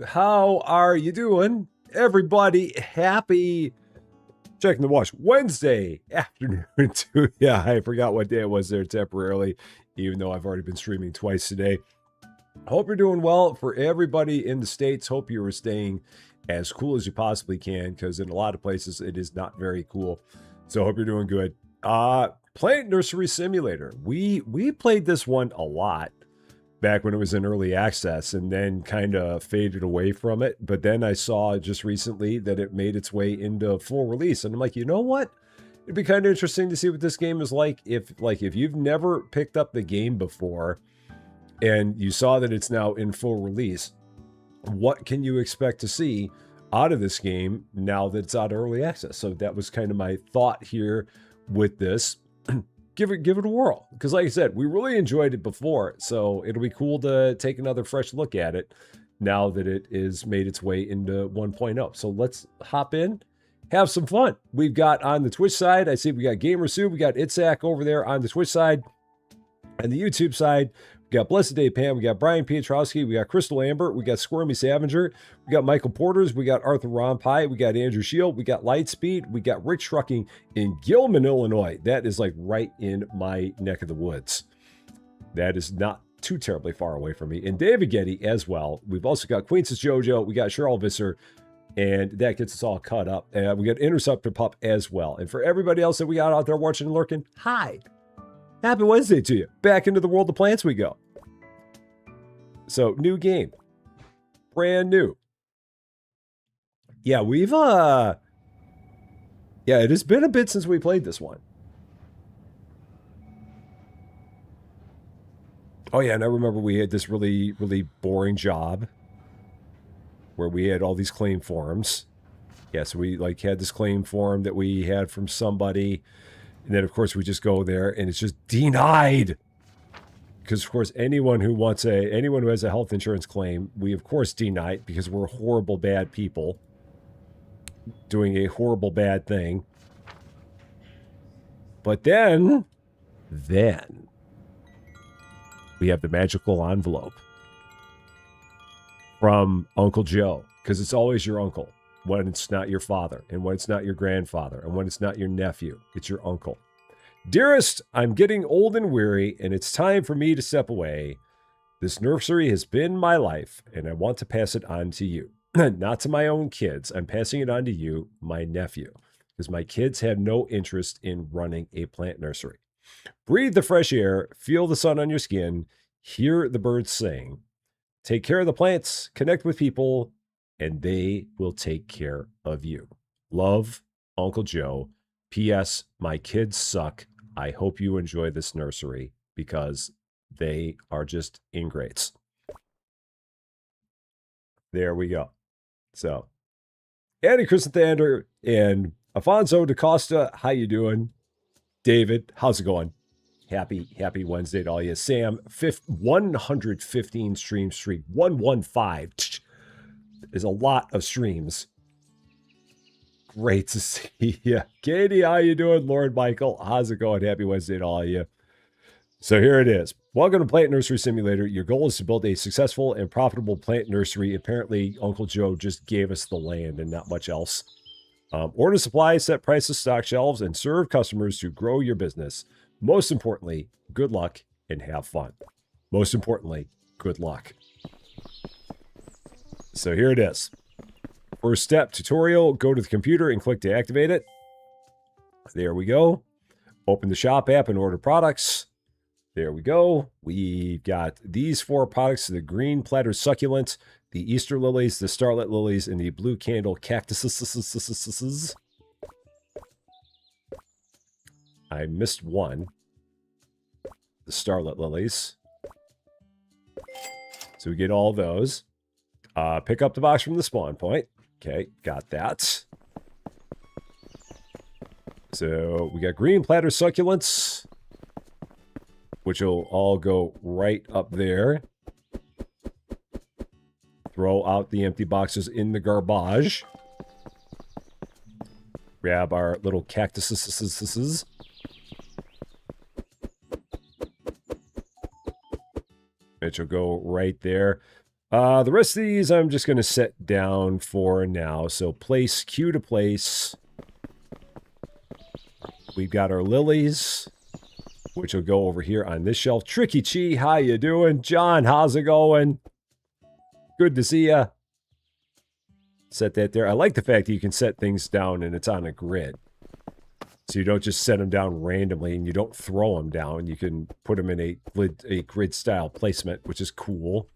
How are you doing, everybody? Happy Checking the Watch Wednesday afternoon too. Yeah, I forgot what day it was there temporarily, even though I've already been streaming twice today. Hope you're doing well. For everybody in the States, hope you are staying as cool as you possibly can, because in a lot of places it is not very cool. So hope you're doing good. Plant Nursery Simulator. We played this one a lot back when it was in early access, and then kind of faded away from it. But then I saw just recently that it made its way into full release, and I'm like, you know what? It'd be kind of interesting to see what this game is like. If you've never picked up the game before and you saw that it's now in full release, what can you expect to see out of this game now that it's out of early access? So that was kind of my thought here with this. Give it a whirl, because like I said, we really enjoyed it before, so it'll be cool to take another fresh look at it now that it is made its way into 1.0. So let's hop in, have some fun. We've got on the Twitch side, I see we got Gamer Sue, we got Itzak over there on the Twitch side, and the YouTube side, we got Blessed Day Pam, we got Brian Pietrowski, we got Crystal Amber, we got Squirmy Scavenger, we got Michael Porters, we got Arthur Rompai, we got Andrew Shield, we got Lightspeed, we got Rick Trucking in Gilman, Illinois. That is like right in my neck of the woods. That is not too terribly far away from me. And David Getty as well. We've also got Queen's Jojo, we got Cheryl Visser, and that gets us all caught up. And we got Interceptor Pup as well. And for everybody else that we got out there watching and lurking, hi. Happy Wednesday to you. Back into the world of plants we go. So, new game. Brand new. Yeah, we've, yeah, it has been a bit since we played this one. Oh, yeah, and I remember we had this really, really boring job where we had all these claim forms. Yeah, so we, like, had this claim form that we had from somebody. And then, of course, we just go there and it's just denied. Because, of course, anyone who has a health insurance claim, we, of course, deny it because we're horrible, bad people doing a horrible, bad thing. But then we have the magical envelope from Uncle Joe. Because it's always your uncle when it's not your father, and when it's not your grandfather, and when it's not your nephew, it's your uncle. Dearest, I'm getting old and weary, and it's time for me to step away. This nursery has been my life, and I want to pass it on to you. Not to my own kids. I'm passing it on to you, my nephew, because my kids have no interest in running a plant nursery. Breathe the fresh air, feel the sun on your skin, hear the birds sing. Take care of the plants, connect with people, and they will take care of you. Love, Uncle Joe. P.S. My kids suck. I hope you enjoy this nursery because they are just ingrates. There we go. So, Andy Christenthander and Afonso DaCosta, how you doing? David, how's it going? Happy Wednesday to all you. Sam, 115 stream streak, 115. Is a lot of streams. Great to see you. Katie, how you doing? Lord Michael, how's it going? Happy Wednesday to all of you. So here it is. Welcome to Plant Nursery Simulator. Your goal is to build a successful and profitable plant nursery. Apparently, Uncle Joe just gave us the land and not much else. Order supplies, set prices, stock shelves, and serve customers to grow your business. Most importantly, good luck and have fun. Most importantly, good luck. So here it is. First step, tutorial, go to the computer and click to activate it. There we go. Open the shop app and order products. There we go. We've got these 4 products, the green platter succulent, the Easter lilies, the starlet lilies, and the blue candle cactuses. I missed one. The starlet lilies. So we get all those. Pick up the box from the spawn point. Okay, got that. So we got green platter succulents, which will all go right up there. Throw out the empty boxes in the garbage. Grab our little cactuses. which will go right there. The rest of these I'm just going to set down for now. So place, queue to place. We've got our lilies, which will go over here on this shelf. Tricky Chi, how you doing? John, how's it going? Good to see ya. Set that there. I like the fact that you can set things down and it's on a grid. So you don't just set them down randomly and you don't throw them down. You can put them in a grid-style placement, which is cool.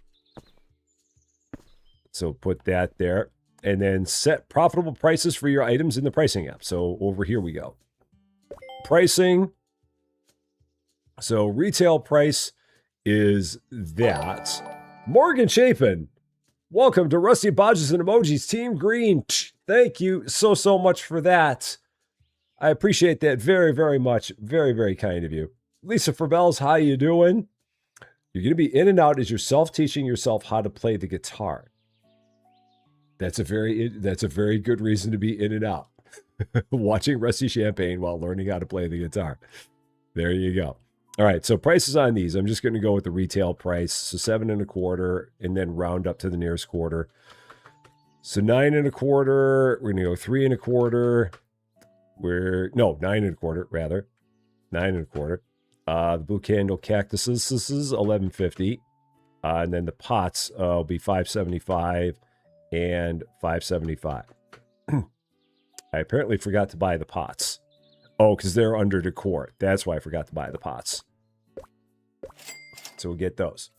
So put that there. And then set profitable prices for your items in the pricing app. So over here we go. Pricing. So retail price is that. Morgan Chapin. Welcome to Rusty Bodges and Emojis, Team Green. Thank you so much for that. I appreciate that very, very much. Very, very kind of you. Lisa Forbells, how you doing? You're going to be in and out as you're self-teaching yourself how to play the guitar. That's a very good reason to be in and out. Watching Rusty Champaign while learning how to play the guitar. There you go. All right, so prices on these. I'm just going to go with the retail price. So 7 1/4, and then round up to the nearest quarter. So 9 1/4. We're going to go 3 1/4. 9 1/4 rather. 9 1/4. The blue candle cactuses. This is $11.50. And then the pots will be $5.75 and $5.75. I apparently forgot to buy the pots. Oh, because they're under decor. That's why I forgot to buy the pots. So we'll get those.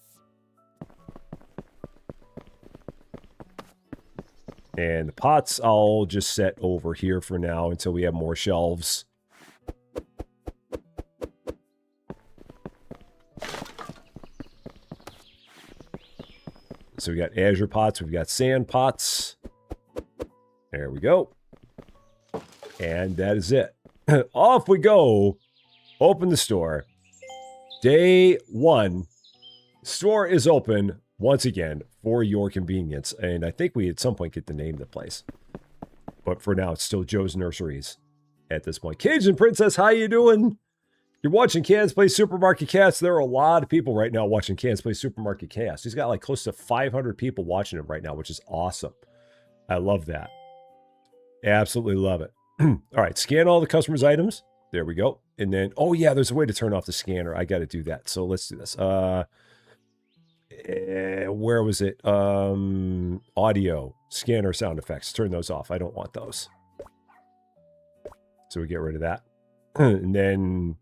And the pots I'll just set over here for now until we have more shelves. So we got azure pots, we've got sand pots. There we go. And that is it. Off we go. Open the store. Day 1. Store is open once again for your convenience. And I think we at some point get to name the place. But for now, it's still Joe's Nurseries at this point. Cajun Princess, how you doing? You're watching Cans Play Supermarket Cast. There are a lot of people right now watching Cans Play Supermarket Cast. He's got like close to 500 people watching him right now, which is awesome. I love that. Absolutely love it. All right, scan all the customers' items. There we go. And then, oh yeah, there's a way to turn off the scanner. I got to do that. So let's do this. Where was it? Audio, scanner, sound effects. Turn those off. I don't want those. So we get rid of that. And then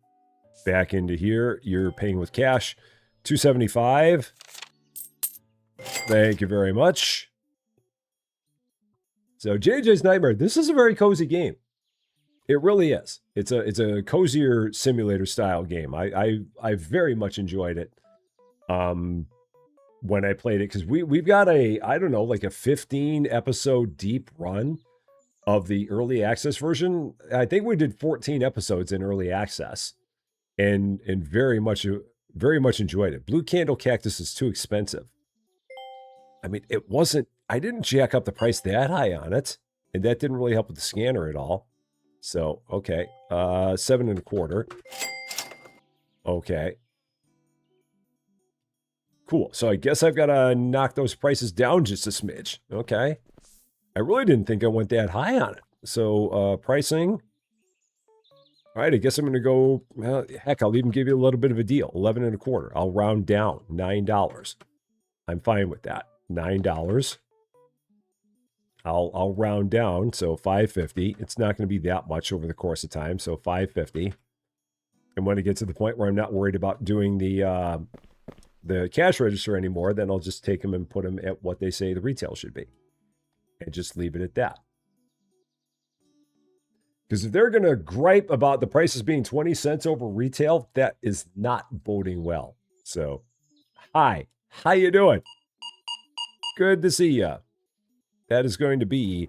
back into here, you're paying with cash. $2.75. Thank you very much. So JJ's Nightmare. This is a very cozy game. It really is. It's a cozier simulator style game. I very much enjoyed it when I played it, because we've got I don't know, like a 15 episode deep run of the early access version. I think we did 14 episodes in early access, and very much enjoyed it. Blue Candle Cactus is too expensive. I mean, it wasn't. I didn't jack up the price that high on it, and that didn't really help with the scanner at all. So, okay, 7 1/4. Okay. Cool. So I guess I've got to knock those prices down just a smidge. Okay. I really didn't think I went that high on it. So, pricing. All right, I guess I'm going to go, well, heck, I'll even give you a little bit of a deal. 11 1/4. I'll round down. $9. I'm fine with that. $9. I'll round down, so $5.50. It's not going to be that much over the course of time, so $5.50. And when it gets to the point where I'm not worried about doing the cash register anymore, then I'll just take them and put them at what they say the retail should be, and just leave it at that. Because if they're going to gripe about the prices being 20 cents over retail, that is not boding well. So, hi, how you doing? Good to see ya. That is going to be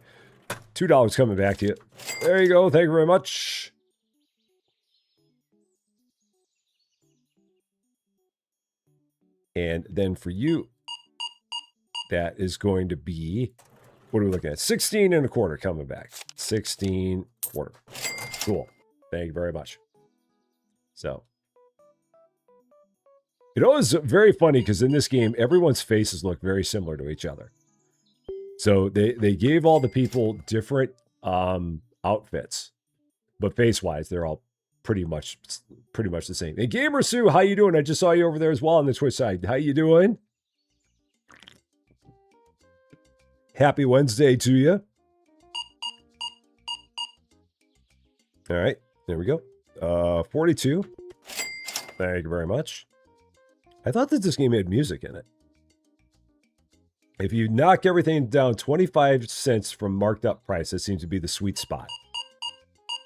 $2 coming back to you. There you go. Thank you very much. And then for you, that is going to be, what are we looking at? 16 1/4 coming back. 16 1/4. Cool. Thank you very much. So, You know, it's very funny because in this game, everyone's faces look very similar to each other. So they gave all the people different outfits, but face-wise, they're all pretty much the same. Hey, Gamer Sue, how you doing? I just saw you over there as well on the Twitch side. How you doing? Happy Wednesday to you. All right, there we go. 42. Thank you very much. I thought that this game had music in it. If you knock everything down 25 cents from marked up price, that seems to be the sweet spot.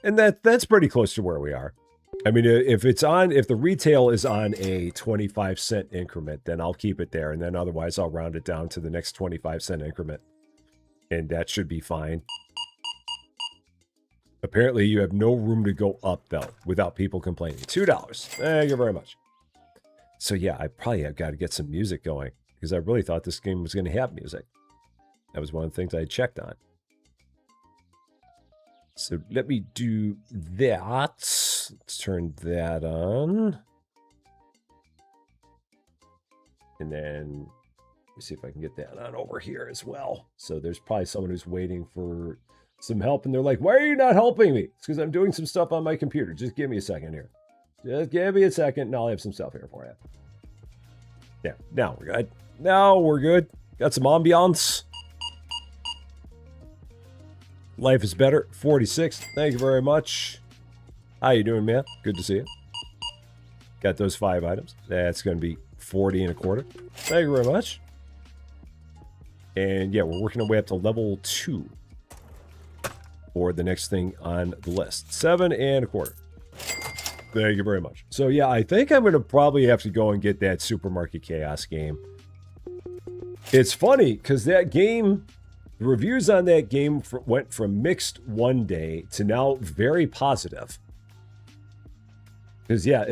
And that's pretty close to where we are. I mean, if the retail is on a 25-cent increment, then I'll keep it there. And then otherwise, I'll round it down to the next 25-cent increment. And that should be fine. Apparently, you have no room to go up, though, without people complaining. $2. Thank you very much. So, yeah, I probably have got to get some music going because I really thought this game was going to have music. That was one of the things I checked on. So let me do that. Let's turn that on. And then let me see if I can get that on over here as well. So there's probably someone who's waiting for some help. And they're like, why are you not helping me? It's because I'm doing some stuff on my computer. Just give me a second here. Just give me a second and I'll have some stuff here for you. Yeah, now we're good. Now we're good. Got some ambiance. Life is better. 46. Thank you very much. How you doing, man? Good to see you. Got those 5 items. That's going to be 40 and a quarter. Thank you very much. And yeah, we're working our way up to level 2 for the next thing on the list. 7 and a quarter. Thank you very much. So yeah, I think I'm going to probably have to go and get that Supermarket Chaos game. It's funny because that game... The reviews on that game went from mixed one day to now very positive. Because, yeah,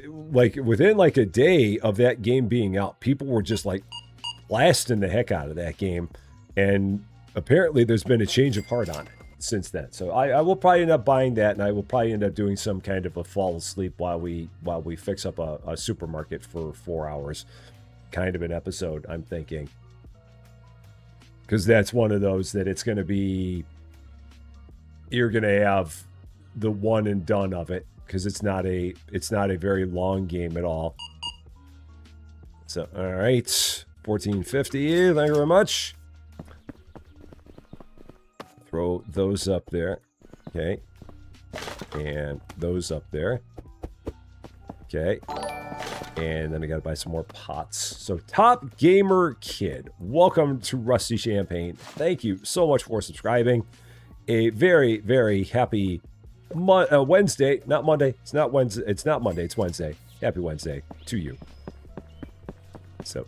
like within like a day of that game being out, people were just like blasting the heck out of that game. And apparently there's been a change of heart on it since then. So I will probably end up buying that, and I will probably end up doing some kind of a fall asleep while we fix up a supermarket for 4 hours. Kind of an episode, I'm thinking. Because that's one of those that it's going to be, you're going to have the one and done of it. Because it's not a very long game at all. So, all right. $14.50. Thank you very much. Throw those up there. Okay. And those up there. Okay. And then I got to buy some more pots. So, Top Gamer Kid, welcome to Rusty Champaign. Thank you so much for subscribing. A very, very happy Wednesday. Not Monday. It's not Wednesday. It's not Monday. It's Wednesday. Happy Wednesday to you. So,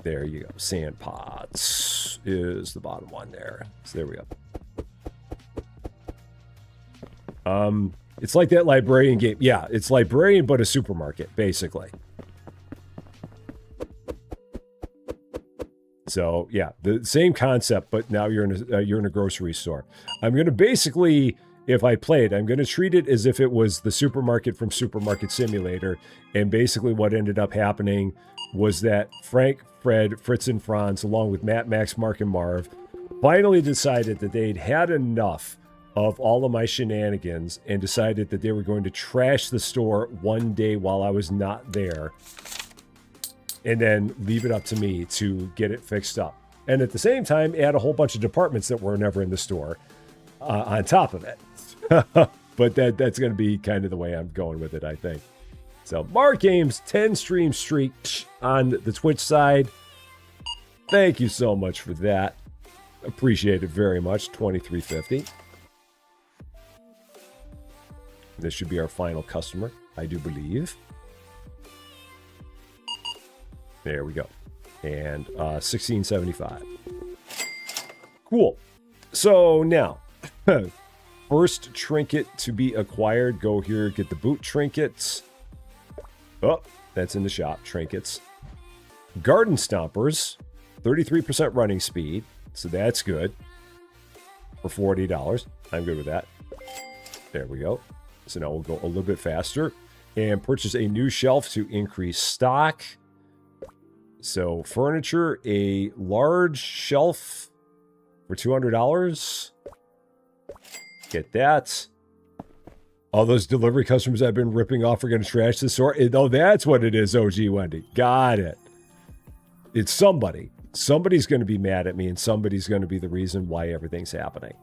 there you go. Sand pots is the bottom one there. So, there we go. It's like that librarian game. Yeah, it's librarian, but a supermarket, basically. So yeah, the same concept, but now you're in a grocery store. I'm gonna basically, if I play it, I'm gonna treat it as if it was the supermarket from Supermarket Simulator. And basically, what ended up happening was that Frank, Fred, Fritz, and Franz, along with Matt, Max, Mark, and Marv, finally decided that they'd had enough of all of my shenanigans and decided that they were going to trash the store one day while I was not there. And then leave it up to me to get it fixed up. And at the same time, add a whole bunch of departments that were never in the store on top of it. But that's going to be kind of the way I'm going with it, I think. So, Mark Games, 10 stream streak on the Twitch side. Thank you so much for that. Appreciate it very much. $23.50. This should be our final customer, I do believe. There we go. And $16.75. Cool. So now, first trinket to be acquired. Go here, get the boot trinkets. Oh, that's in the shop. Trinkets. Garden Stompers. 33% running speed. So that's good. For $40. I'm good with that. There we go. So now we'll go a little bit faster. And purchase a new shelf to increase stock. So furniture, a large shelf for $200. Get that. All those delivery customers I've been ripping off are going to trash the store. Oh, that's what it is, OG Wendy. Got it. It's somebody. Somebody's going to be mad at me, and somebody's going to be the reason why everything's happening.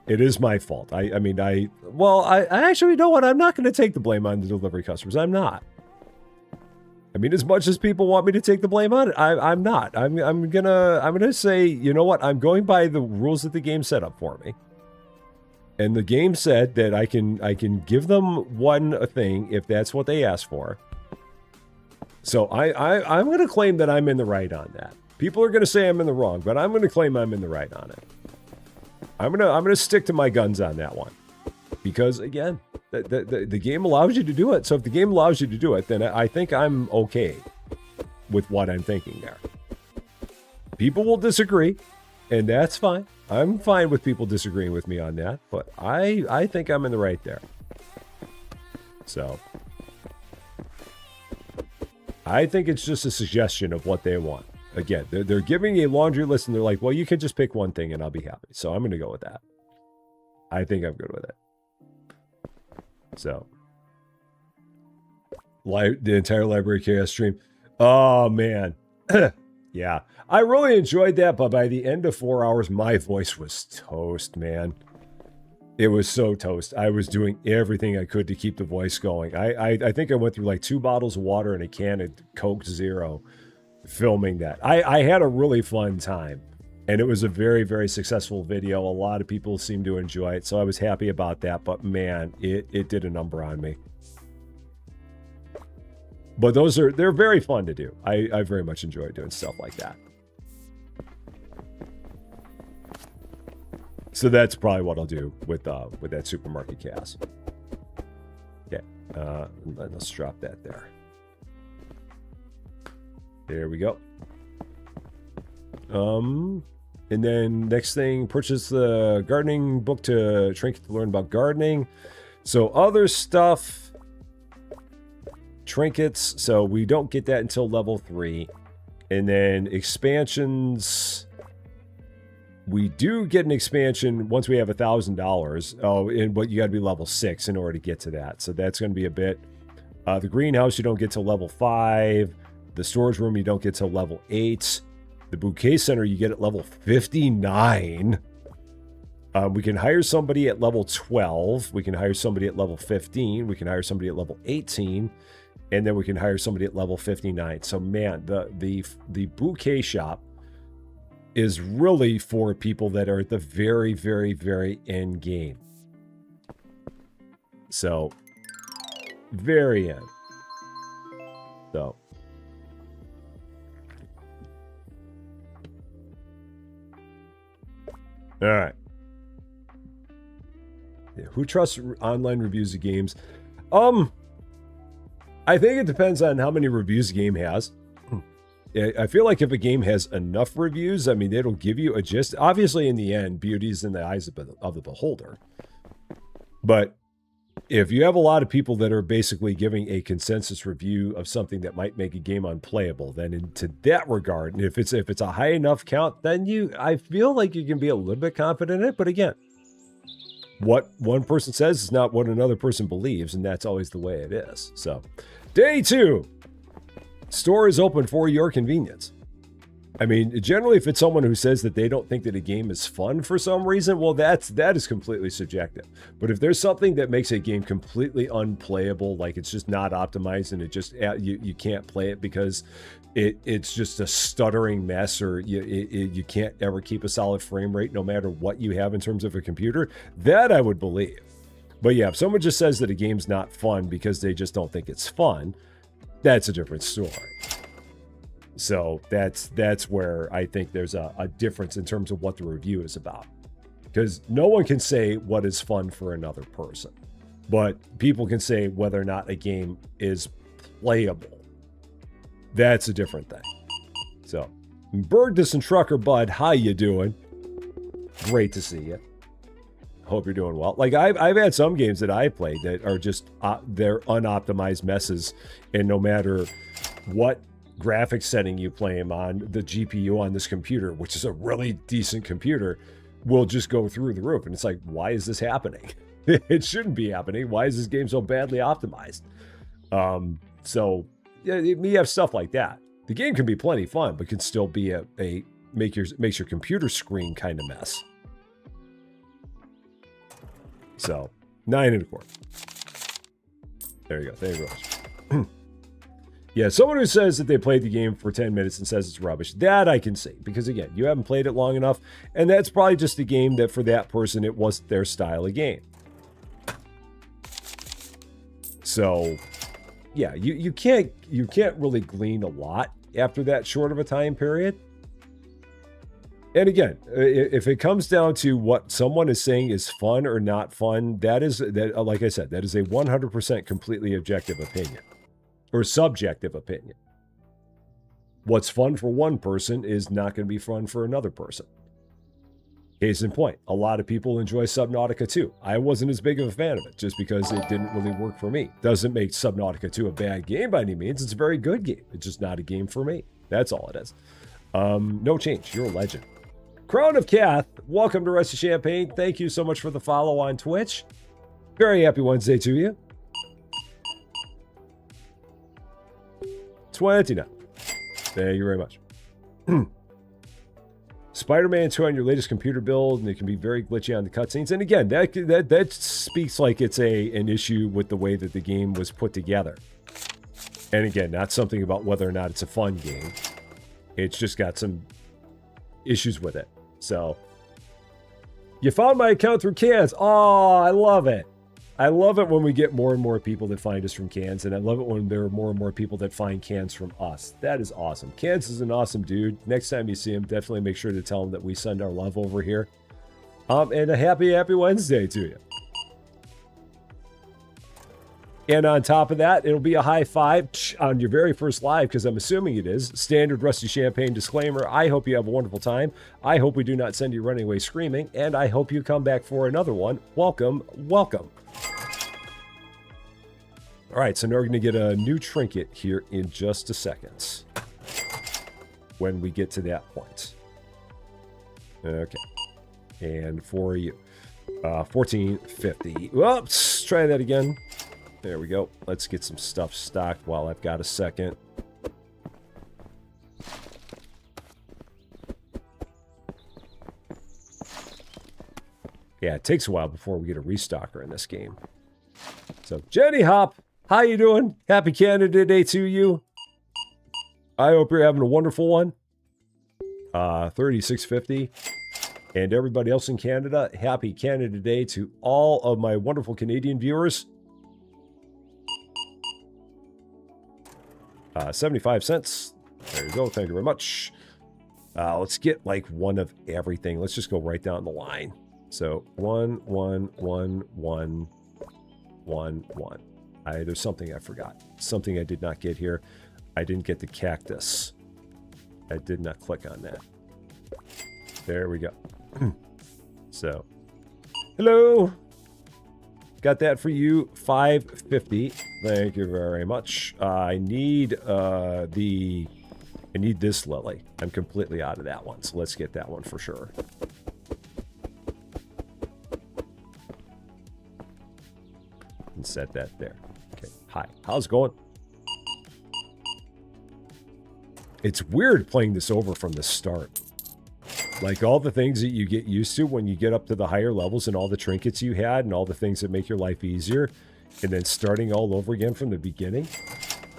It is my fault. I actually, you know what? I'm not going to take the blame on the delivery customers. I'm not. I mean, as much as people want me to take the blame on it, I'm not. I'm gonna say, you know what? I'm going by the rules that the game set up for me. And the game said that I can give them one thing if that's what they ask for. So I'm gonna claim that I'm in the right on that. People are gonna say I'm in the wrong, but I'm gonna claim I'm in the right on it. I'm gonna stick to my guns on that one. Because again, the game allows you to do it. So if the game allows you to do it, then I think I'm okay with what I'm thinking there. People will disagree, and that's fine. I'm fine with people disagreeing with me on that, but I think I'm in the right there. So I think it's just a suggestion of what they want. Again, they're giving a laundry list, and they're like, well, you can just pick one thing, and I'll be happy. So I'm going to go with that. I think I'm good with it. So, the entire Library Chaos stream. Oh, man. Yeah. I really enjoyed that, but by the end of 4 hours, my voice was toast, man. It was so toast. I was doing everything I could to keep the voice going. I think I went through like 2 bottles of water and a can of Coke Zero filming that. I had a really fun time. And it was a very, very successful video. A lot of people seemed to enjoy it, so I was happy about that. But man, it did a number on me. But they're very fun to do. I very much enjoy doing stuff like that. So that's probably what I'll do with that supermarket cast. Okay, let's drop that there. There we go. And then next thing, purchase the gardening book to trinket to learn about gardening. So other stuff, trinkets. So we don't get that until level 3. And then expansions. We do get an expansion once we have $1,000. Oh, but you got to be level 6 in order to get to that. So that's going to be a bit. The greenhouse you don't get to level 5. The storage room you don't get to level 8. The bouquet center you get at level 59. We can hire somebody at level 12. We can hire somebody at level 15. We can hire somebody at level 18. And then we can hire somebody at level 59. So man, the bouquet shop is really for people that are at the very, very, very end game. So, very end. So. All right. Yeah, who trusts online reviews of games? I think it depends on how many reviews a game has. I feel like if a game has enough reviews, I mean, it'll give you a gist. Obviously, in the end, beauty is in the eyes of the beholder. But if you have a lot of people that are basically giving a consensus review of something that might make a game unplayable, then into that regard, and if it's a high enough count, then I feel like you can be a little bit confident in it. But again, what one person says is not what another person believes, and that's always the way it is. So, day 2. Store is open for your convenience. I mean, generally, if it's someone who says that they don't think that a game is fun for some reason, well, that is completely subjective. But if there's something that makes a game completely unplayable, like it's just not optimized and it just you can't play it because it's just a stuttering mess, or you can't ever keep a solid frame rate no matter what you have in terms of a computer, that I would believe. But yeah, if someone just says that a game's not fun because they just don't think it's fun, that's a different story. So that's where I think there's a difference in terms of what the review is about. Because no one can say what is fun for another person. But people can say whether or not a game is playable. That's a different thing. So, Bergdus and Trucker Bud, how you doing? Great to see you. Hope you're doing well. Like I've had some games that I played that are just they're unoptimized messes, and no matter what graphics setting you play them on, the GPU on this computer, which is a really decent computer, will just go through the roof. And it's like, why is this happening? It shouldn't be happening. Why is this game so badly optimized? So yeah, you have stuff like that. The game can be plenty fun, but can still be makes your computer screen kind of mess. So 9.25. There you go. Thank you very much. Yeah, someone who says that they played the game for 10 minutes and says it's rubbish, that I can see. Because again, you haven't played it long enough, and that's probably just a game that for that person, it wasn't their style of game. So, yeah, you can't really glean a lot after that short of a time period. And again, if it comes down to what someone is saying is fun or not fun, like I said, that is a 100% completely objective opinion. Or subjective opinion. What's fun for one person is not going to be fun for another person. Case in point, a lot of people enjoy Subnautica 2. I wasn't as big of a fan of it, just because it didn't really work for me. Doesn't make Subnautica 2 a bad game by any means. It's a very good game. It's just not a game for me. That's all it is. No change. You're a legend. Crown of Cath, welcome to Rusty Champagne. Thank you so much for the follow on Twitch. Very happy Wednesday to you. 29. Thank you very much. Spider-Man 2 on your latest computer build, and it can be very glitchy on the cutscenes. And again, that speaks like it's an issue with the way that the game was put together. And again, not something about whether or not it's a fun game. It's just got some issues with it. So, you found my account through Cans. Oh, I love it. I love it when we get more and more people that find us from Cans, and I love it when there are more and more people that find Cans from us. That is awesome. Cans is an awesome dude. Next time you see him, definitely make sure to tell him that we send our love over here. And a happy Wednesday to you. And on top of that, it'll be a high five on your very first live, because I'm assuming it is. Standard Rusty Champagne disclaimer. I hope you have a wonderful time. I hope we do not send you running away screaming, and I hope you come back for another one. Welcome, welcome. All right, so now we're going to get a new trinket here in just a second when we get to that point. Okay. And for you, 1450. Whoops, try that again. There we go. Let's get some stuff stocked while I've got a second. Yeah, it takes a while before we get a restocker in this game. So, Jenny Hop, how you doing? Happy Canada Day to you. I hope you're having a wonderful one. 3650. And everybody else in Canada, happy Canada Day to all of my wonderful Canadian viewers. 75 cents. There you go. Thank you very much. Let's get like one of everything. Let's just go right down the line. So 1, 1, 1, 1, 1, 1. There's something I forgot. Something I did not get here. I didn't get the cactus. I did not click on that. There we go. So, hello. Got that for you. 550. Thank you very much. I need this lily. I'm completely out of that one, so let's get that one for sure. And set that there. Okay. Hi. How's it going? It's weird playing this over from the start. Like all the things that you get used to when you get up to the higher levels and all the trinkets you had and all the things that make your life easier, and then starting all over again from the beginning.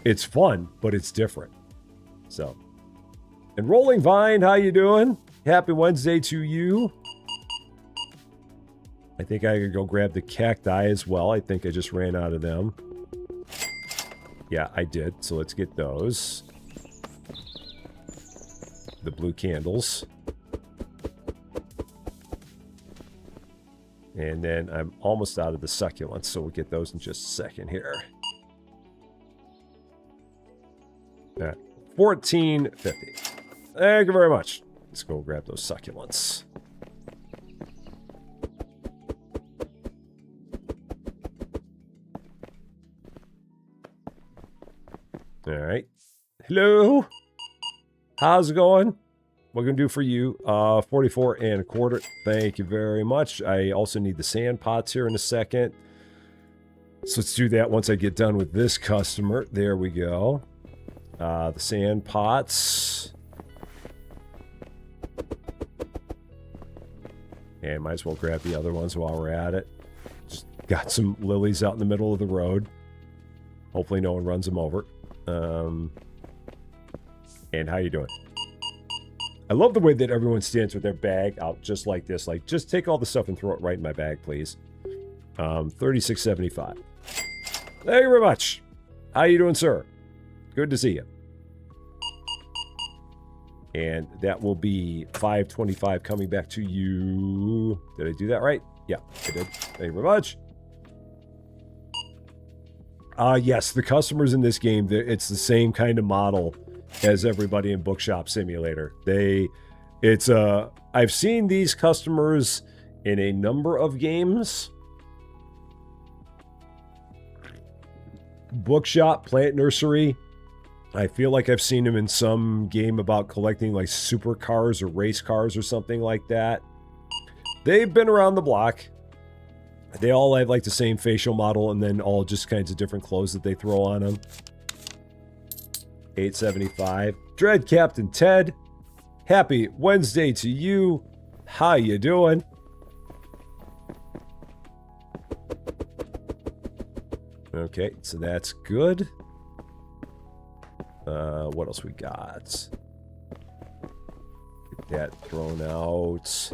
It's fun, but it's different. So, and Rolling Vine, how you doing? Happy Wednesday to you. I think I could go grab the cacti as well. I think I just ran out of them. Yeah, I did. So let's get those. The blue candles. And then I'm almost out of the succulents, so we'll get those in just a second here. All right, 1450. Thank you very much. Let's go grab those succulents. Hello. How's it going? What can I do for you? 44 and a quarter. Thank you very much. I also need the sand pots here in a second. So let's do that once I get done with this customer. There we go. The sand pots. And might as well grab the other ones while we're at it. Just got some lilies out in the middle of the road. Hopefully no one runs them over. And how you doing? I love the way that everyone stands with their bag out just like this. Like, just take all the stuff and throw it right in my bag, please. $36.75. Thank you very much. How you doing, sir? Good to see you. And that will be $5.25 coming back to you. Did I do that right? Yeah, I did. Thank you very much. Yes, the customers in this game, it's the same kind of model as everybody in Bookshop Simulator. I've seen these customers in a number of games. Bookshop, Plant Nursery. I feel like I've seen them in some game about collecting like supercars or race cars or something like that. They've been around the block. They all have like the same facial model and then all just kinds of different clothes that they throw on them. $8.75. Dread Captain Ted. Happy Wednesday to you. How you doing? Okay, so that's good. What else we got? Get that thrown out.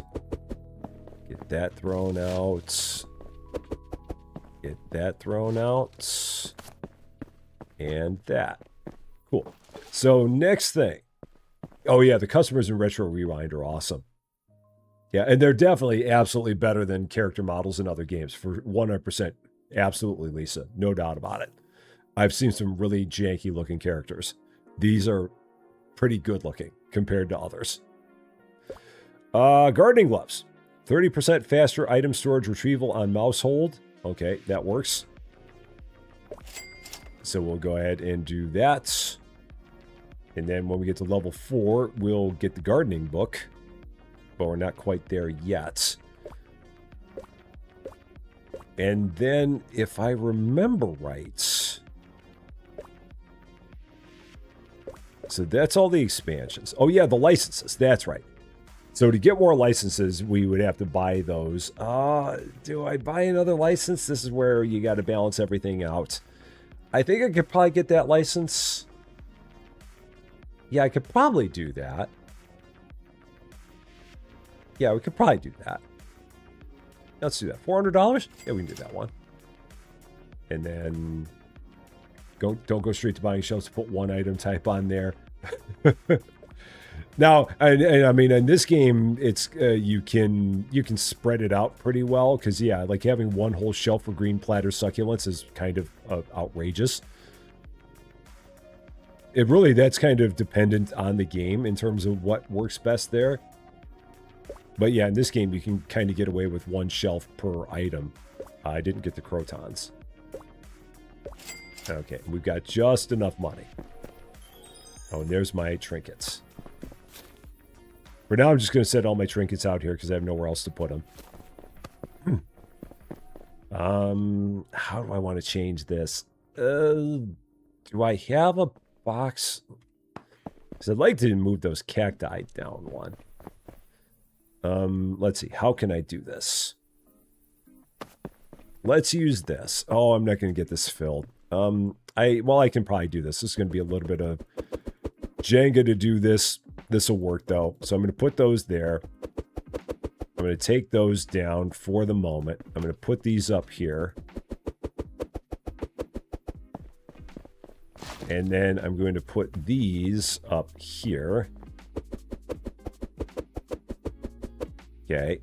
Get that thrown out. Get that thrown out. And that. Cool. So next thing. Oh yeah, the customers in Retro Rewind are awesome. Yeah, and they're definitely absolutely better than character models in other games. For 100%. Absolutely, Lisa. No doubt about it. I've seen some really janky looking characters. These are pretty good looking compared to others. Gardening gloves. 30% faster item storage retrieval on mouse hold. Okay, that works. So we'll go ahead and do that. And then when we get to level 4, we'll get the gardening book. But we're not quite there yet. And then, if I remember right... So that's all the expansions. Oh yeah, the licenses. That's right. So to get more licenses, we would have to buy those. Do I buy another license? This is where you got to balance everything out. I think I could probably get that license. Yeah, I could probably do that. Yeah, we could probably do that. Let's do that. $400? Yeah, we can do that one. And then don't go straight to buying shelves. Put one item type on there. Now, and I mean, in this game, it's you can spread it out pretty well because yeah, like having one whole shelf for green platter succulents is kind of outrageous. That's kind of dependent on the game in terms of what works best there. But yeah, in this game, you can kind of get away with one shelf per item. I didn't get the crotons. Okay, we've got just enough money. Oh, and there's my trinkets. For now, I'm just going to set all my trinkets out here because I have nowhere else to put them. How do I want to change this? Do I have a box? Because I'd like to move those cacti down one. Let's see. How can I do this? Let's use this. Oh, I'm not going to get this filled. I can probably do this. This is going to be a little bit of Jenga to do this. This will work, though. So I'm going to put those there. I'm going to take those down for the moment. I'm going to put these up here. And then I'm going to put these up here. Okay.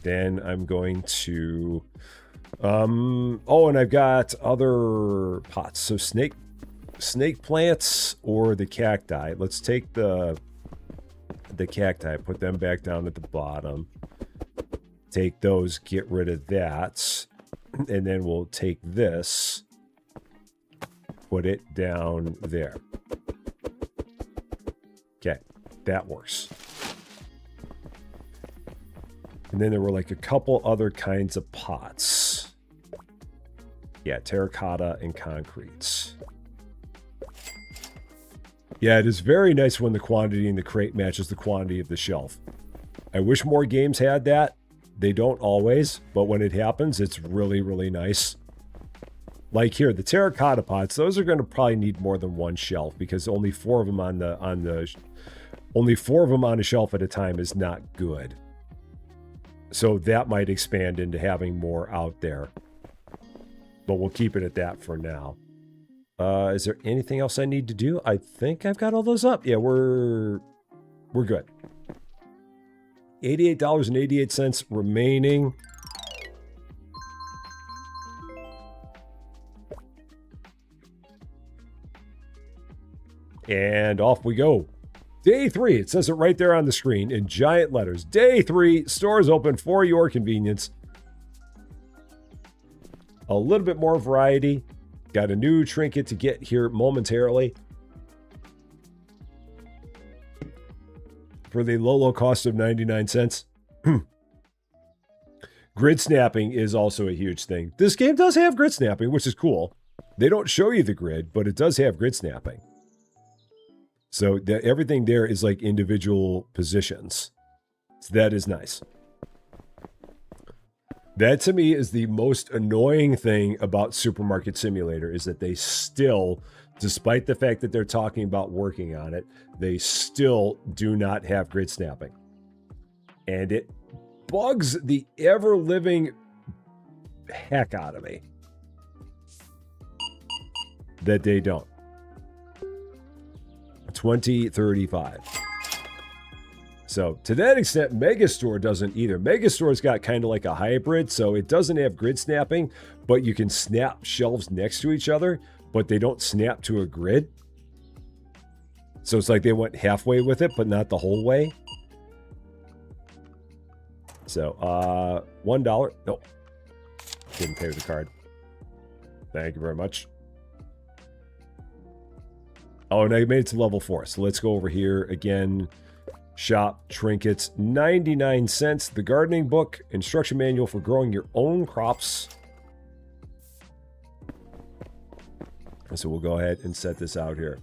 Then I'm going to... oh, and I've got other pots. So snake plants or the cacti. Let's take the cacti, put them back down at the bottom. Take those, get rid of that. And then we'll take this, put it down there. Okay, that works. And then there were like a couple other kinds of pots. Yeah, terracotta and concretes. Yeah, it is very nice when the quantity in the crate matches the quantity of the shelf. I wish more games had that. They don't always, but when it happens, it's really, really nice. Like here, the terracotta pots, those are going to probably need more than one shelf because only 4 of them on a shelf at a time is not good. So that might expand into having more out there. But we'll keep it at that for now. Is there anything else I need to do? I think I've got all those up. Yeah, we're good. $88.88 remaining. And off we go. Day 3, it says it right there on the screen in giant letters. Day 3, stores open for your convenience. A little bit more variety. Got a new trinket to get here momentarily. For the low cost of 99 cents. Grid snapping is also a huge thing. This game does have grid snapping, which is cool. They don't show you the grid, but it does have grid snapping. So everything there is like individual positions. So that is nice. That to me is the most annoying thing about Supermarket Simulator is that they still, despite the fact that they're talking about working on it, they still do not have grid snapping. And it bugs the ever-living heck out of me that they don't. 2035. So to that extent, Megastore doesn't either. Megastore's got kind of like a hybrid, so it doesn't have grid snapping, but you can snap shelves next to each other, but they don't snap to a grid. So it's like they went halfway with it, but not the whole way. So, $1. No, didn't pay with the card. Thank you very much. Oh, and I made it to level 4. So let's go over here again. Shop trinkets, 99 cents. The gardening book, instruction manual for growing your own crops. So we'll go ahead and set this out here.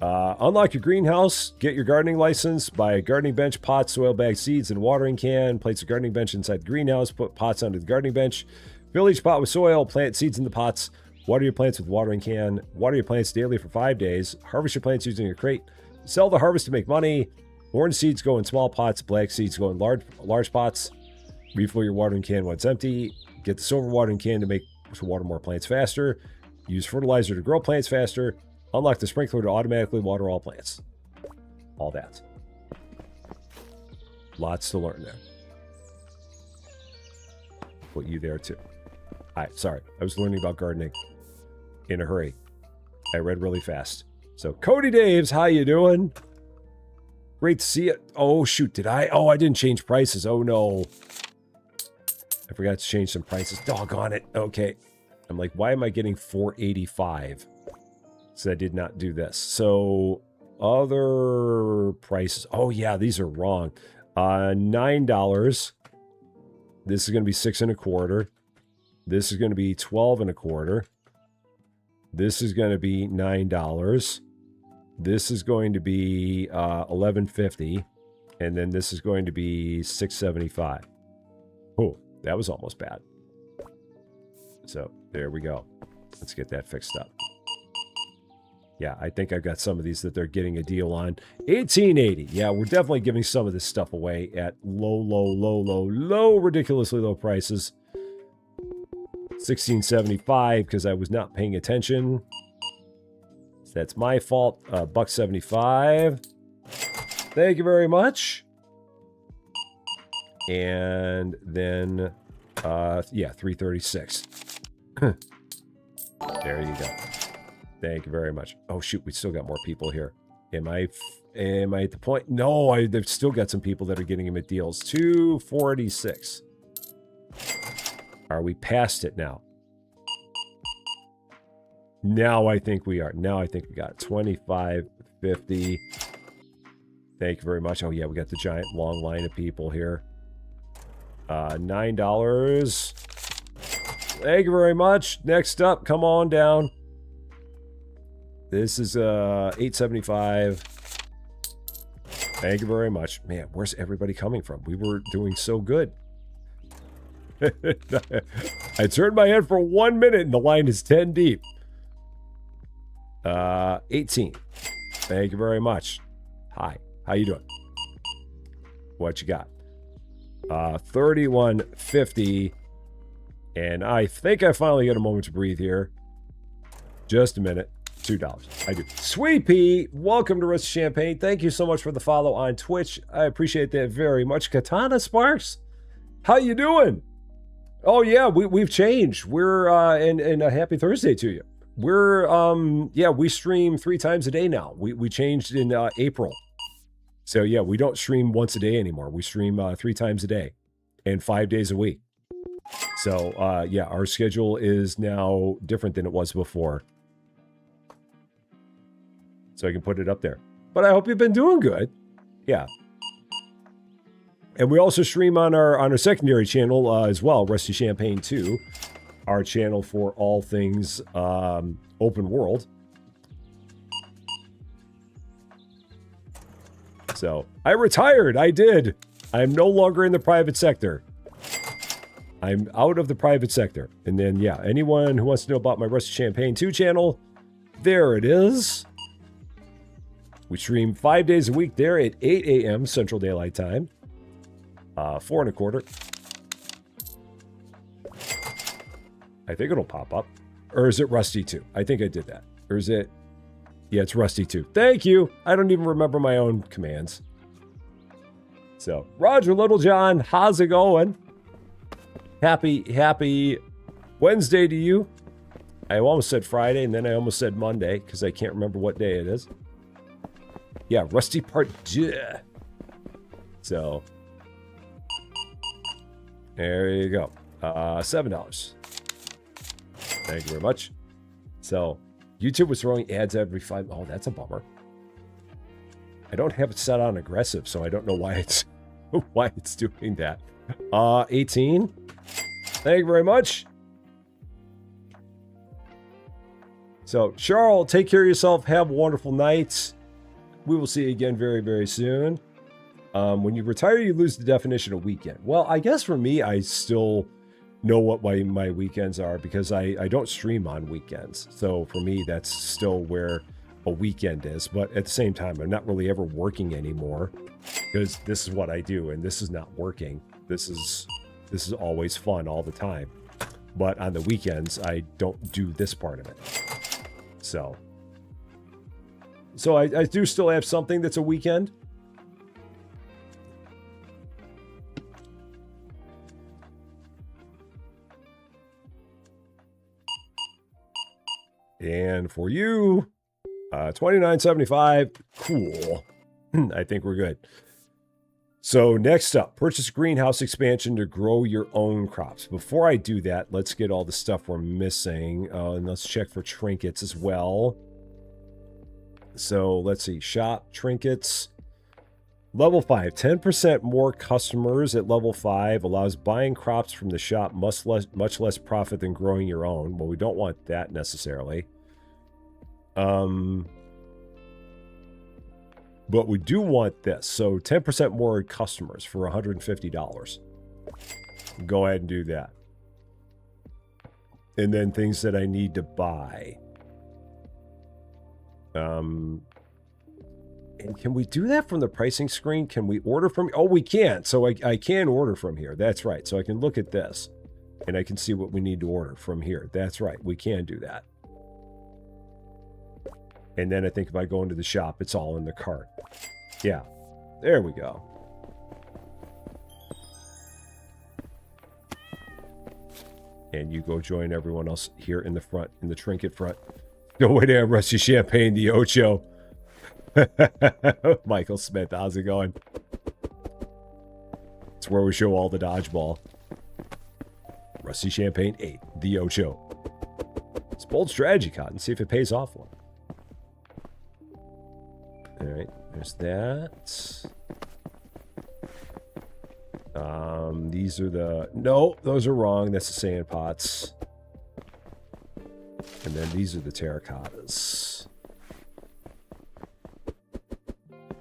Unlock your greenhouse. Get your gardening license. Buy a gardening bench, pot, soil bag, seeds, and watering can. Place a gardening bench inside the greenhouse. Put pots onto the gardening bench. Fill each pot with soil. Plant seeds in the pots. Water your plants with watering can. Water your plants daily for 5 days. Harvest your plants using a crate. Sell the harvest to make money. Orange seeds go in small pots. Black seeds go in large pots. Refill your watering can when it's empty. Get the silver watering can to water more plants faster. Use fertilizer to grow plants faster. Unlock the sprinkler to automatically water all plants. All that. Lots to learn there. Put you there too. All right, sorry. I was learning about gardening in a hurry. I read really fast. So, Cody Daves, how you doing? Great to see it. Oh, shoot, did I? Oh, I didn't change prices. Oh, no. I forgot to change some prices. Doggone it. Okay. I'm like, why am I getting $4.85? So I did not do this. So, other prices. Oh, yeah, these are wrong. $9. This is going to be $6.25. This is going to be $12.25. This is going to be $9. This is going to be $11.50, and then this is going to be $6.75. Oh, that was almost bad. So there we go. Let's get that fixed up. Yeah, I think I've got some of these that they're getting a deal on. $18.80. Yeah, we're definitely giving some of this stuff away at low, ridiculously low prices. $16.75 because I was not paying attention. That's my fault. $1.75. Thank you very much. And then, yeah, $3.36. There you go. Thank you very much. Oh shoot, we still got more people here. Am I at the point? No, I've still got some people that are getting them at deals. $2.46. Are we past it now? Now I think we are. Now I think we got 25.50. Thank you very much. Oh yeah, we got the giant long line of people here. $9. Thank you very much. Next up, come on down. This is $8.75. Thank you very much. Man, where's everybody coming from? We were doing so good. I turned my head for 1 minute and the line is 10 deep. 18. Thank you very much. Hi. How you doing? What you got? 31.50. And I think I finally get a moment to breathe here. Just a minute. $2. I do. Sweet Pea, welcome to Rusty Champagne. Thank you so much for the follow on Twitch. I appreciate that very much. Katana Sparks, how you doing? Oh yeah, we've changed. We're and a happy Thursday to you. We're yeah, we stream 3 times a day now. We changed in April. So yeah, we don't stream once a day anymore. We stream 3 times a day and 5 days a week. So yeah, our schedule is now different than it was before. So I can put it up there. But I hope you've been doing good. Yeah. And we also stream on our secondary channel as well, Rusty Champagne 2, our channel for all things open world. So I retired. I did. I'm no longer in the private sector. I'm out of the private sector. And then, yeah, anyone who wants to know about my Rusty Champagne 2 channel, there it is. We stream 5 days a week there at 8 a.m. Central Daylight Time. 4.25. I think it'll pop up. Or is it Rusty 2? I think I did that. Or is it? Yeah, it's Rusty 2. Thank you. I don't even remember my own commands. So, Roger Littlejohn, how's it going? Happy Wednesday to you. I almost said Friday, and then I almost said Monday, because I can't remember what day it is. Yeah, Rusty Part 2. So, there you go. $7. Thank you very much. So, YouTube was throwing ads every 5... Oh, that's a bummer. I don't have it set on aggressive, so I don't know why it's doing that. 18. Thank you very much. So, Charles, take care of yourself. Have a wonderful night. We will see you again very, very soon. When you retire, you lose the definition of weekend. Well, I guess for me, I still know what my weekends are because I don't stream on weekends. So for me, that's still where a weekend is. But at the same time, I'm not really ever working anymore because this is what I do, and this is not working. This is always fun all the time. But on the weekends, I don't do this part of it. So I do still have something that's a weekend. And for you, $29.75. Cool. I think we're good. So next up, purchase a greenhouse expansion to grow your own crops. Before I do that, let's get all the stuff we're missing. And let's check for trinkets as well. So let's see, shop trinkets. Level 5, 10% more customers at level 5 allows buying crops from the shop much less profit than growing your own. Well, we don't want that necessarily. But we do want this. So 10% more customers for $150. Go ahead and do that. And then things that I need to buy. And can we do that from the pricing screen? Can we order from... Oh, we can. So I can order from here. That's right. So I can look at this. And I can see what we need to order from here. That's right. We can do that. And then I think if I go into the shop, it's all in the cart. Yeah. There we go. And you go join everyone else here in the front, in the trinket front. Go away there, Rusty Champagne, the Ocho. Michael Smith, how's it going? It's where we show all the dodgeball. Rusty Champagne 8, the Ocho. It's bold strategy, Cotton. See if it pays off one. All right, there's that. These are the... No, those are wrong. That's the sand pots. And then these are the terracottas.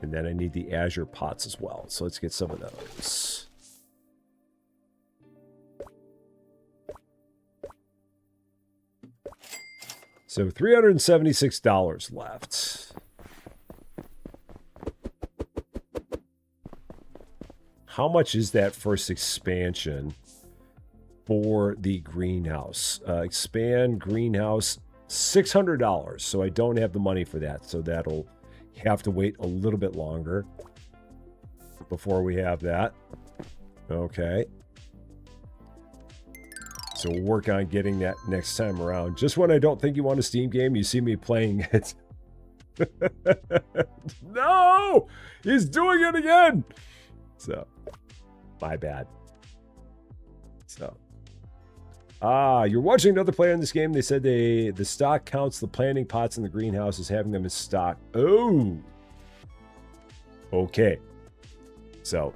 And then I need the azure pots as well. So let's get some of those. So $376 left. How much is that first expansion for the greenhouse? Expand greenhouse, $600. So I don't have the money for that. So that'll have to wait a little bit longer before we have that. Okay. So we'll work on getting that next time around. Just when I don't think you want a Steam game, you see me playing it. No! He's doing it again! So, my bad. So. You're watching another player in this game. They said the stock counts the planting pots in the greenhouse as having them in stock. Oh! Okay. So,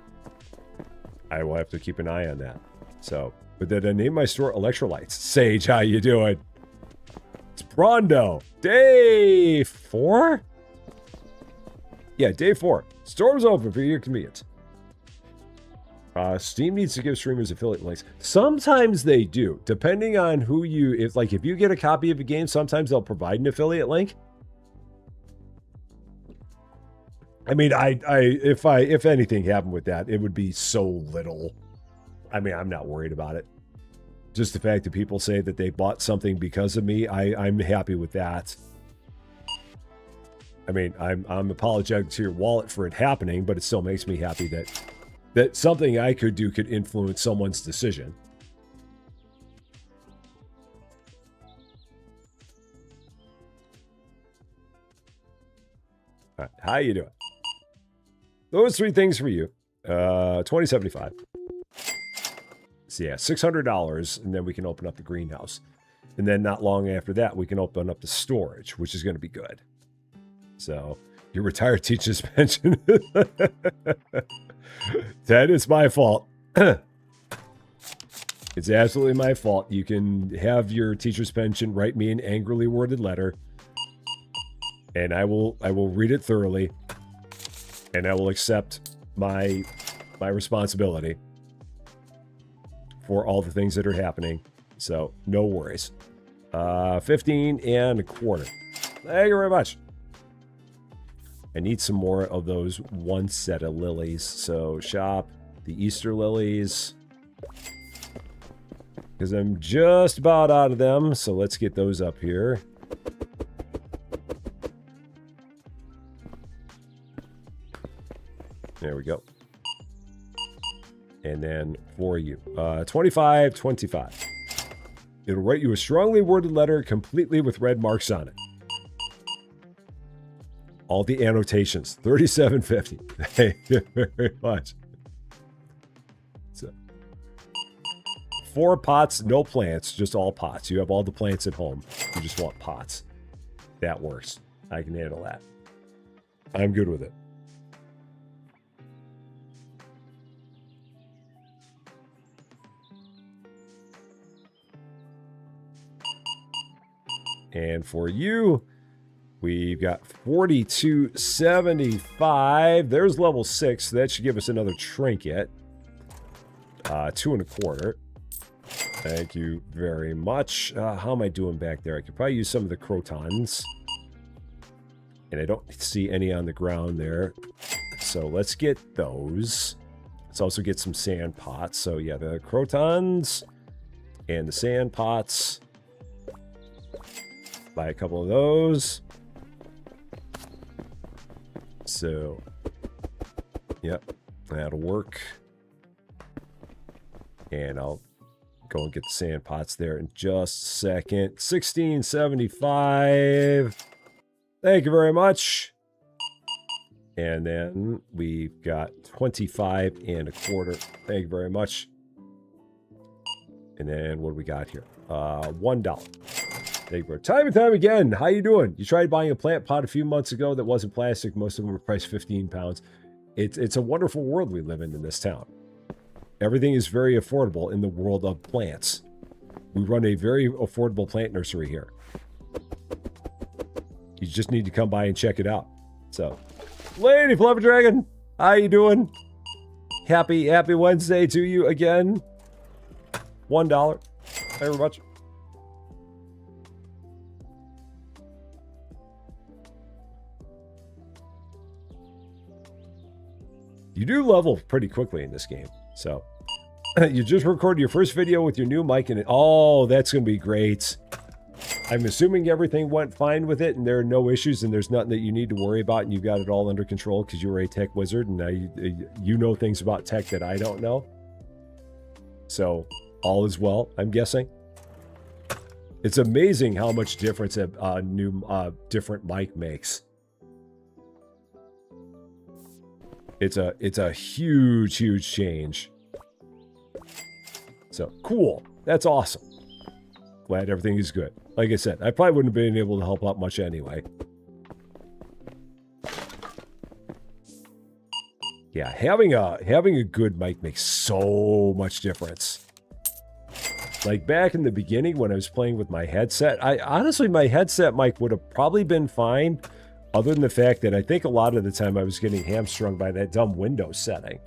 I will have to keep an eye on that. So, but then I named my store Electrolytes. Sage, how you doing? It's Brondo. Day 4? Yeah, day 4. Store's open for your convenience. Steam needs to give streamers affiliate links. Sometimes they do, depending on who you... If you get a copy of a game, sometimes they'll provide an affiliate link. I mean, if anything happened with that, it would be so little. I mean, I'm not worried about it. Just the fact that people say that they bought something because of me, I'm happy with that. I mean, I'm apologetic to your wallet for it happening, but it still makes me happy that something I could do could influence someone's decision. All right, how you doing? Those 3 things for you. $20.75. So yeah, $600, and then we can open up the greenhouse. And then not long after that, we can open up the storage, which is going to be good. So, your retired teacher's pension. That is my fault. It's absolutely my fault. You can have your teacher's pension write me an angrily worded letter, and I will read it thoroughly, and I will accept my responsibility for all the things that are happening. So no worries. 15 and a quarter. Thank you very much. I need some more of those one set of lilies. So shop the Easter lilies, because I'm just about out of them. So let's get those up here. There we go. And then for you, $25.25. It'll write you a strongly worded letter completely with red marks on it. All the annotations, $37.50. Thank you very much. So, 4 pots, no plants, just all pots. You have all the plants at home. You just want pots. That works. I can handle that. I'm good with it. And for you, we've got $42.75. There's level 6. So that should give us another trinket. 2 and a quarter. Thank you very much. How am I doing back there? I could probably use some of the crotons. And I don't see any on the ground there. So let's get those. Let's also get some sand pots. So yeah, the crotons and the sand pots. Buy a couple of those. So, yep, that'll work. And I'll go and get the sand pots there in just a second. $16.75. Thank you very much. And then we've got 25 and a quarter. Thank you very much. And then what do we got here? $1. Thank you. Time and time again. How you doing? You tried buying a plant pot a few months ago that wasn't plastic. Most of them were priced 15 pounds. It's a wonderful world we live in this town. Everything is very affordable in the world of plants. We run a very affordable plant nursery here. You just need to come by and check it out. So, Lady Flubber Dragon, how you doing? Happy Wednesday to you again. $1. Thank you very much. You do level pretty quickly in this game. So, you just recorded your first video with your new mic, and oh, that's going to be great. I'm assuming everything went fine with it, and there are no issues, and there's nothing that you need to worry about, and you've got it all under control because you're a tech wizard, and you know things about tech that I don't know. So, all is well, I'm guessing. It's amazing how much difference a new different mic makes. It's a huge change. So, cool. That's awesome. Glad everything is good. Like I said, I probably wouldn't have been able to help out much anyway. Yeah, having a good mic makes so much difference. Like back in the beginning when I was playing with my headset, honestly, my headset mic would have probably been fine, other than the fact that I think a lot of the time I was getting hamstrung by that dumb Windows setting.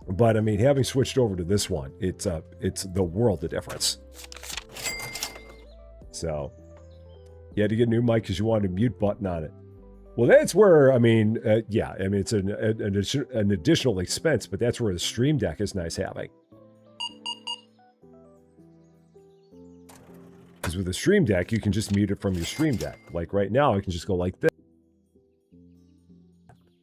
But I mean, having switched over to this one, it's the world of difference. So, you had to get a new mic because you wanted a mute button on it. Well, that's where, I mean, yeah, I mean, it's an additional expense, but that's where the Stream Deck is nice having. Because with the Stream Deck, you can just mute it from your Stream Deck. Like right now, I can just go like this.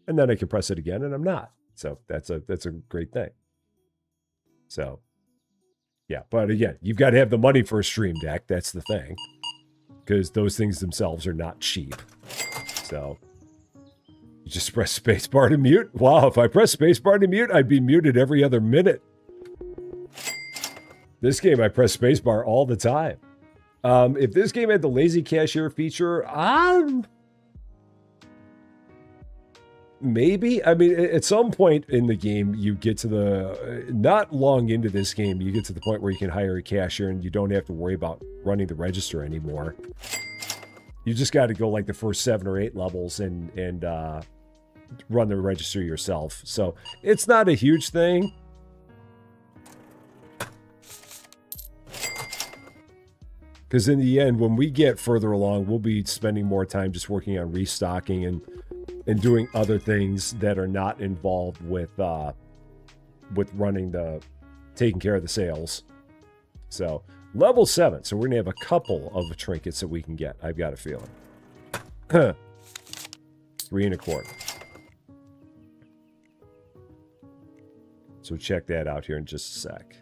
And then I can press it again, and I'm not. So that's a great thing. So, yeah. But again, you've got to have the money for a Stream Deck. That's the thing. Because those things themselves are not cheap. So, you just press spacebar to mute. Wow, if I press spacebar to mute, I'd be muted every other minute. This game, I press spacebar all the time. If this game had the lazy cashier feature, maybe. I mean, at some point in the game, you get to the, not long into this game, you get to the point where you can hire a cashier and you don't have to worry about running the register anymore. You just got to go like the first 7 or 8 levels and run the register yourself. So it's not a huge thing. Because in the end, when we get further along, we'll be spending more time just working on restocking and doing other things that are not involved with taking care of the sales. So level 7. So we're gonna have a couple of trinkets that we can get. I've got a feeling. 3 1/4. So check that out here in just a sec.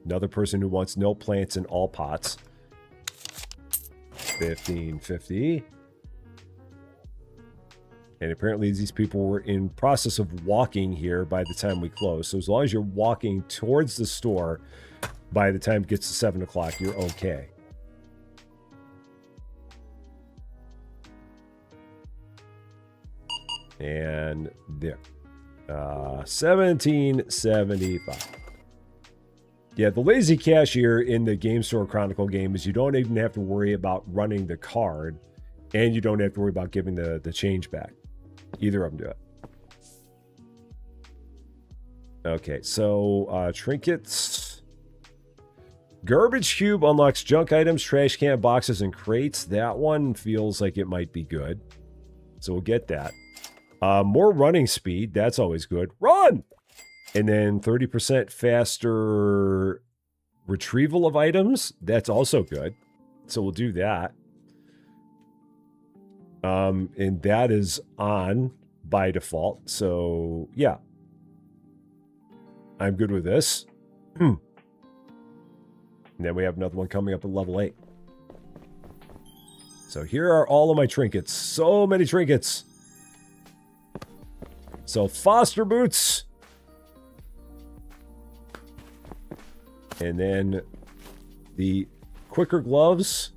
Another person who wants no plants in all pots. 15.50. And apparently these people were in process of walking here by the time we close. So as long as you're walking towards the store, by the time it gets to 7 o'clock, you're okay. And there. 17.75. Yeah, the lazy cashier in the Game Store Chronicle game is you don't even have to worry about running the card, and you don't have to worry about giving the change back. Either of them do it. Okay, so trinkets. Garbage cube unlocks junk items, trash can, boxes, and crates. That one feels like it might be good. So we'll get that. More running speed. That's always good. Run! And then 30% faster retrieval of items. That's also good. So we'll do that. And that is on by default. So, yeah. I'm good with this. And then we have another one coming up at level 8. So here are all of my trinkets. So many trinkets. So Foster boots. And then the quicker gloves.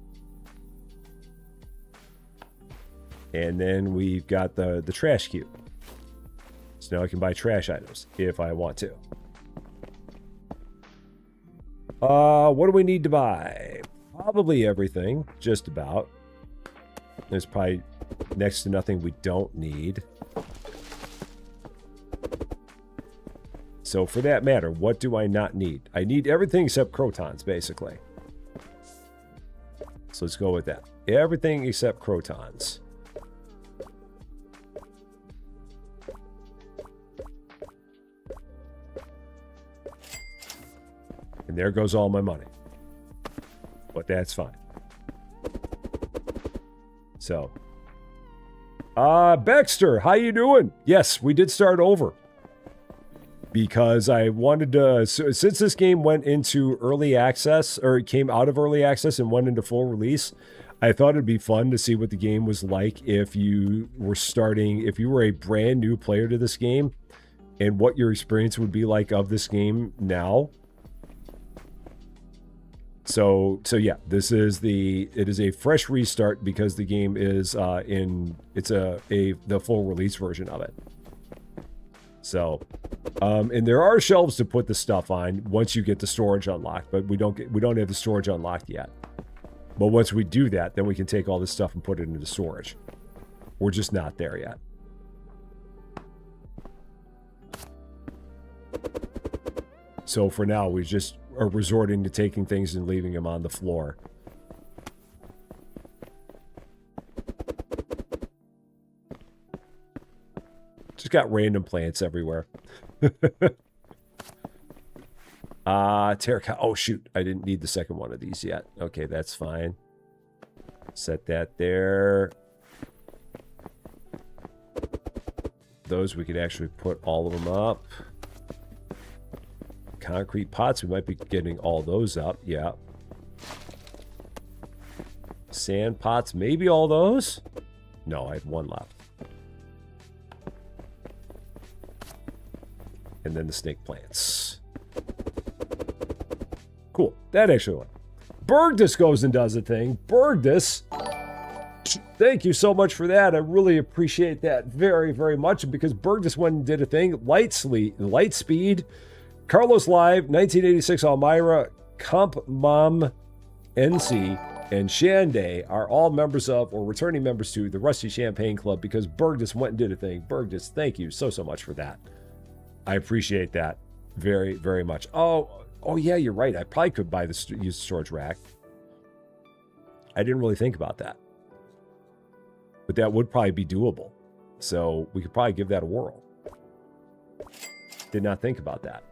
And then we've got the trash cube. So now I can buy trash items if I want to. What do we need to buy? Probably everything, just about. There's probably next to nothing we don't need. So for that matter, what do I not need? I need everything except crotons, basically. So let's go with that. Everything except crotons. And there goes all my money. But that's fine. So. Baxter, how you doing? Yes, we did start over. Because I wanted to... So since this game went into early access, or it came out of early access and went into full release, I thought it'd be fun to see what the game was like if you were starting... If you were a brand new player to this game, and what your experience would be like of this game now. So yeah, this is it is a fresh restart because the game is the full release version of it. So, and there are shelves to put the stuff on once you get the storage unlocked, but we don't have the storage unlocked yet. But once we do that, then we can take all this stuff and put it into storage. We're just not there yet. So for now, we just are resorting to taking things and leaving them on the floor. Just got random plants everywhere. Terracotta. Oh, shoot. I didn't need the second one of these yet. Okay, that's fine. Set that there. Those we could actually put all of them up. Concrete pots, we might be getting all those up. Yeah. Sand pots, maybe all those? No, I have one left. And then the snake plants. Cool. That actually went. Bergdus goes and does a thing. Bergdus, thank you so much for that. I really appreciate that very, very much because Bergdus went and did a thing. Lightspeed, Carlos Live, 1986 Almira, Comp Mom, NC, and Shanday are all members of or returning members to the Rusty Champaign Club because Bergdus went and did a thing. Bergdus, thank you so much for that. I appreciate that very, very much. Oh yeah, you're right. I probably could buy use the storage rack. I didn't really think about that. But that would probably be doable. So we could probably give that a whirl. Did not think about that.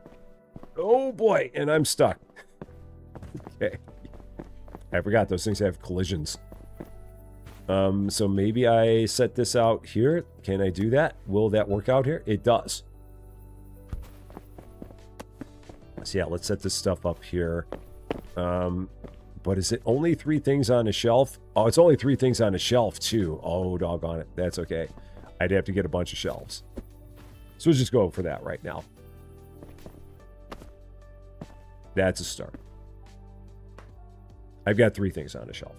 Oh boy, and I'm stuck. Okay. I forgot those things have collisions. So maybe I set this out here. Can I do that? Will that work out here? It does. So yeah, let's set this stuff up here. But is it only 3 things on a shelf? Oh, it's only 3 things on a shelf too. Oh, doggone it. That's okay. I'd have to get a bunch of shelves. So we'll just go for that right now. That's a start. I've got 3 things on a shelf.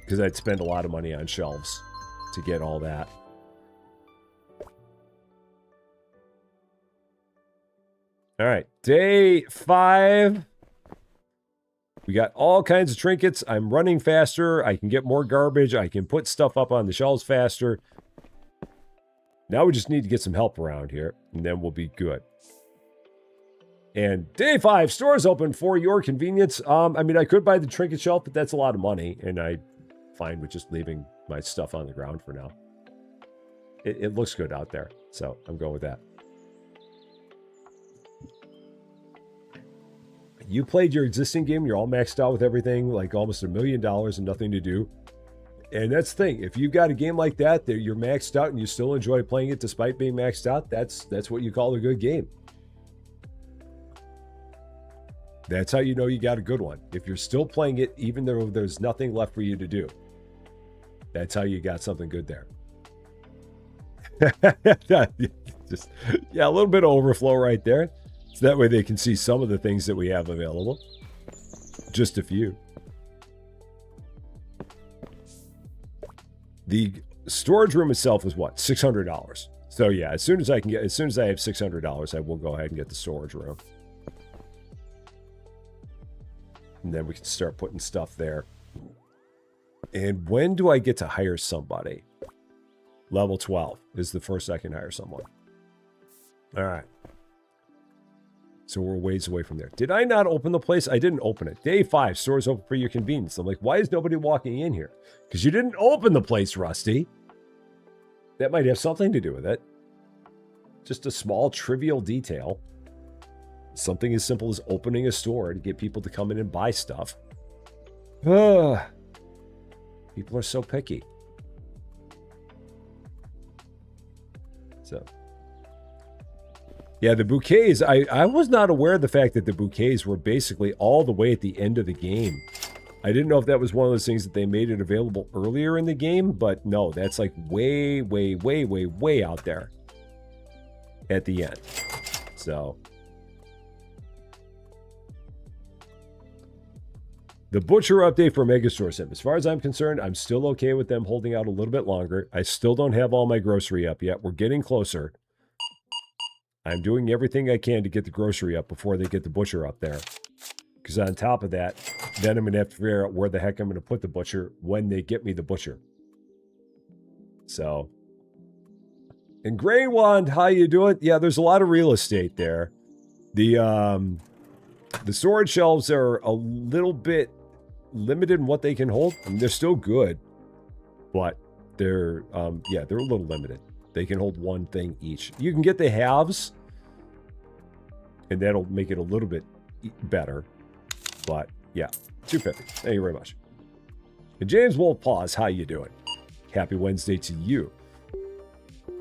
Because I'd spend a lot of money on shelves to get all that. All right, day 5. We got all kinds of trinkets. I'm running faster. I can get more garbage. I can put stuff up on the shelves faster. Now we just need to get some help around here, and then we'll be good. And day 5, stores open for your convenience. I mean, I could buy the trinket shelf, but that's a lot of money, and I'm fine with just leaving my stuff on the ground for now. It looks good out there, so I'm going with that. You played your existing game, you're all maxed out with everything, like almost $1 million and nothing to do. And that's the thing, if you've got a game like that, that you're maxed out and you still enjoy playing it despite being maxed out, that's what you call a good game. That's how you know you got a good one. If you're still playing it, even though there's nothing left for you to do, that's how you got something good there. Just, yeah, a little bit of overflow right there. So that way they can see some of the things that we have available. Just a few. The storage room itself is what? $600. So yeah, as soon as I have $600, I will go ahead and get the storage room. And then we can start putting stuff there. And when do I get to hire somebody? Level 12 is the first I can hire someone. All right. So we're ways away from there. Did I not open the place? I didn't open it. Day 5, stores open for your convenience. I'm like, why is nobody walking in here? Because you didn't open the place, Rusty. That might have something to do with it. Just a small, trivial detail. Something as simple as opening a store to get people to come in and buy stuff. People are so picky. So, yeah, the bouquets, I was not aware of the fact that the bouquets were basically all the way at the end of the game. I didn't know if that was one of those things that they made it available earlier in the game, but no, that's like way, way, way, way, way out there at the end. So, the Butcher update for Megastore Sim. As far as I'm concerned, I'm still okay with them holding out a little bit longer. I still don't have all my grocery up yet. We're getting closer. I'm doing everything I can to get the grocery up before they get the Butcher up there. Because on top of that, then I'm going to have to figure out where the heck I'm going to put the Butcher when they get me the Butcher. So. And Grey Wand, how you doing? Yeah, there's a lot of real estate there. The storage shelves are a little bit limited in what they can hold. I mean, they're still good, but they're they're a little limited. They can hold one thing each. You can get the halves, and that'll make it a little bit better. But yeah, $2.50. Thank you very much. And James Wolf Paws, how you doing? Happy Wednesday to you.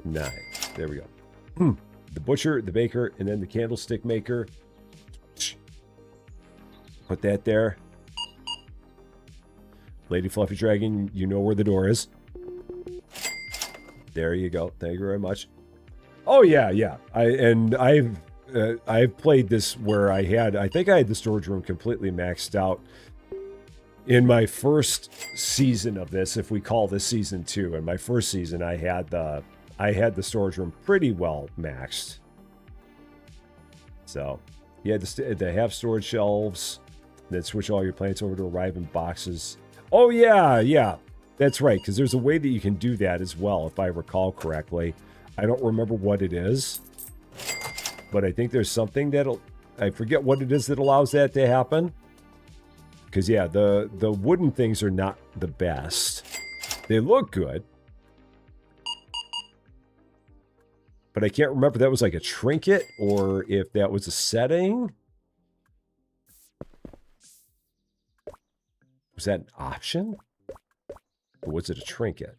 Nice. There we go. The butcher, the baker, and then the candlestick maker. Put that there. Lady Fluffy Dragon, you know where the door is. There you go. Thank you very much. Oh yeah. I've played this where I think I had the storage room completely maxed out in my first season of this, if we call this season 2. In my first season, I had the storage room pretty well maxed. So you had to have storage shelves, then switch all your plants over to arrive in boxes. Oh yeah. That's right, because there's a way that you can do that as well, if I recall correctly. I don't remember what it is, but I think there's something I forget what it is that allows that to happen. Because yeah, the wooden things are not the best. They look good, but I can't remember if that was like a trinket or if that was a setting. Was that an option? Or was it a trinket?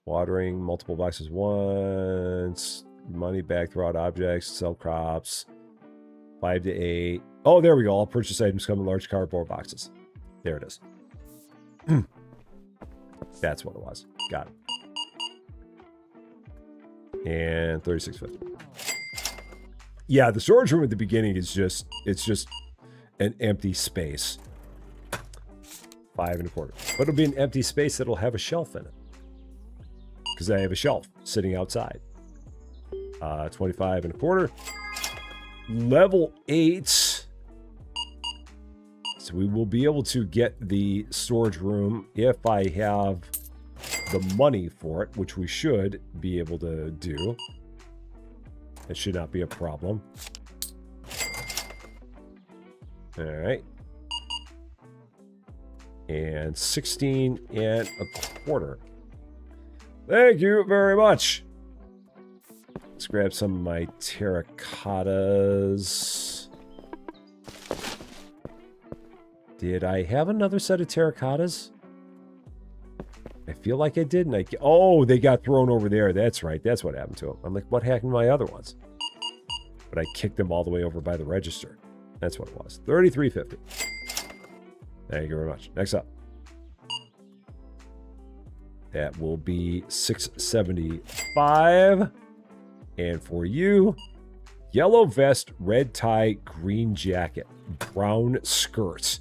Watering multiple boxes once. Money back throughout objects. Sell crops. 5 to 8. Oh, there we go. All purchase items come in large cardboard boxes. There it is. That's what it was. Got it. And $36.50. Yeah, the storage room at the beginning is just an empty space. 5 1/4. But it'll be an empty space that'll have a shelf in it. Because I have a shelf sitting outside. 25 1/4. Level 8. So we will be able to get the storage room if I have the money for it, which we should be able to do. It should not be a problem. All right. And 16 1/4. Thank you very much. Let's grab some of my terracottas. Did I have another set of terracottas? I feel like I did. Oh, they got thrown over there. That's right. That's what happened to them. I'm like, what happened to my other ones? But I kicked them all the way over by the register. That's what it was. $33.50. Thank you very much. Next up. That will be $6.75. And for you, yellow vest, red tie, green jacket, brown skirt.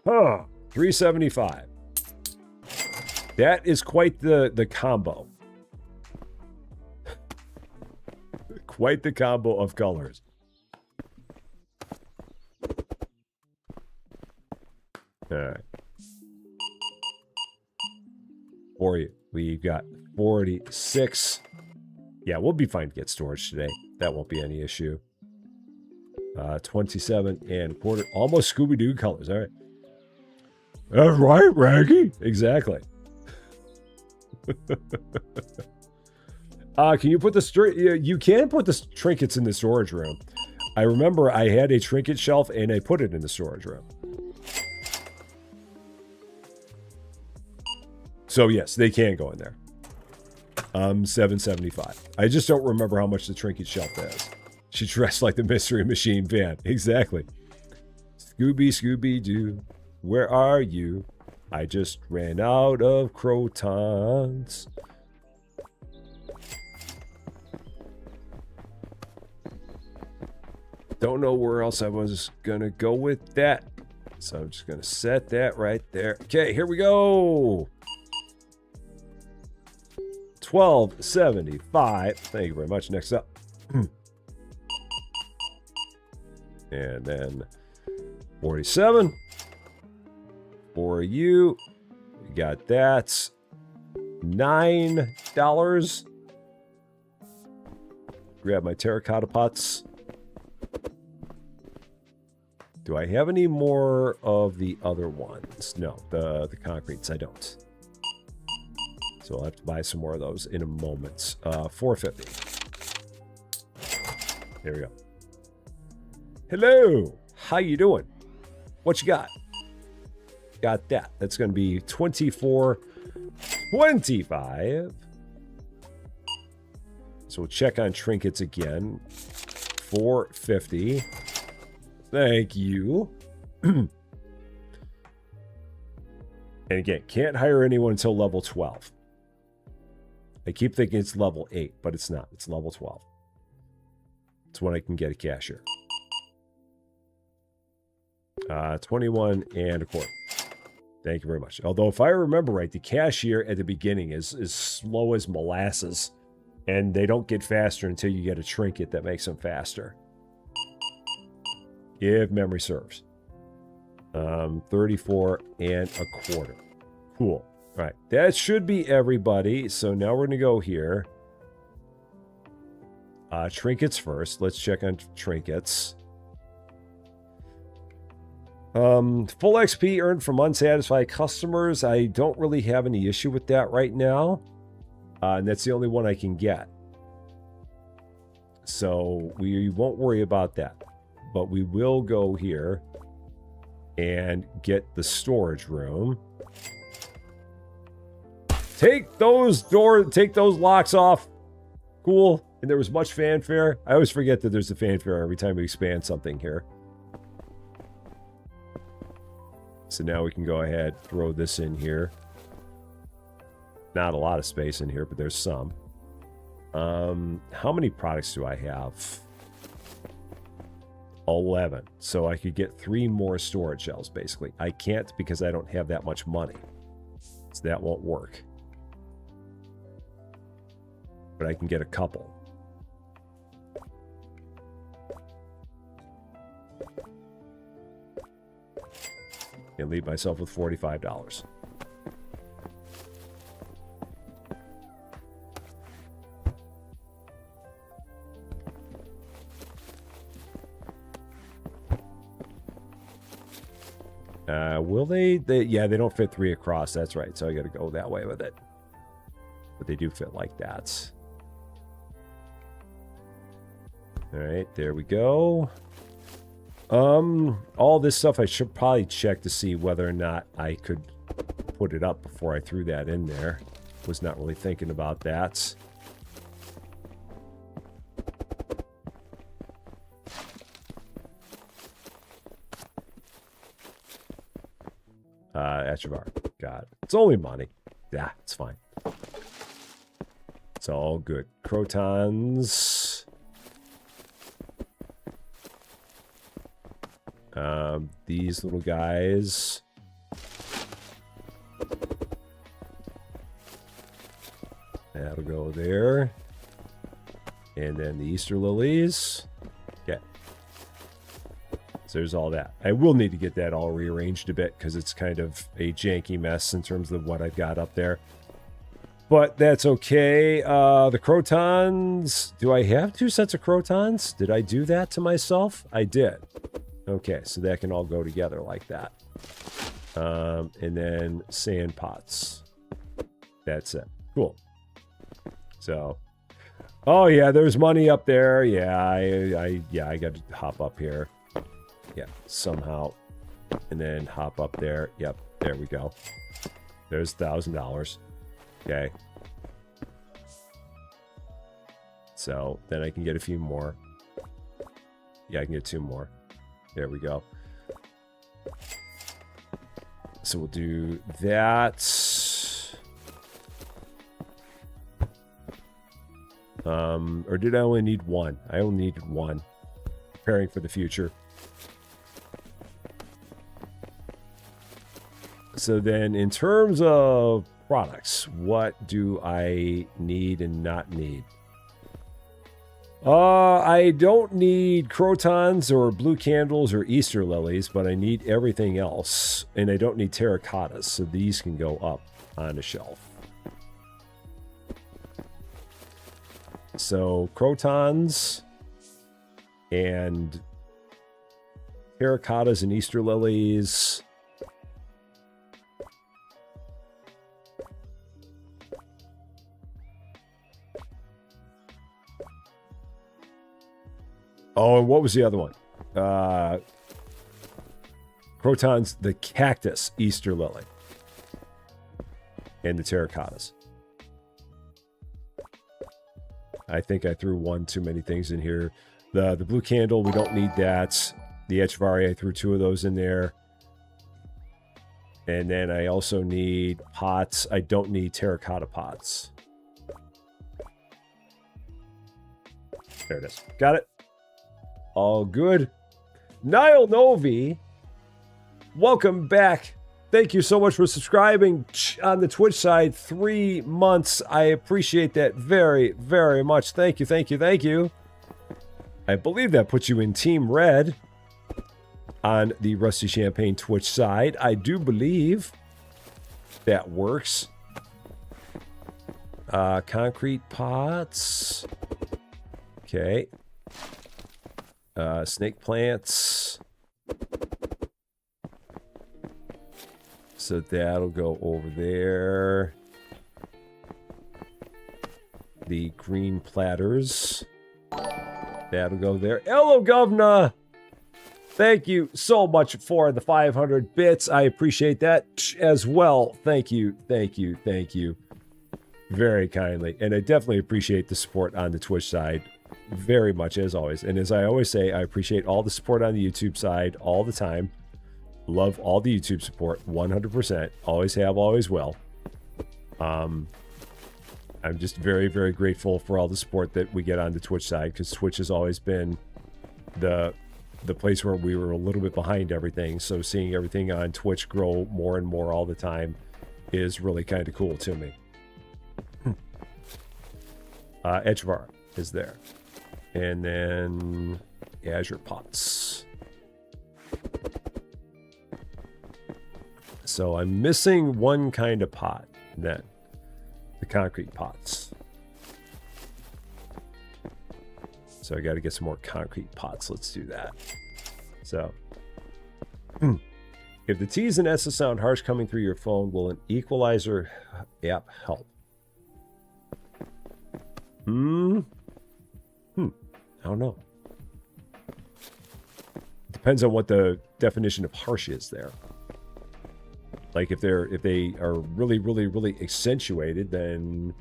Huh, $375. That is quite the combo. Quite the combo of colors. All right. For you, we've got 46. Yeah, we'll be fine to get storage today. That won't be any issue. 27 and a quarter. Almost Scooby-Doo colors. All right. That's right, Raggy. Exactly. Can you put the you can put the trinkets in the storage room. I remember I had a trinket shelf and I put it in the storage room. So yes, they can go in there. $775. I just don't remember how much the trinket shelf is. She dressed like the Mystery Machine van. Exactly. Scooby-Doo, where are you? I just ran out of crotons. Don't know where else I was gonna go with that. So I'm just gonna set that right there. Okay, here we go. $12.75. Thank you very much. Next up. And then 47 for you. You got that. $9. Grab my terracotta pots. Do I have any more of the other ones? No, the concretes, I don't. So I'll have to buy some more of those in a moment. $4.50. There we go. Hello. How you doing? What you got? Got that. That's going to be $24.25. So we'll check on trinkets again. $4.50. Thank you. And again, can't hire anyone until level 12. I keep thinking it's level 8, but it's not. It's level 12. It's when I can get a cashier. 21 and a quarter. Thank you very much. Although, if I remember right, the cashier at the beginning is slow as molasses, and they don't get faster until you get a trinket that makes them faster. If memory serves. 34 and a quarter. Cool. All right. That should be everybody. So now we're going to go here. Trinkets first. Let's check on trinkets. Full XP earned from unsatisfied customers. I don't really have any issue with that right now. And that's the only one I can get. So we won't worry about that. But we will go here and get the storage room. Take those locks off. Cool. And there was much fanfare. I always forget that there's a fanfare every time we expand something here. So now we can go ahead, throw this in here. Not a lot of space in here, but there's some. How many products do I have? 11. So I could get 3 more storage shelves, basically. I can't because I don't have that much money. So that won't work. But I can get a couple. And leave myself with $45. Will they? Yeah, they don't fit 3 across. That's right. So I got to go that way with it. But they do fit like that. All right, there we go. All this stuff I should probably check to see whether or not I could put it up before I threw that in there. Was not really thinking about that. At your bar. Got it. It's only money. Yeah, it's fine. It's all good. Crotons. These little guys. That'll go there. And then the Easter lilies. Okay. So there's all that. I will need to get that all rearranged a bit because it's kind of a janky mess in terms of what I've got up there. But that's okay. The crotons. Do I have 2 sets of crotons? Did I do that to myself? I did. Okay, so that can all go together like that. And then sand pots. That's it. Cool. So, oh yeah, there's money up there. Yeah, I got to hop up here. Yeah, somehow. And then hop up there. Yep, there we go. There's $1,000. Okay. So then I can get a few more. Yeah, I can get 2 more. There we go. So we'll do that. Or did I only need 1? I only needed 1. Preparing for the future. So then in terms of products, what do I need and not need? I don't need crotons or blue candles or Easter lilies, but I need everything else. And I don't need terracottas, so these can go up on a shelf. So crotons and terracottas and Easter lilies. Oh, and what was the other one? Crotons, the cactus Easter lily, and the terracottas. I think I threw 1 too many things in here. The blue candle, we don't need that. The Echevarria, I threw 2 of those in there. And then I also need pots. I don't need terracotta pots. There it is. Got it. All good. Niall Novi, welcome back. Thank you so much for subscribing on the Twitch side. 3 months. I appreciate that very, very much. Thank you, thank you, thank you. I believe that puts you in Team Red on the Rusty Champagne Twitch side. I do believe that works. Concrete pots. Okay. Snake plants. So that'll go over there. The green platters. That'll go there. Hello, Governor! Thank you so much for the 500 bits. I appreciate that as well. Thank you, thank you, thank you. Very kindly. And I definitely appreciate the support on the Twitch side. Very much, as always. And as I always say, I appreciate all the support on the YouTube side all the time. Love all the YouTube support, 100%. Always have, always will. I'm just very, very grateful for all the support that we get on the Twitch side, because Twitch has always been the place where we were a little bit behind everything. So seeing everything on Twitch grow more and more all the time is really kind of cool to me. Echevarria is there. And then Azure pots. So I'm missing 1 kind of pot then. The concrete pots. So I got to get some more concrete pots. Let's do that. So if the T's and S's sound harsh coming through your phone, will an equalizer app help? I don't know. Depends on what the definition of harsh is there. Like if they are really, really, really accentuated, then,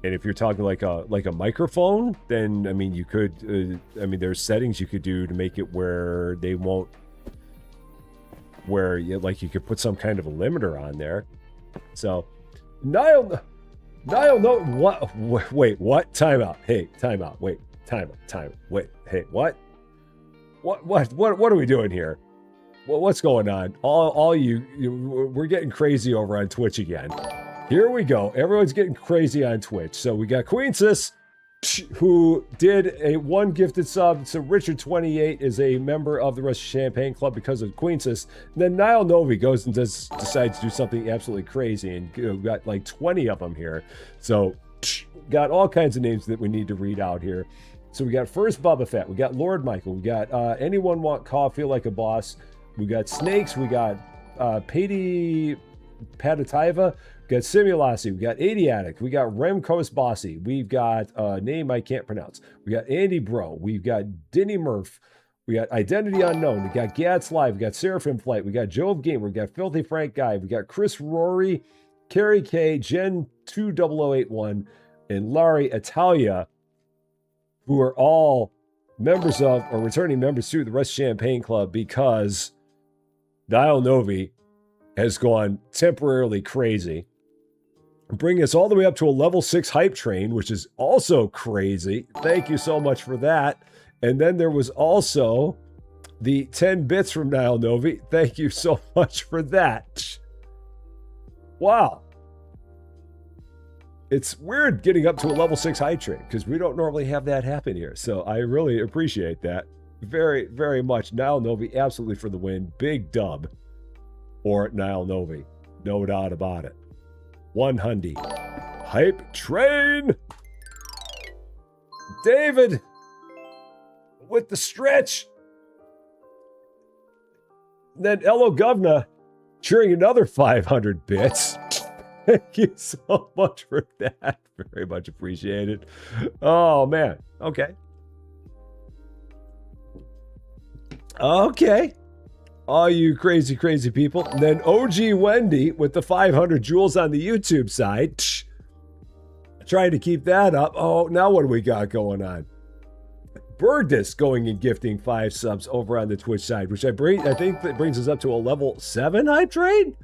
and if you're talking like a microphone, then I mean you could, I mean there's settings you could do to make it where they won't, where you, like you could put some kind of a limiter on there. So Niall Niall, no, what? Wait, what? Time out. Hey, time out. Wait, time out. Wait, hey, what? What are we doing here? What's going on? All you, we're getting crazy over on Twitch again. Here we go. Everyone's getting crazy on Twitch. So we got Queen Sis, who did a one gifted sub. So Richard 28 is a member of the Rusty Champagne Club because of Queen Sis. And then Niall Novi goes and decides to do something absolutely crazy, and got like 20 of them here. So got all kinds of names that we need to read out here. So we got First Bubba Fett, we got Lord Michael, we got Anyone Want Coffee Like a Boss, we got Snakes, we got Pady Patativa, we got Simulasi, we got Adiatic, we got Remcoast Bossy, we've got a name I can't pronounce, we got Andy Bro, we've got Denny Murph, we got Identity Unknown, we got Gats Live, we got Seraphim Flight, we got Jove Gamer, we got Filthy Frank Guy, we got Chris Rory, Carrie K, Jen 20081, and Laurie Italia, who are all members of or returning members to the Rusty Champagne Club because Niall Novi has gone temporarily crazy, bringing us all the way up to a level 6 hype train, which is also crazy. Thank you so much for that. And then there was also the 10 bits from Niall Novi. Thank you so much for that. Wow. It's weird getting up to a level 6 high train because we don't normally have that happen here. So I really appreciate that very, very much. Niall Novi, absolutely for the win. Big dub or Niall Novi. No doubt about it. 100. Hype train. David with the stretch. Then Elo Govna cheering another 500 bits. Thank you so much for that. Very much appreciated. Oh, man. Okay. Okay. All you crazy, crazy people. And then OG Wendy with the 500 jewels on the YouTube side. Trying to keep that up. Oh, now what do we got going on? Bergdis going and gifting 5 subs over on the Twitch side, which I think that brings us up to a level 7 hype train.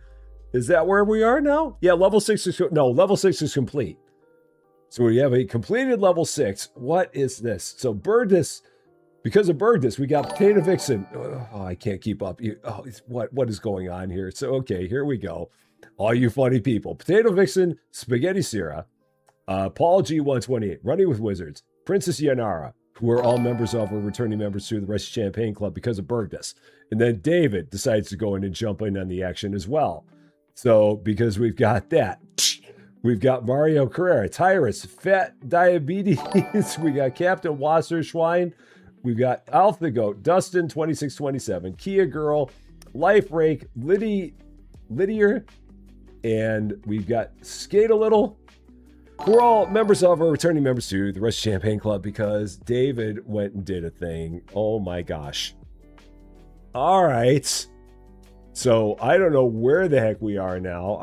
Is that where we are now? Yeah, level 6 is, no, level 6 is complete. So we have a completed level 6. What is this? So Bergdis, because of Bergdis, we got Potato Vixen. Oh, I can't keep up. What is going on here? So, okay, here we go. All you funny people. Potato Vixen, Spaghetti Sierra, Paul G128, Running with Wizards, Princess Yanara, who are all members of or returning members to the Rusty Champagne Club because of Bergdis. And then David decides to go in and jump in on the action as well. So, because we've got that, we've got Mario Carrera, Tyrus, Fat Diabetes, we got Captain Wasserschwein, we've got Alpha Goat, Dustin 2627, Kia Girl, Life Rake, Lydier, and we've got Skate a Little. We're all members of or returning members to the Rusty Champagne Club because David went and did a thing. Oh my gosh. All right. So I don't know where the heck we are now.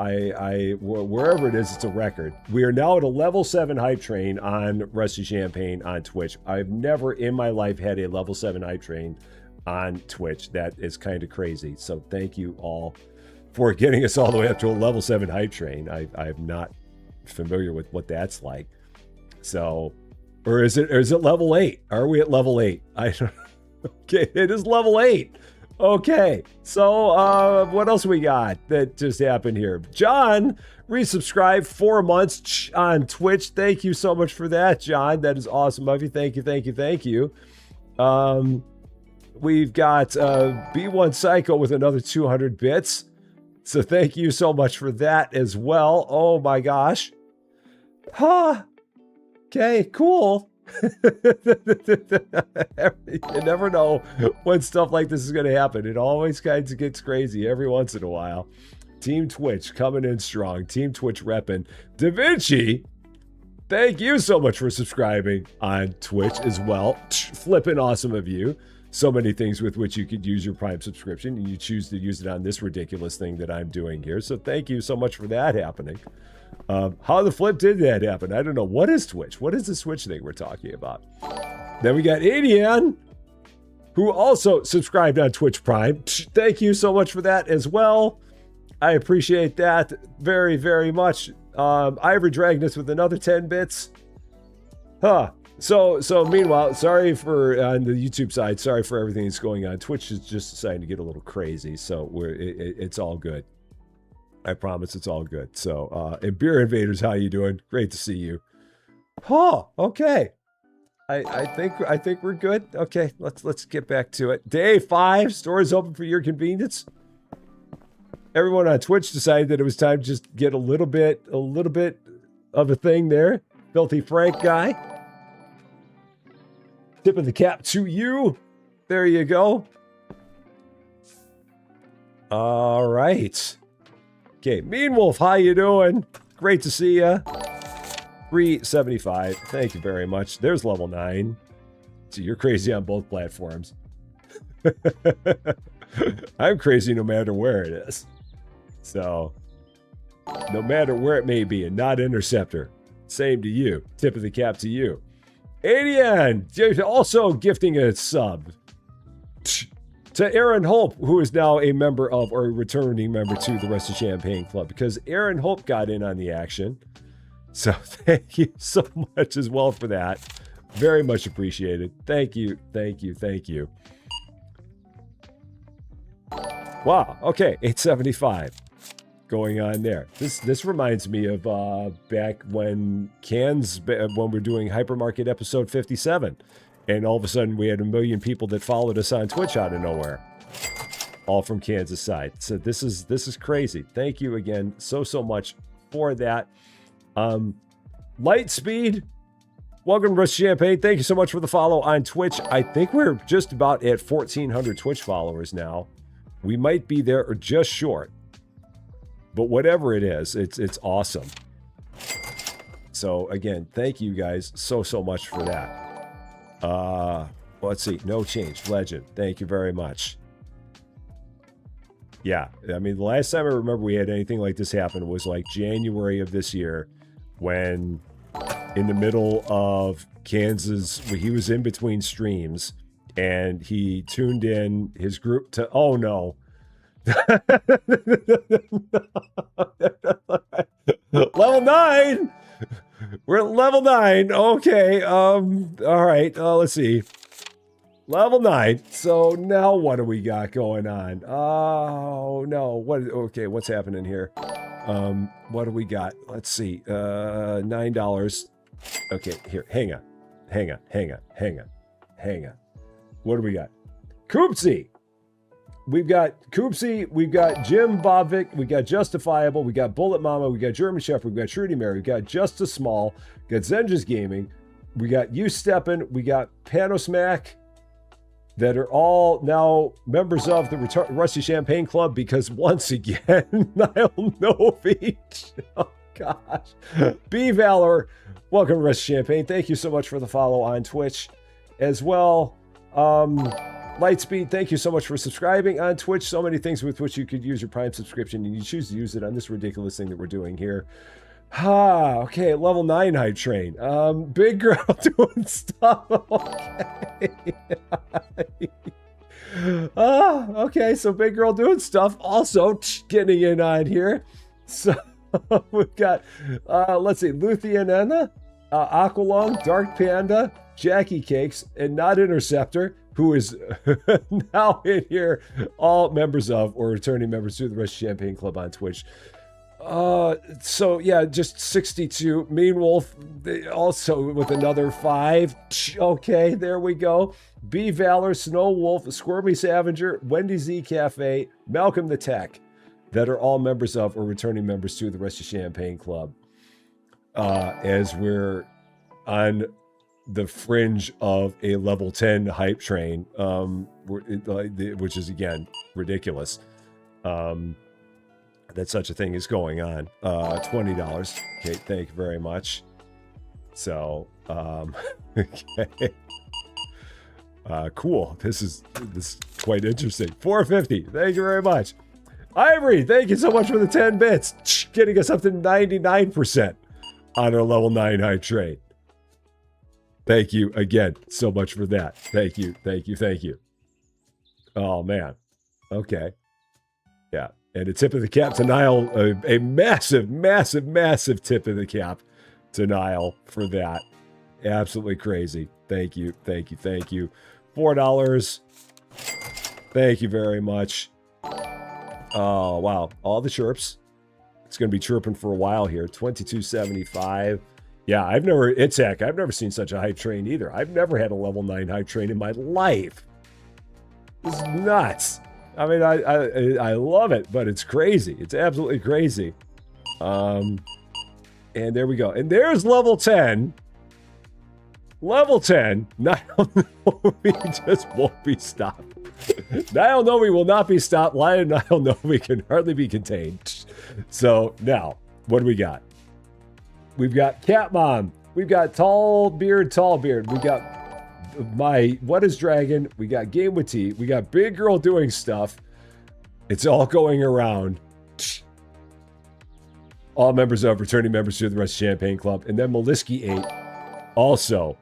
Wherever it is, it's a record. We are now at a level 7 hype train on Rusty Champagne on Twitch. I've never in my life had a level 7 hype train on Twitch. That is kind of crazy. So thank you all for getting us all the way up to a level 7 hype train. I'm not familiar with what that's like. So, or is it level 8? Are we at level 8? I don't know. Okay, it is level 8. Okay, so what else we got that just happened here? John resubscribed 4 months on Twitch. Thank you so much for that, John. That is awesome of you. Thank you. We've got B1 Psycho with another 200 bits. So thank you so much for that as well. Oh my gosh. Huh. Okay, cool. You never know when stuff like this is going to happen. It always kind of gets crazy every once in a while. Team Twitch coming in strong. Team Twitch repping. Da Vinci, thank you so much for subscribing on Twitch as well. Flipping awesome of you. So many things with which you could use your Prime subscription, and you choose to use it on this ridiculous thing that I'm doing here. So thank you so much for that happening. How the flip did that happen? I don't know. What is Twitch? What is the Switch thing we're talking about? Then we got Adian, who also subscribed on Twitch Prime. Thank you so much for that as well. I appreciate that very, very much. Ivory Dragnus with another 10 bits. Huh. So meanwhile, sorry for on the YouTube side, sorry for everything that's going on. Twitch is just deciding to get a little crazy, so it's all good. I promise it's all good. So, and Beer Invaders, how you doing? Great to see you. Oh, okay. I think we're good. Okay, let's get back to it. Day 5, stores open for your convenience. Everyone on Twitch decided that it was time to just get a little bit of a thing there. Filthy Frank guy. Tip of the cap to you. There you go. All right. Okay, Mean Wolf, how you doing? Great to see ya. 375. Thank you very much. There's level 9. So you're crazy on both platforms. I'm crazy no matter where it is. So, no matter where it may be, and not Interceptor. Same to you. Tip of the cap to you. Adian, also gifting a sub. To Aaron Hope, who is now a member of, or a returning member to the Rest of Champaign Club, because Aaron Hope got in on the action. So thank you so much as well for that. Very much appreciated. Thank you, thank you, thank you. Wow, okay, 875 going on there. This reminds me of back when when we're doing Hypermarket episode 57. And all of a sudden we had 1 million people that followed us on Twitch out of nowhere. All from Kansas side. So this is crazy. Thank you again so much for that. Lightspeed, welcome to Rest of Champaign. Thank you so much for the follow on Twitch. I think we're just about at 1,400 Twitch followers now. We might be there or just short. But whatever it is, it's awesome. So again, thank you guys so much for that. Let's see. No change. Legend. Thank you very much. Yeah. I mean, the last time I remember we had anything like this happen was like January of this year when in the middle of Kansas, he was in between streams and he tuned in his group to, oh no. Level 9. We're at level 9. Okay. All right. Let's see. Level 9. So now what do we got going on? Oh no. Okay. What's happening here? What do we got? Let's see. $9. Okay. Here. Hang on. What do we got? Koopsie. We've got Koopsie, we've got Jim Bobvik, we got Justifiable, we got Bullet Mama, we got German Chef, we've got Trudy Mary, we got Justice Small, we got Zenja's Gaming, we got You Steppin', we got Panosmack, that are all now members of the Rusty Champagne Club because once again, Niall Novich, oh gosh, B Valor, welcome to Rusty Champagne. Thank you so much for the follow on Twitch as well. Lightspeed, thank you so much for subscribing on Twitch. So many things with which you could use your Prime subscription, and you choose to use it on this ridiculous thing that we're doing here. Okay, level 9 hype train. Big girl doing stuff. Okay. Okay, so big girl doing stuff. Also getting in on here. So we've got, let's see, Luthianena, Aqualung, Dark Panda, Jackie Cakes, and Not Interceptor, who is now in here, all members of or returning members to the Rest of Champagne Club on Twitch. So yeah, just 62. Mean Wolf, also with another 5. Okay, there we go. B Valor, Snow Wolf, Squirmy Scavenger, Wendy Z Cafe, Malcolm the Tech, that are all members of or returning members to the Rest of Champagne Club. As we're on the fringe of a level 10 hype train, which is again ridiculous. That such a thing is going on. $20. Okay, thank you very much. So, okay. Cool. This is quite interesting. $4.50. Thank you very much. Ivory, thank you so much for the 10 bits. Getting us up to 99% on our level 9 hype train. Thank you again so much for that. Thank you. Oh man. Okay. Yeah. And a tip of the cap to Niall, a massive, massive, massive tip of the cap to Niall for that. Absolutely crazy. Thank you, thank you, thank you. $4. Thank you very much. Oh, wow. All the chirps. It's going to be chirping for a while here. $22.75. Yeah, I've never seen such a hype train either. I've never had a level 9 hype train in my life. This is nuts. I mean, I love it, but it's crazy. It's absolutely crazy. And there we go. And there's level 10. Level 10. Niall Novi just won't be stopped. Niall Novi will not be stopped. Lion Niall Novi can hardly be contained. So now, what do we got? We've got Cat Mom. We've got Tall Beard. We got my What is Dragon. We got Game with Tea. We got Big Girl doing stuff. It's all going around. All members of returning members to the Rest of Champaign Club. And then Maliski 8 also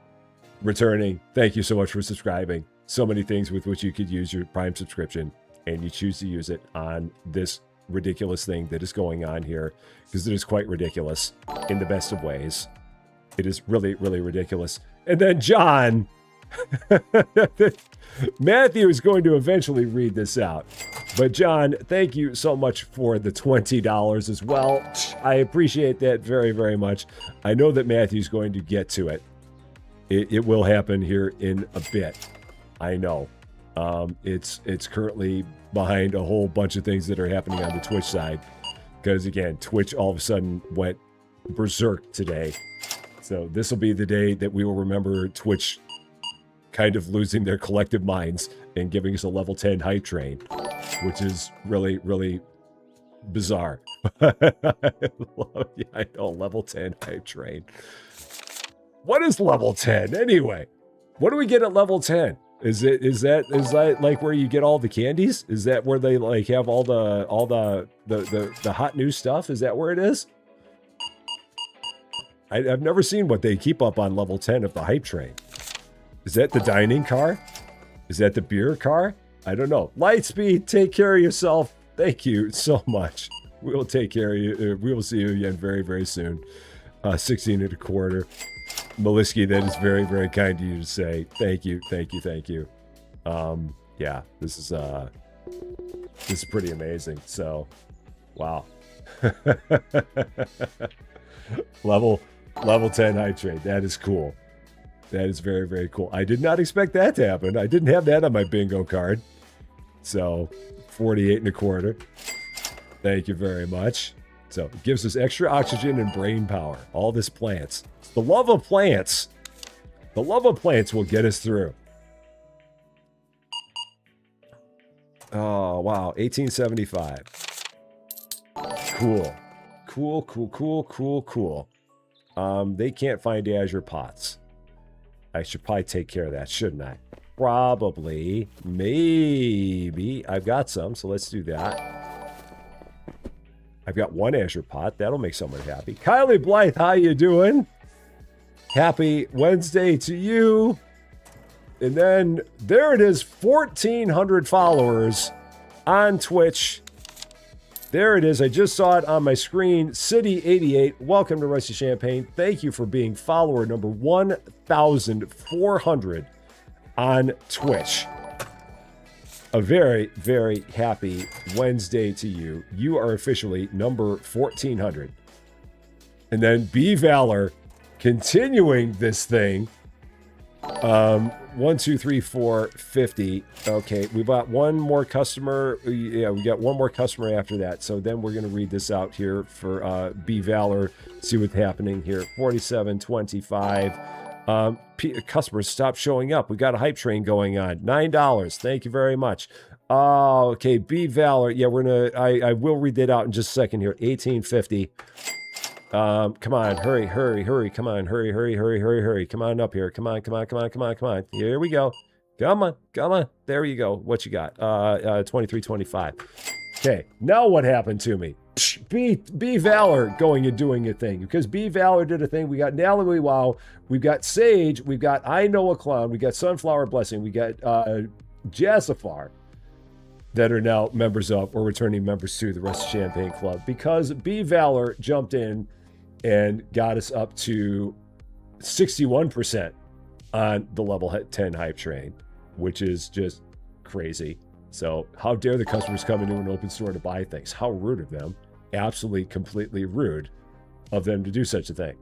returning. Thank you so much for subscribing. So many things with which you could use your Prime subscription, and you choose to use it on this ridiculous thing that is going on here, because it is quite ridiculous in the best of ways. It is really, really ridiculous. And then John, Matthew is going to eventually read this out. But John, thank you so much for the $20 as well. I appreciate that very, very much. I know that Matthew's going to get to it. It will happen here in a bit. I know. It's currently behind a whole bunch of things that are happening on the Twitch side. Because again, Twitch all of a sudden went berserk today. So this will be the day that we will remember Twitch kind of losing their collective minds and giving us a level 10 hype train, which is really, really bizarre. I know, level 10 hype train. What is level 10 anyway? What do we get at level 10? Is that like where you get all the candies? Is that where they like have all the hot new stuff? Is that where it is? I've never seen what they keep up on level 10 of the hype train. Is that the dining car? Is that the beer car? I don't know. Lightspeed, take care of yourself. Thank you so much. We will take care of you. We will see you again very, very soon. 16.25. Maliski, that is very, very kind of you to say. Thank you, thank you, thank you. Yeah, this is pretty amazing. So, wow. level 10 hype train. That is cool. That is very, very cool. I did not expect that to happen. I didn't have that on my bingo card. So, 48.25. Thank you very much. So, it gives us extra oxygen and brain power. All this plants. The love of plants. The love of plants will get us through. Oh, wow. 1875. Cool. Cool, cool, cool, cool, cool. They can't find Azure Pots. I should probably take care of that, shouldn't I? Probably. Maybe. I've got some, so let's do that. I've got one Azure Pot. That'll make someone happy. Kylie Blythe, how you doing? Happy Wednesday to you. And then there it is, 1,400 followers on Twitch. There it is. I just saw it on my screen. City88, welcome to Rusty Champagne. Thank you for being follower number 1,400 on Twitch. A very, very happy Wednesday to you. You are officially number 1,400. And then B Valor continuing this thing. 1, 2, 3, 4, 50. Okay, we got one more customer. Yeah, we got one more customer after that. So then we're going to read this out here for B Valor. See what's happening here. 47.25. Customers stop showing up. We got a hype train going on. $9. Thank you very much. Okay, B Valor. Yeah, we're gonna. I will read that out in just a second here. 1850. Come on, hurry. Come on, hurry. Come on up here. Come on. Here we go. Come on. There you go. What you got? 23.25. Okay, now what happened to me? B Valor going and doing a thing, because B Valor did a thing. We got Natalie Wow, we've got Sage, we've got I Know a Clown, we got Sunflower Blessing, we got Jazzafar. that are now members of or returning members to the Rusty Champagne Club, because B Valor jumped in and got us up to 61% on the level 10 hype train, which is just crazy. So how dare the customers come into an open store to buy things? How rude of them. Absolutely, completely rude of them to do such a thing.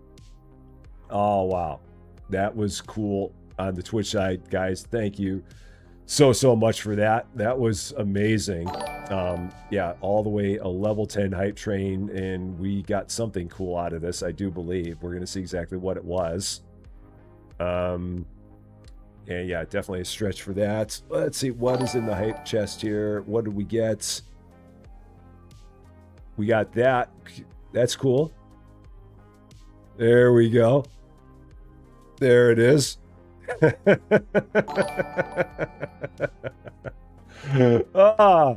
Oh, wow. That was cool on the Twitch side, guys. Thank you so much for that. That was amazing. Yeah, all the way a level 10 hype train, and we got something cool out of this, I do believe. We're going to see exactly what it was. And yeah, definitely a stretch for that. Let's see, what is in the hype chest here? What did we get? We got that. That's cool. There we go. There it is. Ah,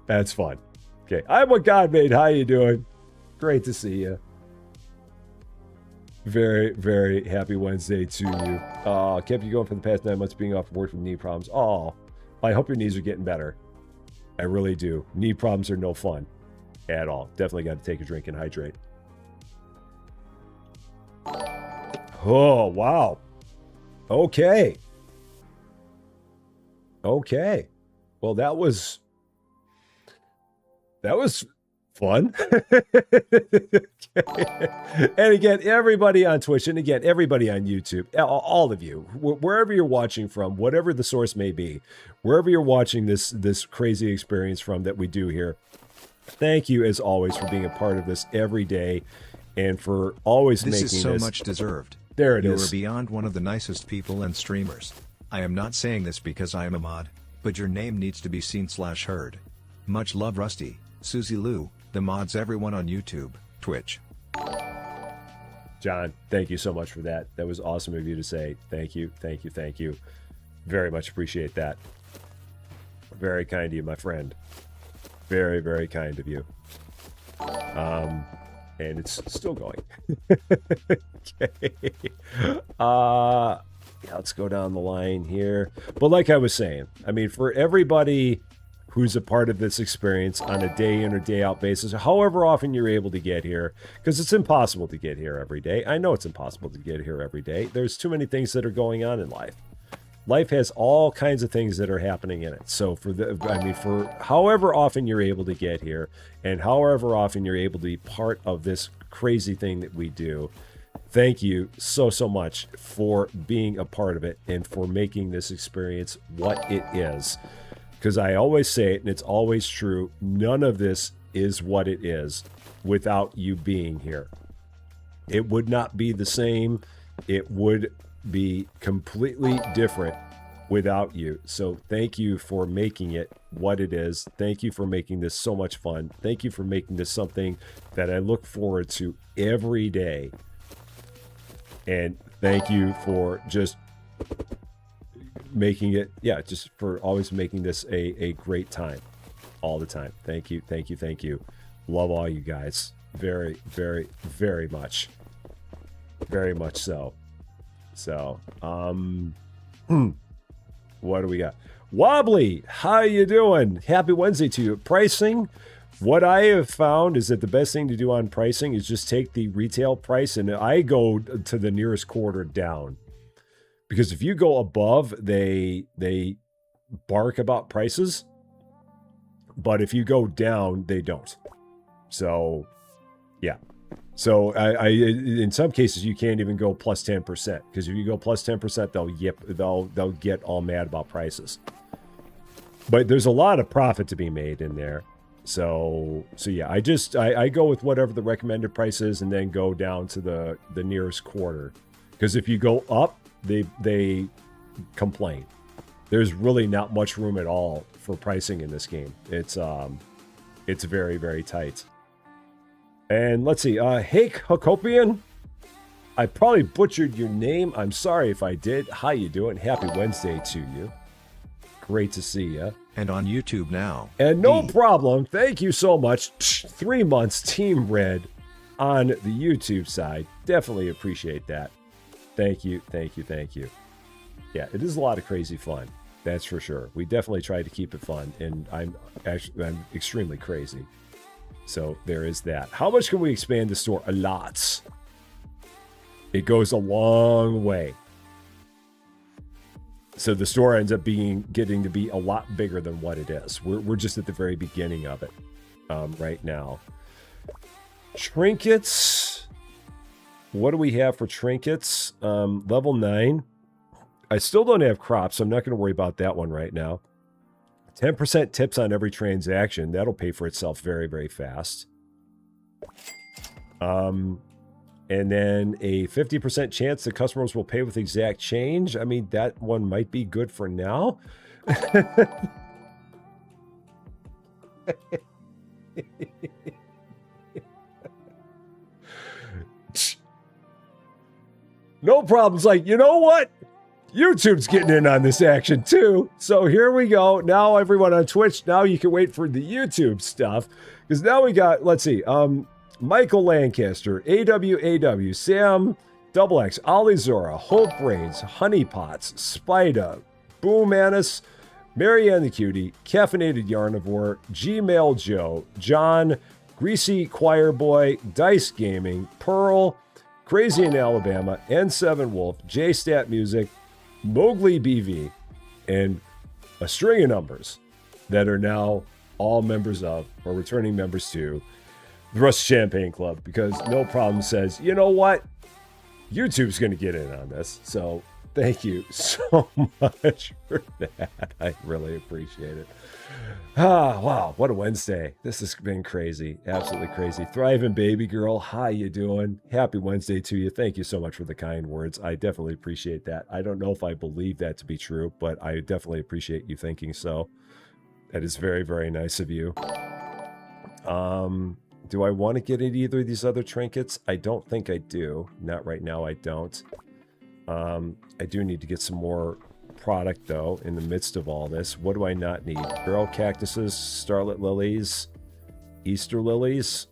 that's fun. Okay, I'm what God made. How you doing? Great to see you. Very, very happy Wednesday to you. Kept you going for the past 9 months being off work with knee problems. Oh, I hope your knees are getting better. I really do. Knee problems are no fun at all. Definitely got to take a drink and hydrate. Oh, wow. Okay. Okay. Well, that was fun. Okay. And again, everybody on Twitch, and again, everybody on YouTube, all of you, wherever you're watching from, whatever the source may be, wherever you're watching this crazy experience from that we do here, thank you as always for being a part of this every day and for always making this. This is so much deserved. There it is. You are beyond one of the nicest people and streamers. I am not saying this because I am a mod, but your name needs to be seen/heard. Much love, Rusty, Susie Lou, the mods, everyone on YouTube, Twitch. John, thank you so much for that. That was awesome of you to say. Thank you, thank you, thank you. Very much appreciate that. Very kind of you, my friend. Very, very kind of you. And it's still going. Okay. Yeah, let's go down the line here. But like I was saying, I mean, for everybody who's a part of this experience on a day in or day out basis, however often you're able to get here, because it's impossible to get here every day. I know it's impossible to get here every day. There's too many things that are going on in life. Life has all kinds of things that are happening in it. So for however often you're able to get here and however often you're able to be part of this crazy thing that we do, thank you so much for being a part of it and for making this experience what it is. Because I always say it, and it's always true, none of this is what it is without you being here. It would not be the same. It would be completely different without you. So thank you for making it what it is. Thank you for making this so much fun. Thank you for making this something that I look forward to every day. And thank you for just making it, yeah, just for always making this a great time all the time. Thank you, thank you, thank you. Love all you guys. Very, very, very much. Very much so. So, what do we got? Wobbly, how you doing? Happy Wednesday to you. Pricing, what I have found is that the best thing to do on pricing is just take the retail price, and I go to the nearest quarter down. Because if you go above, they bark about prices, but if you go down, they don't. So, yeah. So I in some cases you can't even go plus 10%, because if you go plus 10%, they'll get all mad about prices. But there's a lot of profit to be made in there. So yeah, I go with whatever the recommended price is, and then go down to the nearest quarter. Because if you go up, they complain. There's really not much room at all for pricing in this game. It's very, very tight. And let's see, Hake Hakopian, I probably butchered your name. I'm sorry if I did. How you doing? Happy Wednesday to you. Great to see you. And on YouTube now. And no problem. Thank you so much. 3 months, Team Red on the YouTube side. Definitely appreciate that. Thank you, thank you, thank you. Yeah, it is a lot of crazy fun. That's for sure. We definitely try to keep it fun, and I'm extremely crazy. So there is that. How much can we expand the store? A lot. It goes a long way. So the store ends up getting to be a lot bigger than what it is. We're just at the very beginning of it right now. Trinkets. What do we have for trinkets? Level 9. I still don't have crops, so I'm not going to worry about that one right now. 10% tips on every transaction. That'll pay for itself very, very fast. And then a 50% chance that customers will pay with exact change. I mean, that one might be good for now. No problems. Like, you know what? YouTube's getting in on this action too. So here we go. Now everyone on Twitch, now you can wait for the YouTube stuff. Because now we got, let's see, Michael Lancaster, AWAW, Sam, Double X, Ollie Zora, Hope Brains, Honeypots, Spida, Boom Annis, Marianne the Cutie, Caffeinated Yarnivore, Gmail Joe, John, Greasy Choir Boy, Dice Gaming, Pearl, Crazy in Alabama, N7 Wolf, J-Stat Music, Mowgli BV, and a string of numbers that are now all members of, or returning members to, the Rusty Champaign Club, because No Problem says, you know what? YouTube's going to get in on this. So thank you so much for that. I really appreciate it. Ah, wow, what a Wednesday. This has been crazy. Absolutely crazy. Thriving baby girl, how you doing? Happy Wednesday to you. Thank you so much for the kind words. I definitely appreciate that. I don't know if I believe that to be true, but I definitely appreciate you thinking so. That is very, very nice of you. Do I want to get at either of these other trinkets? I don't think I do. Not right now, I don't. I do need to get some more product, though, in the midst of all this. What do I not need? Barrel cactuses, starlet lilies, Easter lilies.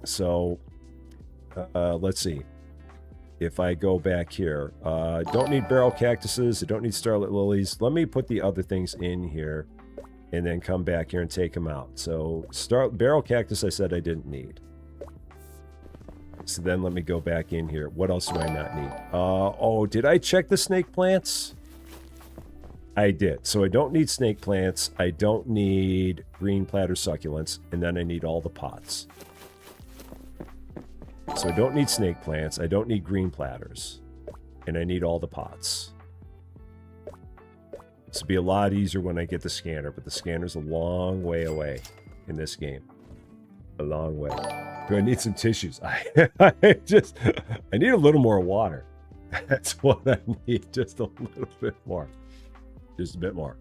So, let's see. If I go back here, don't need barrel cactuses. I don't need starlet lilies. Let me put the other things in here and then come back here and take them out. So, barrel cactus I said I didn't need. So then let me go back in here. What else do I not need? Oh, did I check the snake plants? I did. So I don't need snake plants. I don't need green platter succulents. And then I need all the pots. So I don't need snake plants. I don't need green platters. And I need all the pots. This will be a lot easier when I get the scanner. But the scanner's a long way away in this game. A long way. Do I need some tissues? I need a little more water. That's what I need. Just a little bit more. Just a bit more.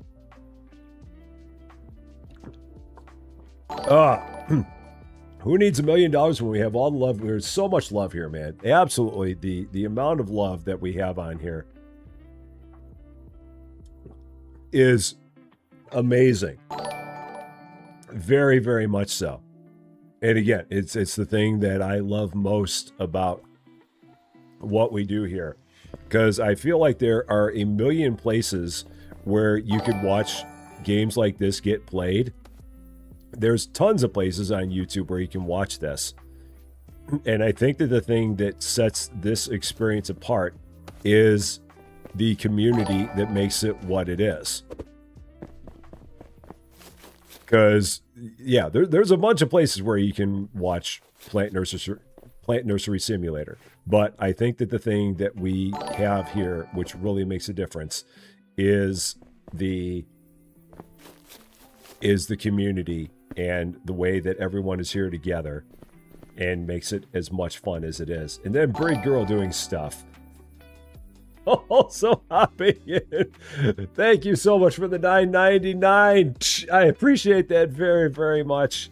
Who needs $1 million when we have all the love? There's so much love here, man. Absolutely. The amount of love that we have on here is amazing. Very, very much so. And again, it's the thing that I love most about what we do here. Because I feel like there are a million places where you could watch games like this get played. There's tons of places on YouTube where you can watch this. And I think that the thing that sets this experience apart is the community that makes it what it is. Because, yeah, there's a bunch of places where you can watch Plant Nursery Simulator. But I think that the thing that we have here, which really makes a difference, is the community and the way that everyone is here together and makes it as much fun as it is. And then Brig Girl doing stuff. Oh, so happy. Thank you so much for the $9.99. I appreciate that very, very much.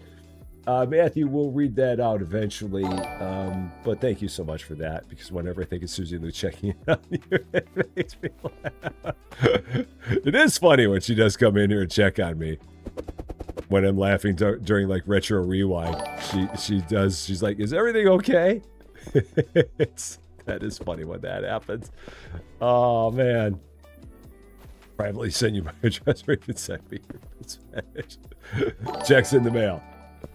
Matthew will read that out eventually. But thank you so much for that, because whenever I think it's Susie Lou checking in on you, it makes me laugh. It is funny when she does come in here and check on me. When I'm laughing during like retro rewind, she does. She's like, "Is everything okay?" That is funny when that happens. Oh, man. Privately send you my address where you can send me your Spanish. Checks in the mail.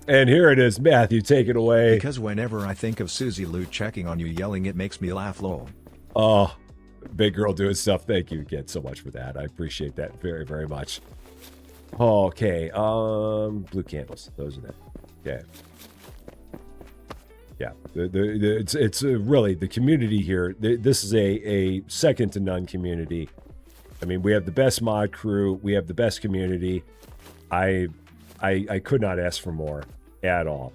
And here it is. Matthew, take it away. Because whenever I think of Susie Lou checking on you yelling, it makes me laugh, lol. Oh, big girl doing stuff. Thank you again so much for that. I appreciate that very, very much. Okay. Blue candles. Those are them. Okay. Yeah. It's really the community here. This is a second to none community. I mean, we have the best mod crew. We have the best community. I could not ask for more at all.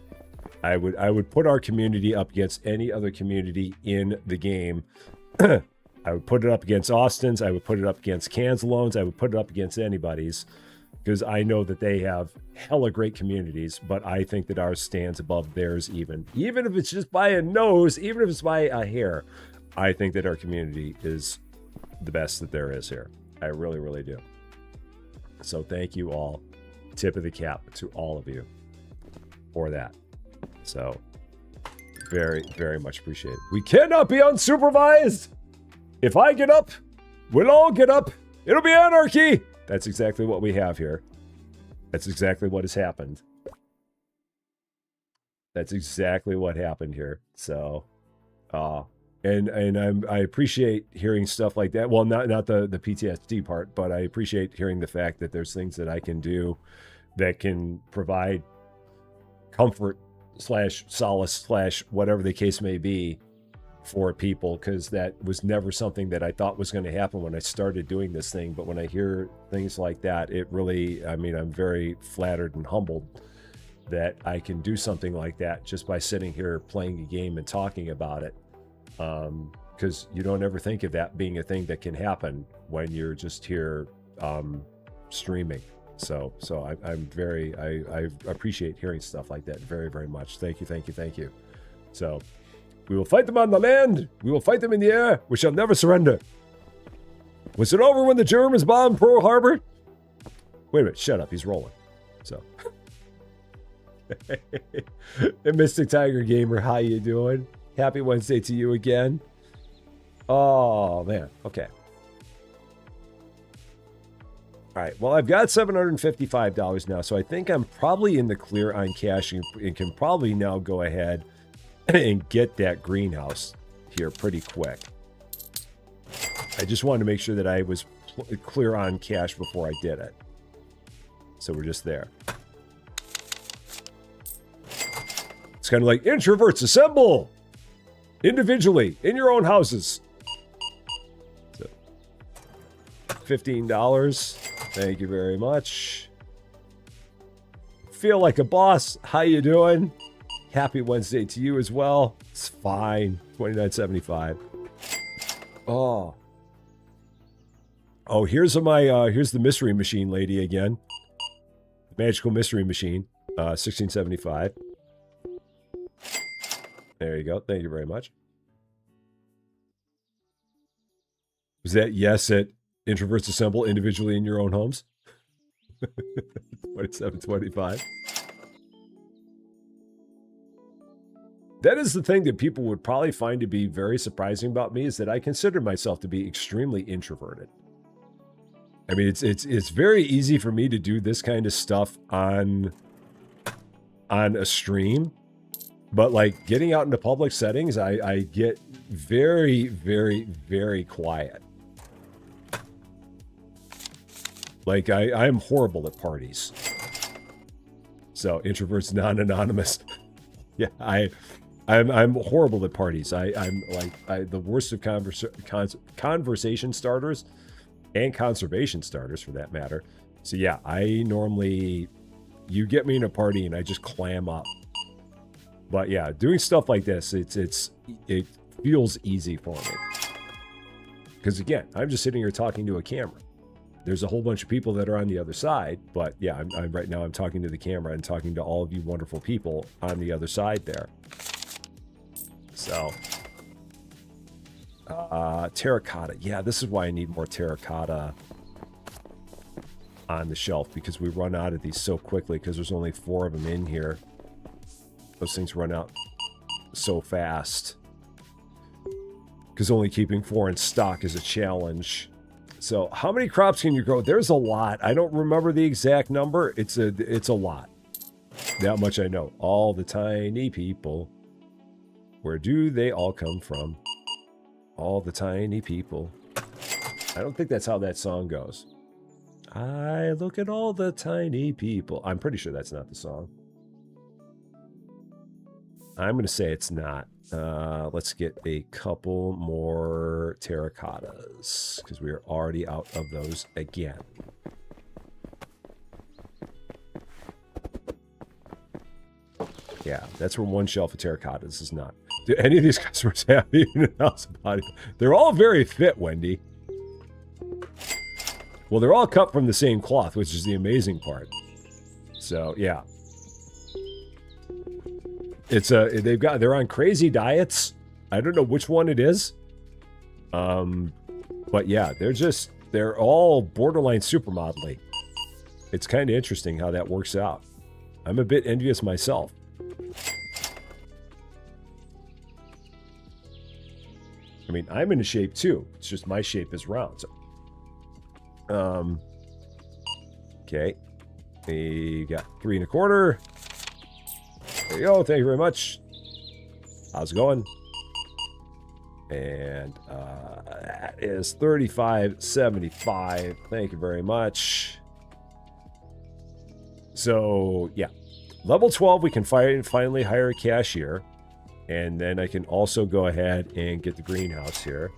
I would put our community up against any other community in the game. I would put it up against Austin's. I would put it up against Cansalone's. I would put it up against anybody's, because I know that they have hella great communities, but I think that ours stands above theirs even if it's just by a nose, even if it's by a hair. I think that our community is the best that there is here. I really, really do. So thank you all. Tip of the cap to all of you for that. So very, very much appreciated. We cannot be unsupervised. If I get up, we'll all get up. It'll be anarchy. That's exactly what we have here. That's exactly what has happened. That's exactly what happened here. So, and I appreciate hearing stuff like that. Well, not the PTSD part, but I appreciate hearing the fact that there's things that I can do that can provide comfort / solace / whatever the case may be for people, because that was never something that I thought was going to happen when I started doing this thing. But when I hear things like that, it really, I mean, I'm very flattered and humbled that I can do something like that just by sitting here playing a game and talking about it. Because you don't ever think of that being a thing that can happen when you're just here streaming. So I'm very, I appreciate hearing stuff like that very, very much. Thank you. So we will fight them on the land. We will fight them in the air. We shall never surrender. Was it over when the Germans bombed Pearl Harbor? Wait a minute. Shut up. He's rolling. So. And Mystic Tiger Gamer, how you doing? Happy Wednesday to you again. Oh, man. Okay. All right. Well, I've got $755 now, so I think I'm probably in the clear on cash and can probably now go ahead and get that greenhouse here pretty quick. I just wanted to make sure that I was clear on cash before I did it. So we're just there. It's kind of like introverts assemble individually in your own houses. So, $15. Thank you very much. Feel like a boss. How you doing? Happy Wednesday to you as well. It's fine. $29.75. Oh, here's the mystery machine lady again. Magical mystery machine. $16.75. There you go. Thank you very much. Was that yes at Introverts Assemble individually in your own homes? $27.25. That is the thing that people would probably find to be very surprising about me, is that I consider myself to be extremely introverted. I mean, it's very easy for me to do this kind of stuff on a stream, but like getting out into public settings, I get very, very, very quiet. Like I'm horrible at parties. So introverts non-anonymous. Yeah, I'm horrible at parties. I'm the worst of conversation starters and conservation starters for that matter. So yeah, you get me in a party and I just clam up. But yeah, doing stuff like this, it feels easy for me. Because again, I'm just sitting here talking to a camera. There's a whole bunch of people that are on the other side, but yeah, I'm right now I'm talking to the camera and talking to all of you wonderful people on the other side there. So, terracotta. Yeah, this is why I need more terracotta on the shelf, because we run out of these so quickly because there's only 4 of them in here. Those things run out so fast. because only keeping 4 in stock is a challenge. So how many crops can you grow? There's a lot. I don't remember the exact number. It's a lot. That much I know. All the tiny people. Where do they all come from? All the tiny people. I don't think that's how that song goes. I look at all the tiny people. I'm pretty sure that's not the song. I'm going to say it's not. Let's get a couple more terracottas because we are already out of those again. Yeah, that's from one shelf of terracottas is not. Do any of these customers have even an ounce of body? They're all very fit, Wendy. Well, they're all cut from the same cloth, which is the amazing part. So, yeah. They're on crazy diets. I don't know which one it is. But yeah, they're all borderline supermodel-y. It's kind of interesting how that works out. I'm a bit envious myself. I mean, I'm in a shape too. It's just my shape is round. So. Okay. We got 3 1/4. There you go. Thank you very much. How's it going? And that is 35.75. Thank you very much. So, yeah. Level 12, we can finally hire a cashier. And then I can also go ahead and get the greenhouse here.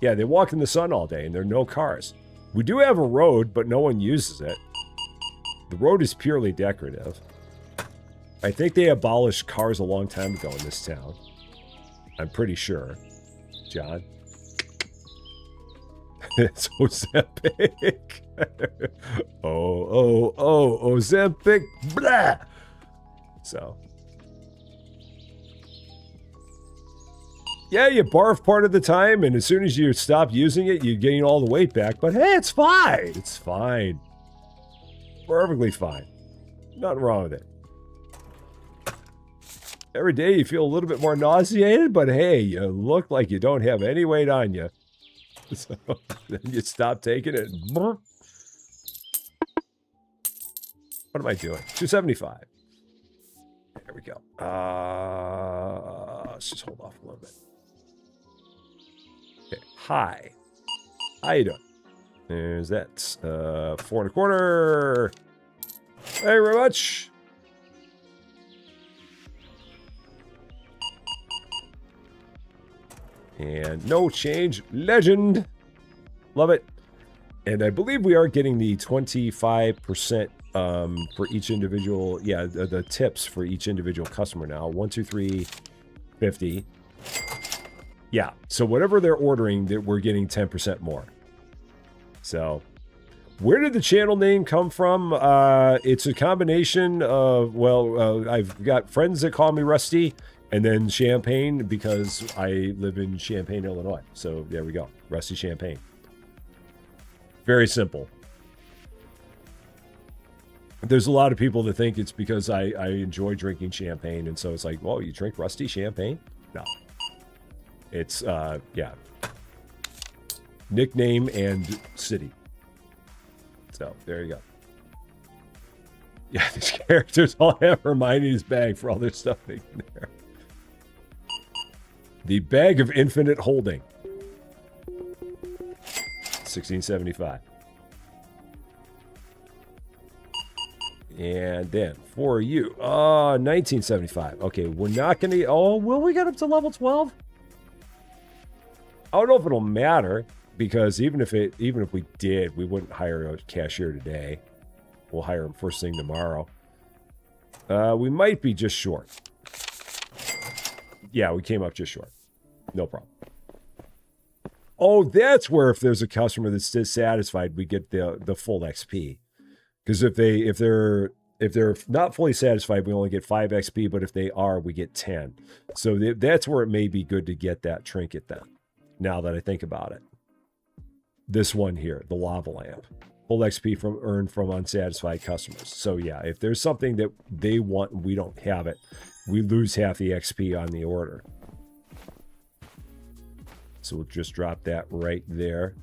Yeah, they walk in the sun all day, and there are no cars. We do have a road, but no one uses it. The road is purely decorative. I think they abolished cars a long time ago in this town. I'm pretty sure. John? It's Ozempic. Ozempic. Blah! So. Yeah, you barf part of the time, and as soon as you stop using it, you gain all the weight back. But hey, it's fine. It's fine. Perfectly fine. Nothing wrong with it. Every day you feel a little bit more nauseated, but hey, you look like you don't have any weight on you. So then you stop taking it. What am I doing? 275. There we go. Let's just hold off a little bit. Okay. Hi. How you doing? There's that. 4 1/4. Thank you very much. And no change. Legend. Love it. And I believe we are getting the 25% for each individual. Yeah, the tips for each individual customer now. 1, 2, 3, 50. Yeah, so whatever they're ordering, that we're getting 10% more. So, where did the channel name come from? It's a combination of, well, I've got friends that call me Rusty, and then Champaign, because I live in Champaign, Illinois. So, there we go. Rusty Champaign. Very simple. There's a lot of people that think it's because I enjoy drinking champagne, and so it's like, well, you drink Rusty Champagne? No. It's, yeah. Nickname and city. So, there you go. Yeah, these characters all have Hermione's bag for all their stuff in there. The bag of infinite holding. 1675. And then for you, 1975. Okay, we're not going to. Oh, will we get up to level 12? I don't know if it'll matter, because even if we did, we wouldn't hire a cashier today. We'll hire him first thing tomorrow. We might be just short. Yeah, we came up just short. No problem. Oh, that's where if there's a customer that's dissatisfied, we get the full XP. Because if they're not fully satisfied, we only get 5 XP, but if they are, we get 10. So that's where it may be good to get that trinket then, now that I think about it. This one here, the lava lamp. Full XP earned from unsatisfied customers. So yeah, if there's something that they want and we don't have it, we lose half the XP on the order. So we'll just drop that right there.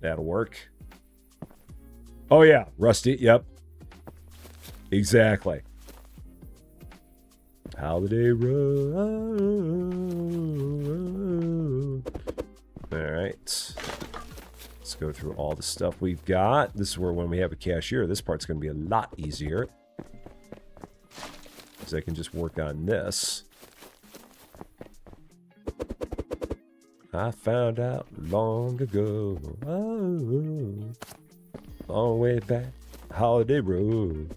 That'll work. Oh, yeah. Rusty. Yep. Exactly. Holiday Road. All right. Let's go through all the stuff we've got. This is where when we have a cashier, this part's going to be a lot easier. Because I can just work on this. I found out long ago. Oh, long way back. Holiday Road.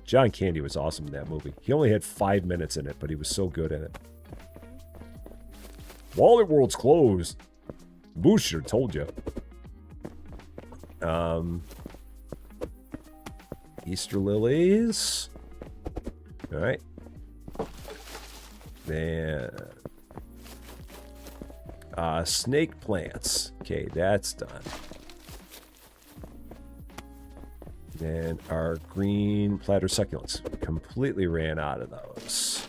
John Candy was awesome in that movie. He only had 5 minutes in it, but he was so good in it. Wally World's closed. Booster told you. Easter lilies. All right. Then snake plants. Okay, that's done. Then our green platter succulents. Completely ran out of those.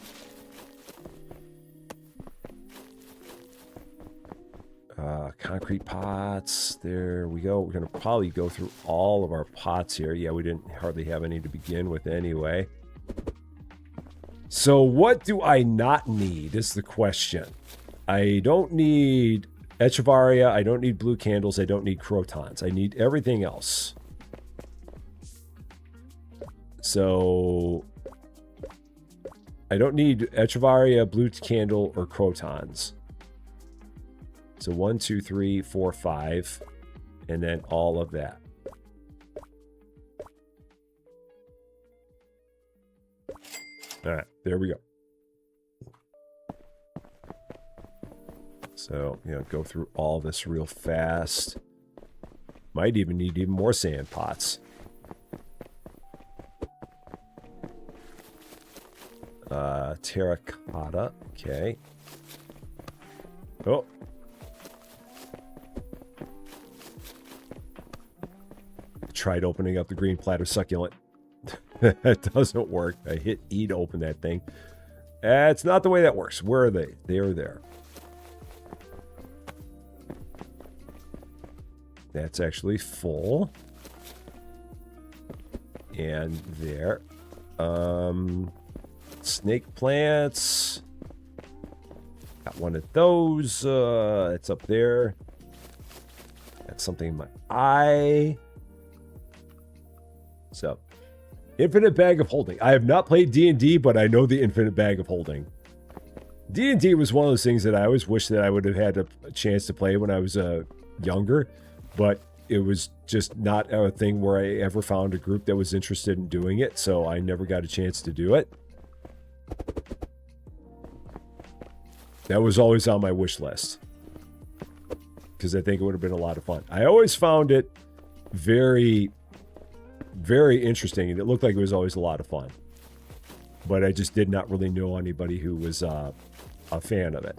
Concrete pots. There we go. We're going to probably go through all of our pots here. Yeah, we didn't hardly have any to begin with anyway. So what do I not need is the question. I don't need Echevarria. I don't need blue candles. I don't need crotons. I need everything else. So I don't need Echevarria, blue candle, or crotons. So 1, 2, 3, 4, 5, and then all of that. All right, there we go. So, go through all this real fast. Might even need even more sand pots. Terracotta, okay. Oh. Tried opening up the green platter succulent. That doesn't work. I hit E to open that thing. That's not the way that works. Where are they? They are there. That's actually full. And there. Snake plants. Got one of those. It's up there. Got something in my eye. So, Infinite Bag of Holding. I have not played D&D, but I know the Infinite Bag of Holding. D&D was one of those things that I always wished that I would have had a chance to play when I was younger, but it was just not a thing where I ever found a group that was interested in doing it, so I never got a chance to do it. That was always on my wish list, because I think it would have been a lot of fun. I always found it very, very interesting, and it looked like it was always a lot of fun. But I just did not really know anybody who was a fan of it.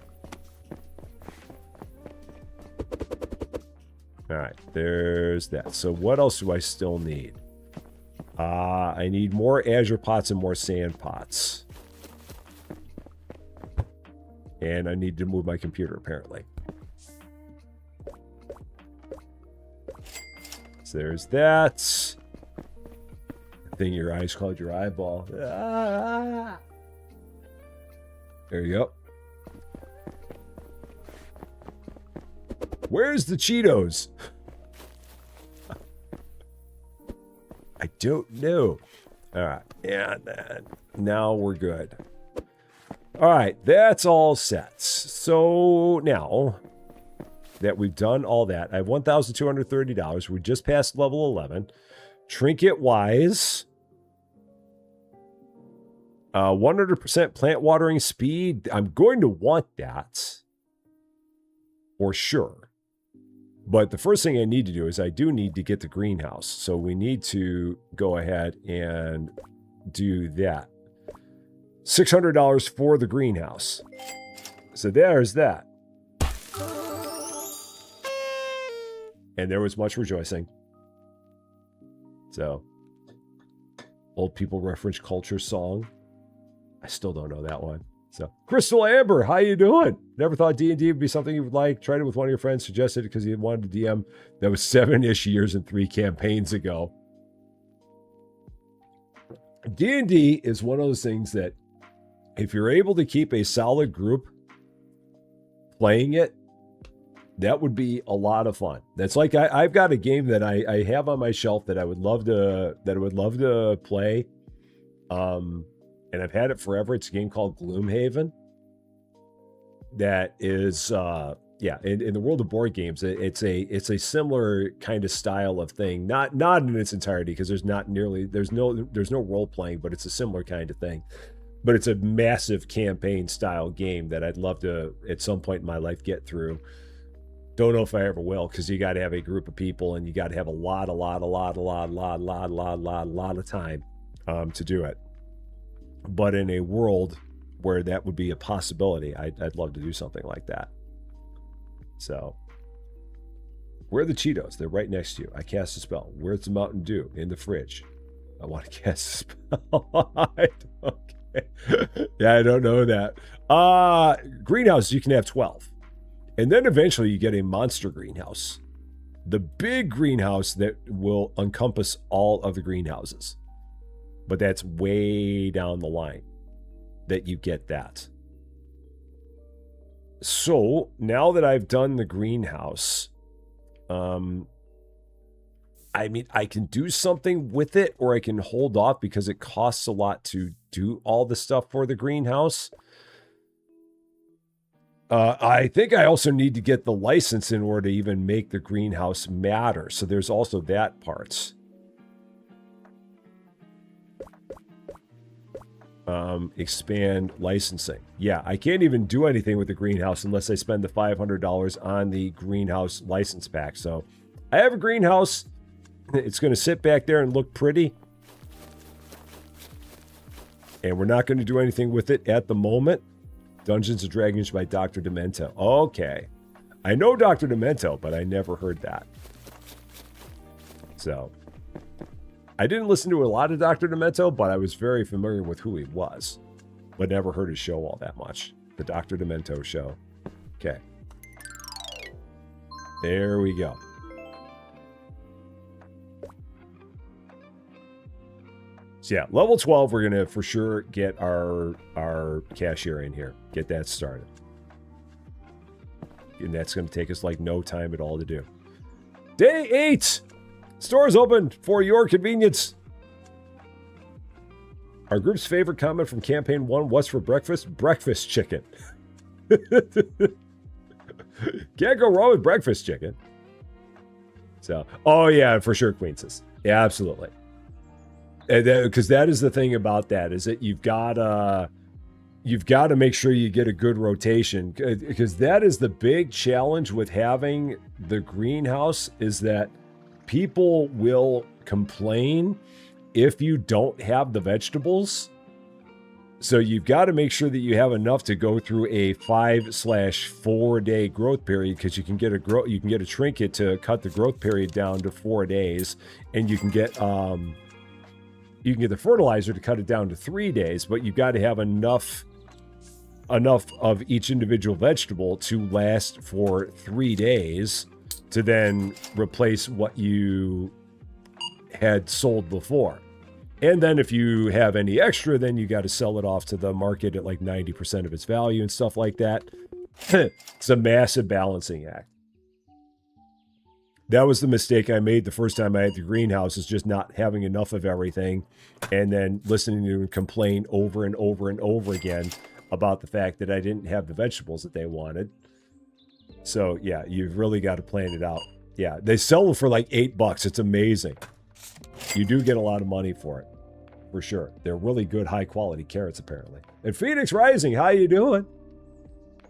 All right, there's that. So what else do I still need? I need more azure pots and more sand pots. And I need to move my computer, apparently. So there's that. Thing your eyes called your eyeball. Ah! There you go. Where's the Cheetos? I don't know. All right. And then now we're good. All right. That's all set. So now that we've done all that, I have $1,230. We just passed level 11. Trinket wise, 100% plant watering speed. I'm going to want that for sure. But the first thing I need to do is I do need to get the greenhouse. So we need to go ahead and do that. $600 for the greenhouse. So there's that. And there was much rejoicing. So, old people reference culture song. I still don't know that one. So, Crystal Amber, how you doing? Never thought D&D would be something you would like. Tried it with one of your friends, suggested it because he wanted to DM. That was 7-ish years and 3 campaigns ago. D&D is one of those things that if you're able to keep a solid group playing it, that would be a lot of fun. That's like I've got a game that I have on my shelf that I would love to play. And I've had it forever. It's a game called Gloomhaven. That is in the world of board games, it's a similar kind of style of thing. Not in its entirety, because there's no role playing, but it's a similar kind of thing. But it's a massive campaign style game that I'd love to at some point in my life get through. Don't know if I ever will, because you got to have a group of people and you got to have a lot of time to do it. But in a world where that would be a possibility, I'd love to do something like that. So, where are the Cheetos? They're right next to you. I cast a spell. Where's the Mountain Dew? In the fridge. I want to cast a spell. Okay. Yeah, I don't know that. Greenhouse, you can have 12. And then eventually you get a monster greenhouse. The big greenhouse that will encompass all of the greenhouses. But that's way down the line that you get that. So now that I've done the greenhouse, I can do something with it, or I can hold off because it costs a lot to do all the stuff for the greenhouse. I think I also need to get the license in order to even make the greenhouse matter. So there's also that part. Expand licensing. Yeah, I can't even do anything with the greenhouse unless I spend the $500 on the greenhouse license pack. So I have a greenhouse. It's going to sit back there and look pretty. And we're not going to do anything with it at the moment. Dungeons and Dragons by Dr. Demento. Okay. I know Dr. Demento, but I never heard that. So, I didn't listen to a lot of Dr. Demento, but I was very familiar with who he was. But never heard his show all that much. The Dr. Demento show. Okay. There we go. So yeah, level 12, we're going to for sure get our cashier in here. Get that started. And that's going to take us like no time at all to do. Day 8! Stores open for your convenience. Our group's favorite comment from Campaign 1, what's for breakfast? Breakfast chicken. Can't go wrong with breakfast chicken. So, oh yeah, for sure, Queen says. Yeah, absolutely. Because that is the thing about that, is that you've got to make sure you get a good rotation, because that is the big challenge with having the greenhouse, is that people will complain if you don't have the vegetables. So you've got to make sure that you have enough to go through a 5/4 day growth period, because you can get a trinket to cut the growth period down to 4 days, and you can get the fertilizer to cut it down to 3 days, but you've got to have enough of each individual vegetable to last for 3 days to then replace what you had sold before. And then if you have any extra, then you got to sell it off to the market at like 90% of its value and stuff like that. It's a massive balancing act. That was the mistake I made the first time I had the greenhouse, is just not having enough of everything, and then listening to them complain over and over and over again about the fact that I didn't have the vegetables that they wanted. So yeah, you've really got to plan it out. Yeah, they sell them for like $8. It's amazing. You do get a lot of money for it, for sure. They're really good, high quality carrots, apparently. And Phoenix Rising, how you doing?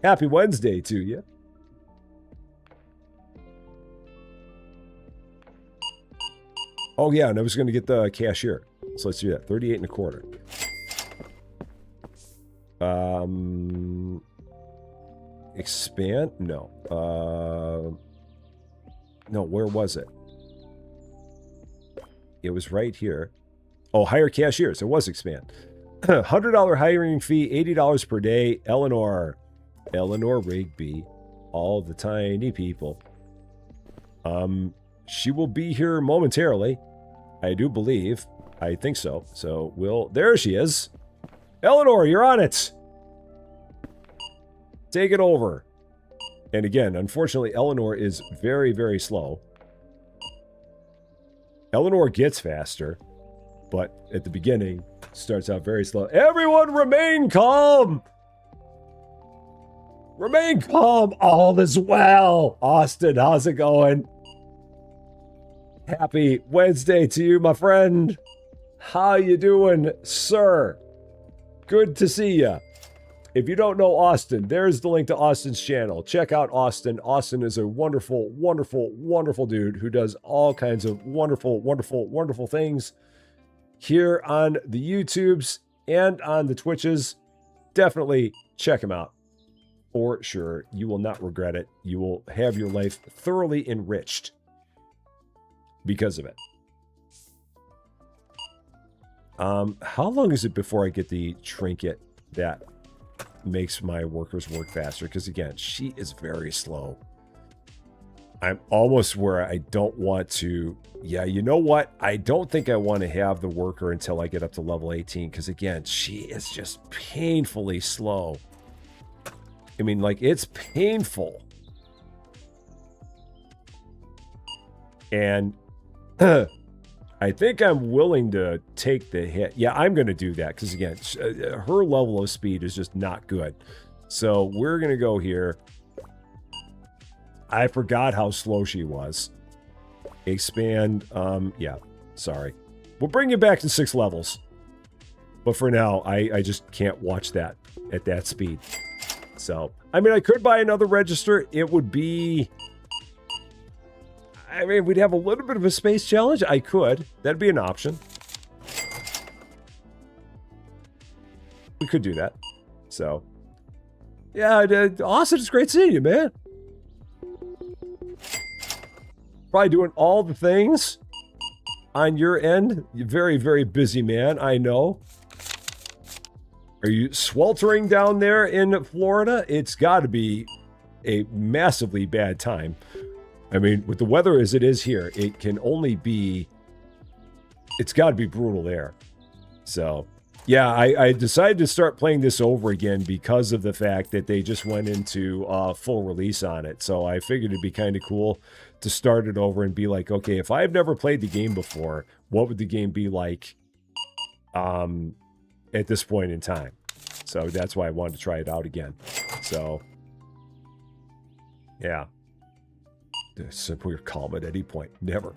Happy Wednesday to you. Oh yeah, and I was going to get the cashier. So let's do that. 38 1/4. Expand? No. No, where was it? It was right here. Oh, hire cashiers. It was expand. $100 hiring fee, $80 per day. Eleanor Rigby, all the tiny people. She will be here momentarily. I do believe. I think so. So there she is. Eleanor, you're on it. Take it over. And again, unfortunately, Eleanor is very, very slow. Eleanor gets faster, but at the beginning, starts out very slow. Everyone remain calm! Remain calm! All is well! Austin, how's it going? Happy Wednesday to you, my friend. How you doing, sir? Good to see ya. If you don't know Austin, there's the link to Austin's channel. Check out Austin. Austin is a wonderful, wonderful, wonderful dude who does all kinds of wonderful, wonderful, wonderful things here on the YouTubes and on the Twitches. Definitely check him out for sure. You will not regret it. You will have your life thoroughly enriched because of it. How long is it before I get the trinket that makes my workers work faster? Because again, she is very slow. I'm almost where I don't want to. Yeah, you know what? I don't think I want to have the worker until I get up to level 18. Because again, she is just painfully slow. I mean, like, it's painful. And I think I'm willing to take the hit. Yeah, I'm going to do that because, again, her level of speed is just not good. So we're going to go here. I forgot how slow she was. Expand. Yeah, sorry. We'll bring you back to 6 levels. But for now, I just can't watch that at that speed. So, I mean, I could buy another register. It would be... I mean, we'd have a little bit of a space challenge. I could. That'd be an option. We could do that. So, yeah, Austin, it's great seeing you, man. Probably doing all the things on your end. You're very, very busy, man. I know. Are you sweltering down there in Florida? It's got to be a massively bad time. I mean, with the weather as it is here, it can only be... It's got to be brutal there. So, yeah, I decided to start playing this over again because of the fact that they just went into full release on it. So I figured it'd be kind of cool to start it over and be like, okay, if I've never played the game before, what would the game be like at this point in time? So that's why I wanted to try it out again. So, yeah. Simple, you're calm at any point. Never.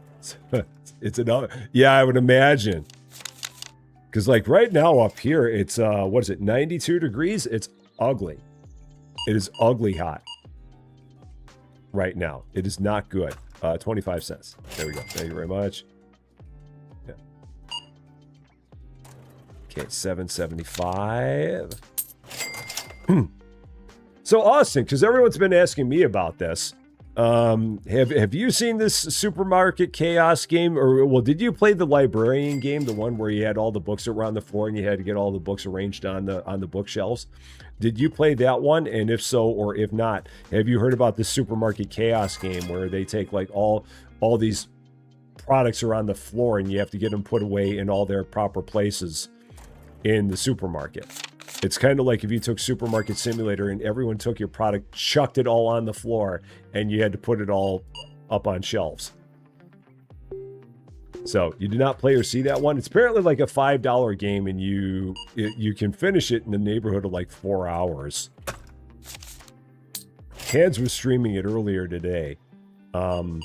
It's another. Yeah, I would imagine. Because, like, right now up here, it's, what is it, 92 degrees? It's ugly. It is ugly hot. Right now. It is not good. 25 cents. There we go. Thank you very much. Yeah. Okay, $7.75. So, Austin, because everyone's been asking me about this. Have you seen this supermarket chaos game? Or, well, did you play the librarian game, the one where you had all the books around the floor and you had to get all the books arranged on the bookshelves? Did you play that one? And if so, or if not, have you heard about the supermarket chaos game where they take like all these products around the floor and you have to get them put away in all their proper places in the supermarket? It's kind of like if you took Supermarket Simulator and everyone took your product, chucked it all on the floor, and you had to put it all up on shelves. So, you did not play or see that one? It's apparently like a $5 game, and you can finish it in the neighborhood of like 4 hours. Hands was streaming it earlier today. But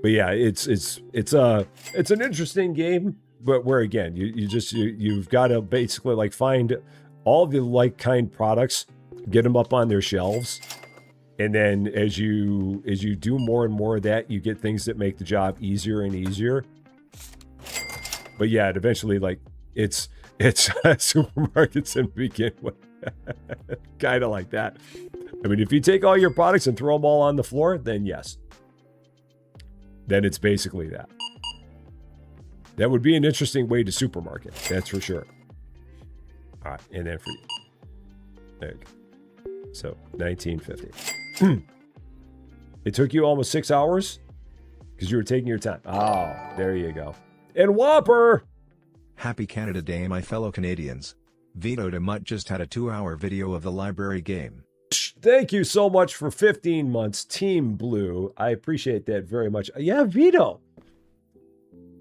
yeah, it's an interesting game. But where again, you've got to basically like find all the like kind products, get them up on their shelves, and then as you do more and more of that, you get things that make the job easier and easier. But yeah, it eventually like it's supermarkets and begin with kind of like that. I mean, if you take all your products and throw them all on the floor, then yes, then it's basically that. That would be an interesting way to supermarket. That's for sure. All right, and then for you. There you go. So, 1950. It took you almost 6 hours? Because you were taking your time. Oh, there you go. And Whopper! Happy Canada Day, my fellow Canadians. Vito de Mutt just had a 2-hour video of the library game. Thank you so much for 15 months, Team Blue. I appreciate that very much. Yeah, Vito.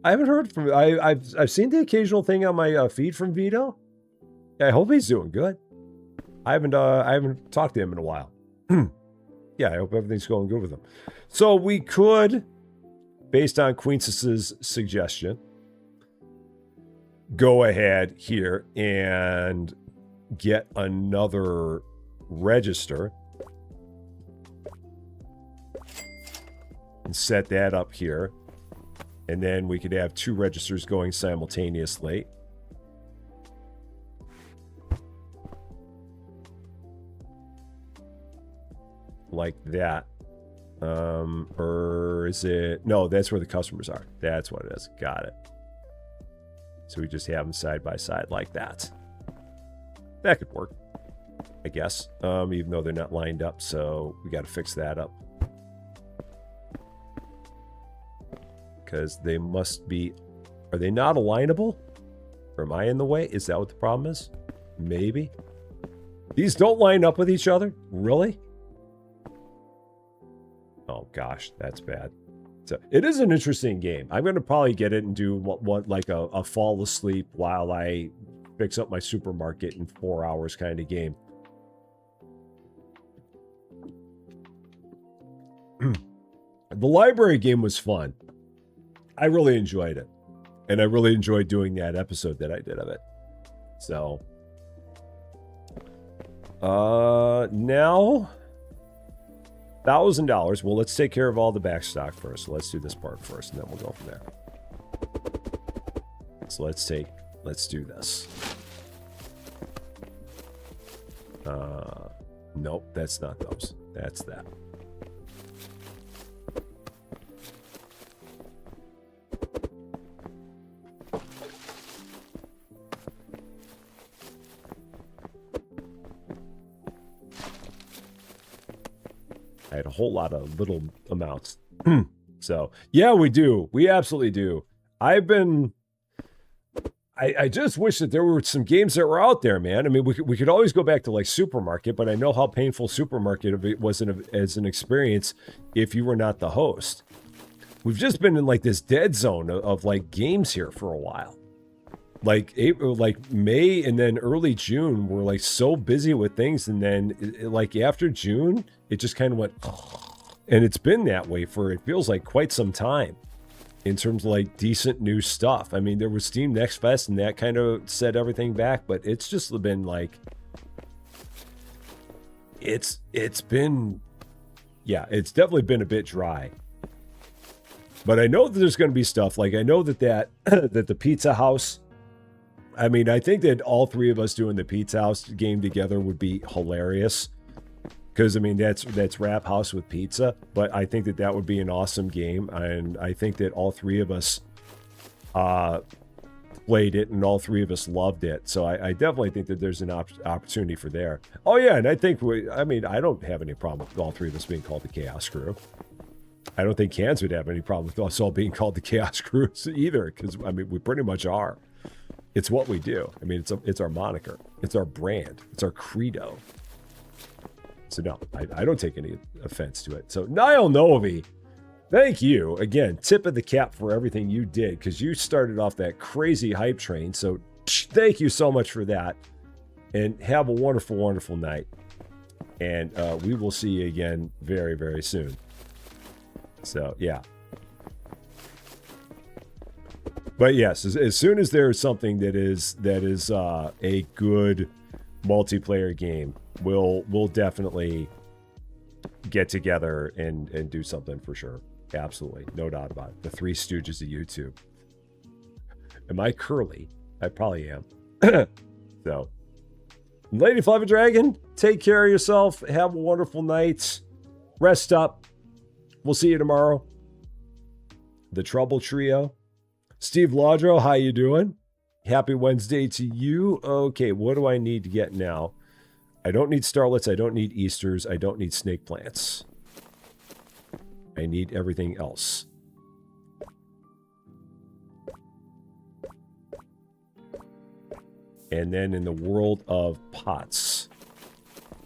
I haven't heard from. I've seen the occasional thing on my feed from Vito. I hope he's doing good. I haven't talked to him in a while. Yeah, I hope everything's going good with him. So we could, based on Queen's suggestion, go ahead here and get another register and set that up here. And then we could have 2 registers going simultaneously. Like that. Or is it? No, that's where the customers are. That's what it is. Got it. So we just have them side by side like that. That could work, I guess. Even though they're not lined up, so we got to fix that up. Because they must be... Are they not alignable? Or am I in the way? Is that what the problem is? Maybe. These don't line up with each other? Really? Oh gosh, that's bad. So it is an interesting game. I'm going to probably get it and do what like a fall asleep while I fix up my supermarket in 4 hours kind of game. The library game was fun. I really enjoyed it. And I really enjoyed doing that episode that I did of it. So now $1,000. Well, let's take care of all the back stock first. So let's do this part first, and then we'll go from there. So let's do this. Nope, that's not those. That's that. I had a whole lot of little amounts. So, yeah, we do. We absolutely do. I just wish that there were some games that were out there, man. I mean, we could always go back to like Supermarket, but I know how painful Supermarket was as an experience if you were not the host. We've just been in like this dead zone of like games here for a while. Like April, like May and then early June, we're like so busy with things. And then like after June, it just kind of went, and it's been that way for, it feels like quite some time in terms of like decent new stuff. I mean, there was Steam Next Fest and that kind of set everything back, but it's just been like, it's been, yeah, it's definitely been a bit dry. But I know that there's going to be stuff like, I know that that the Pizza House, I mean, I think that all 3 of us doing the Pizza House game together would be hilarious. Because, I mean, that's Rap House with pizza. But I think that would be an awesome game. And I think that all 3 of us played it and all 3 of us loved it. So I definitely think that there's an opportunity for there. Oh, yeah. And I think, I don't have any problem with all 3 of us being called the Chaos Crew. I don't think Cans would have any problem with us all being called the Chaos Crew either. Because, I mean, we pretty much are. It's what we do. I mean, it's our moniker. It's our brand. It's our credo. So no, I don't take any offense to it. So Niall Novi, thank you. Again, tip of the cap for everything you did, because you started off that crazy hype train. So thank you so much for that. And have a wonderful, wonderful night. And we will see you again very, very soon. So, yeah. But yes, as soon as there is something that is a good multiplayer game, we'll definitely get together and do something for sure. Absolutely, no doubt about it. The 3 Stooges of YouTube. Am I curly? I probably am. So, Lady Fluffy Dragon, take care of yourself. Have a wonderful night. Rest up. We'll see you tomorrow. The Trouble Trio. Steve Laudro, how you doing? Happy Wednesday to you. Okay, what do I need to get now? I don't need starlets. I don't need Easters. I don't need snake plants. I need everything else. And then in the world of pots,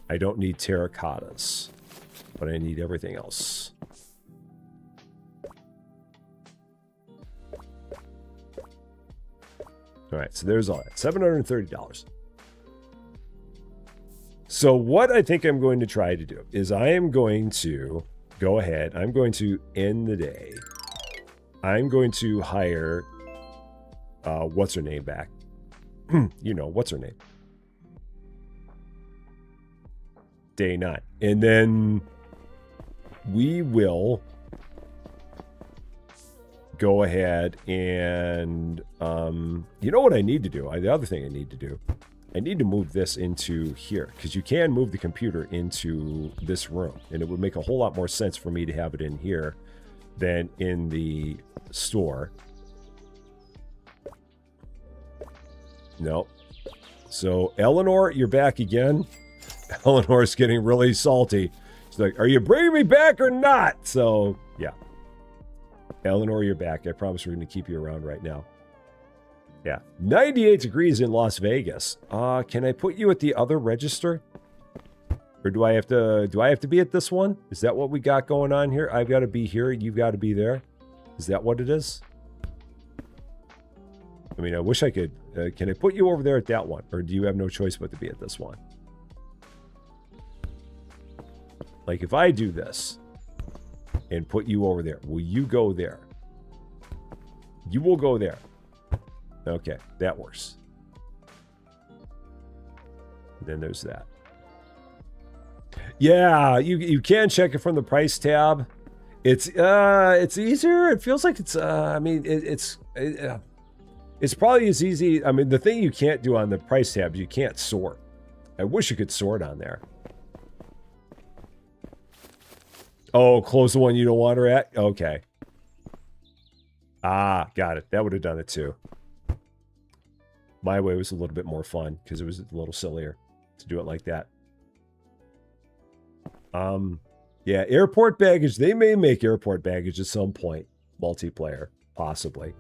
I don't need terracottas, but I need everything else. All right, so there's all that. $730. So what I think I'm going to try to do is I am going to go ahead. I'm going to end the day. I'm going to hire, what's her name back? You know, what's her name? Day 9. And then we will go ahead and, you know what I need to do? The other thing I need to do, I need to move this into here, because you can move the computer into this room, and it would make a whole lot more sense for me to have it in here than in the store. No. So, Eleanor, you're back again. Eleanor's getting really salty. She's like, are you bringing me back or not? So, yeah. Eleanor, you're back. I promise we're going to keep you around right now. Yeah. 98 degrees in Las Vegas. Can I put you at the other register? Or do I have to be at this one? Is that what we got going on here? I've got to be here. You've got to be there. Is that what it is? I mean, I wish I could. Can I put you over there at that one? Or do you have no choice but to be at this one? Like, if I do this and put you over there, will you go there? You will go there. Okay, that works. And then there's that. Yeah, you can check it from the price tab. It's easier. It feels like it's I mean it's probably as easy. I mean, the thing you can't do on the price tab is you can't sort. I wish you could sort on there. Oh, close the one you don't want her at? Okay. Ah, got it. That would have done it too. My way was a little bit more fun because it was a little sillier to do it like that. Yeah, airport baggage. They may make airport baggage at some point. Multiplayer, possibly.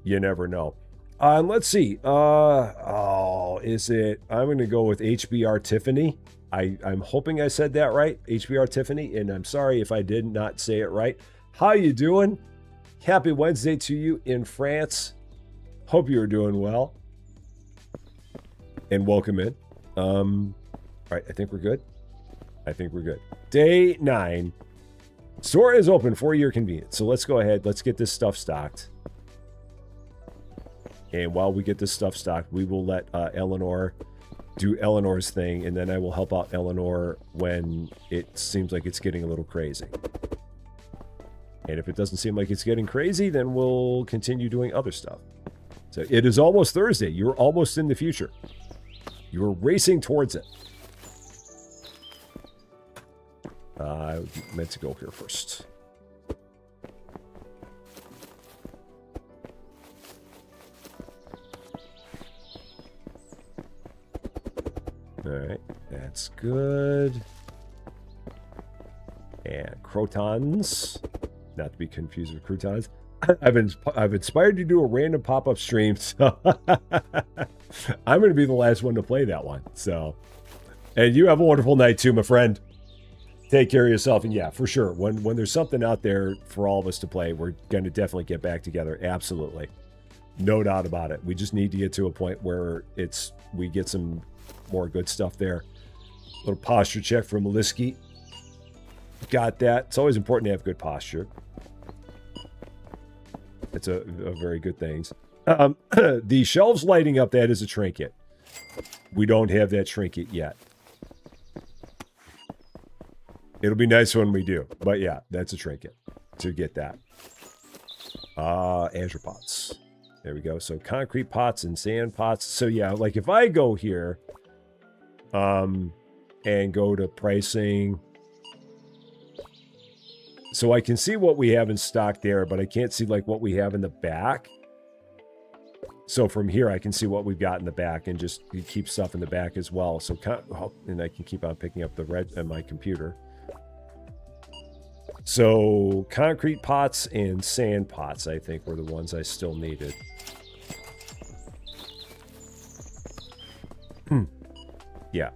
You never know. And let's see. Is it? I'm going to go with HBR Tiffany. I'm hoping I said that right. HBR Tiffany, and I'm sorry if I did not say it right. How you doing? Happy Wednesday to you in France. Hope you're doing well. And welcome in. All right, I think we're good. I think we're good. Day 9. Store is open for your convenience. So let's go ahead. Let's get this stuff stocked. And while we get this stuff stocked, we will let Eleanor do Eleanor's thing. And then I will help out Eleanor when it seems like it's getting a little crazy. And if it doesn't seem like it's getting crazy, then we'll continue doing other stuff. So it is almost Thursday. You're almost in the future. You're racing towards it. I meant to go here first. All right, that's good. And crotons, not to be confused with croutons. I've inspired you to do a random pop-up stream, so I'm going to be the last one to play that one. So, and you have a wonderful night too, my friend. Take care of yourself, and yeah, for sure. When there's something out there for all of us to play, we're going to definitely get back together. Absolutely, no doubt about it. We just need to get to a point where we get some more good stuff there. A little posture check from Maliski. Got that. It's always important to have good posture. It's a very good thing. The shelves lighting up, that is a trinket. We don't have that trinket yet. It'll be nice when we do. But yeah, that's a trinket to get that. Azure pots. There we go. So concrete pots and sand pots. So yeah, like if I go here and go to pricing, So I can see what we have in stock there, but I can't see like what we have in the back. So from here, I can see what we've got in the back and just keep stuff in the back as well. So, and I can keep on picking up the red on my computer. So concrete pots and sand pots, I think, were the ones I still needed. Yeah.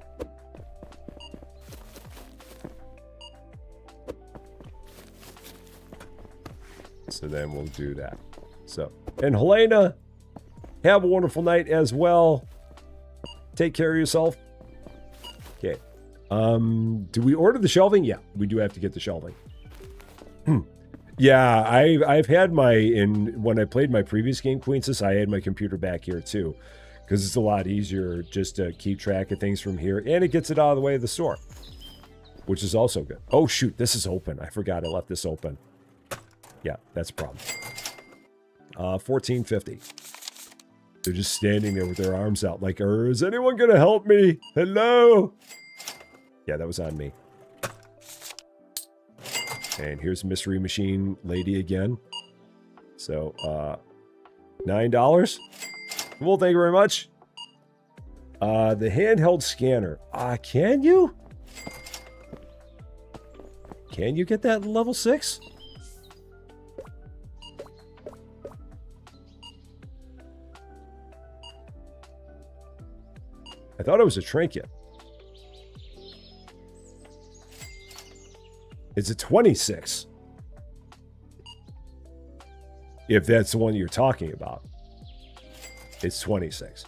So then we'll do that. So, and Helena, have a wonderful night as well. Take care of yourself. Okay. Do we order the shelving? Yeah, we do have to get the shelving. Yeah, I've had when I played my previous game, Queensus, I had my computer back here too. Because it's a lot easier just to keep track of things from here. And it gets it out of the way of the store. Which is also good. Oh shoot, this is open. I forgot I left this open. Yeah, that's a problem. $14.50. They're just standing there with their arms out like, is anyone going to help me? Hello? Yeah, that was on me. And here's Mystery Machine Lady again. So, $9. Well, thank you very much. The handheld scanner. Can you? Can you get that level 6? I thought it was a trinket. It's a 26. If that's the one you're talking about. It's 26.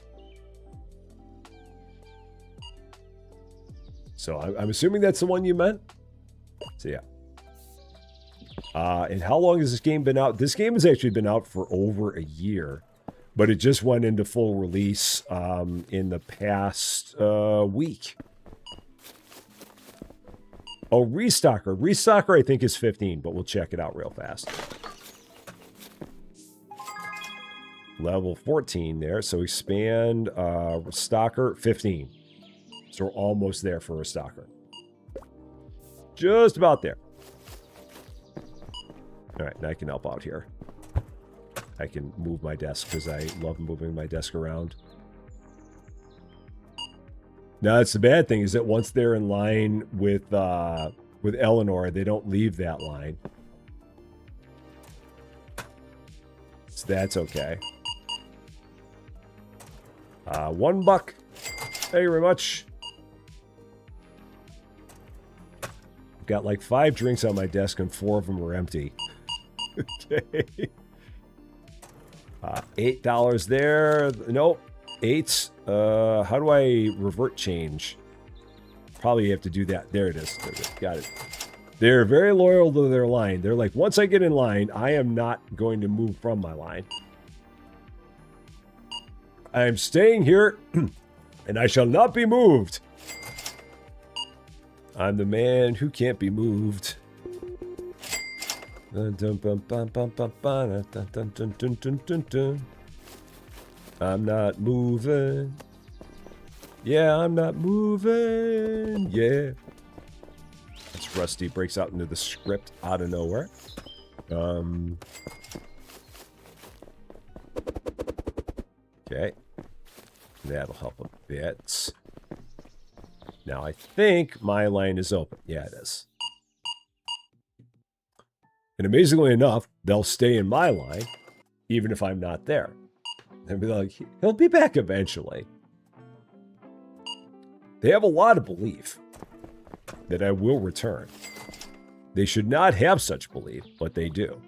So I'm assuming that's the one you meant. So yeah. And how long has this game been out? This game has actually been out for over a year. But it just went into full release in the past week. Oh, Restocker. Restocker, I think, is 15, but we'll check it out real fast. Level 14 there. So expand Restocker, 15. So we're almost there for Restocker. Just about there. All right, now I can help out here. I can move my desk because I love moving my desk around. Now, that's the bad thing is that once they're in line with Eleanor, they don't leave that line. So that's okay. $1. Thank you very much. I've got like 5 drinks on my desk and 4 of them are empty. Okay. $8 there. Nope. 8. How do I revert change? Probably have to do that. There it is. Got it. They're very loyal to their line. They're like, once I get in line, I am not going to move from my line. I am staying here, and I shall not be moved. I'm the man who can't be moved. I'm not moving. Yeah, I'm not moving. Yeah. It's Rusty breaks out into the script out of nowhere. Okay. That'll help a bit. Now I think my line is open. Yeah, it is. And amazingly enough, they'll stay in my line, even if I'm not there. They'll be like, he'll be back eventually. They have a lot of belief that I will return. They should not have such belief, but they do.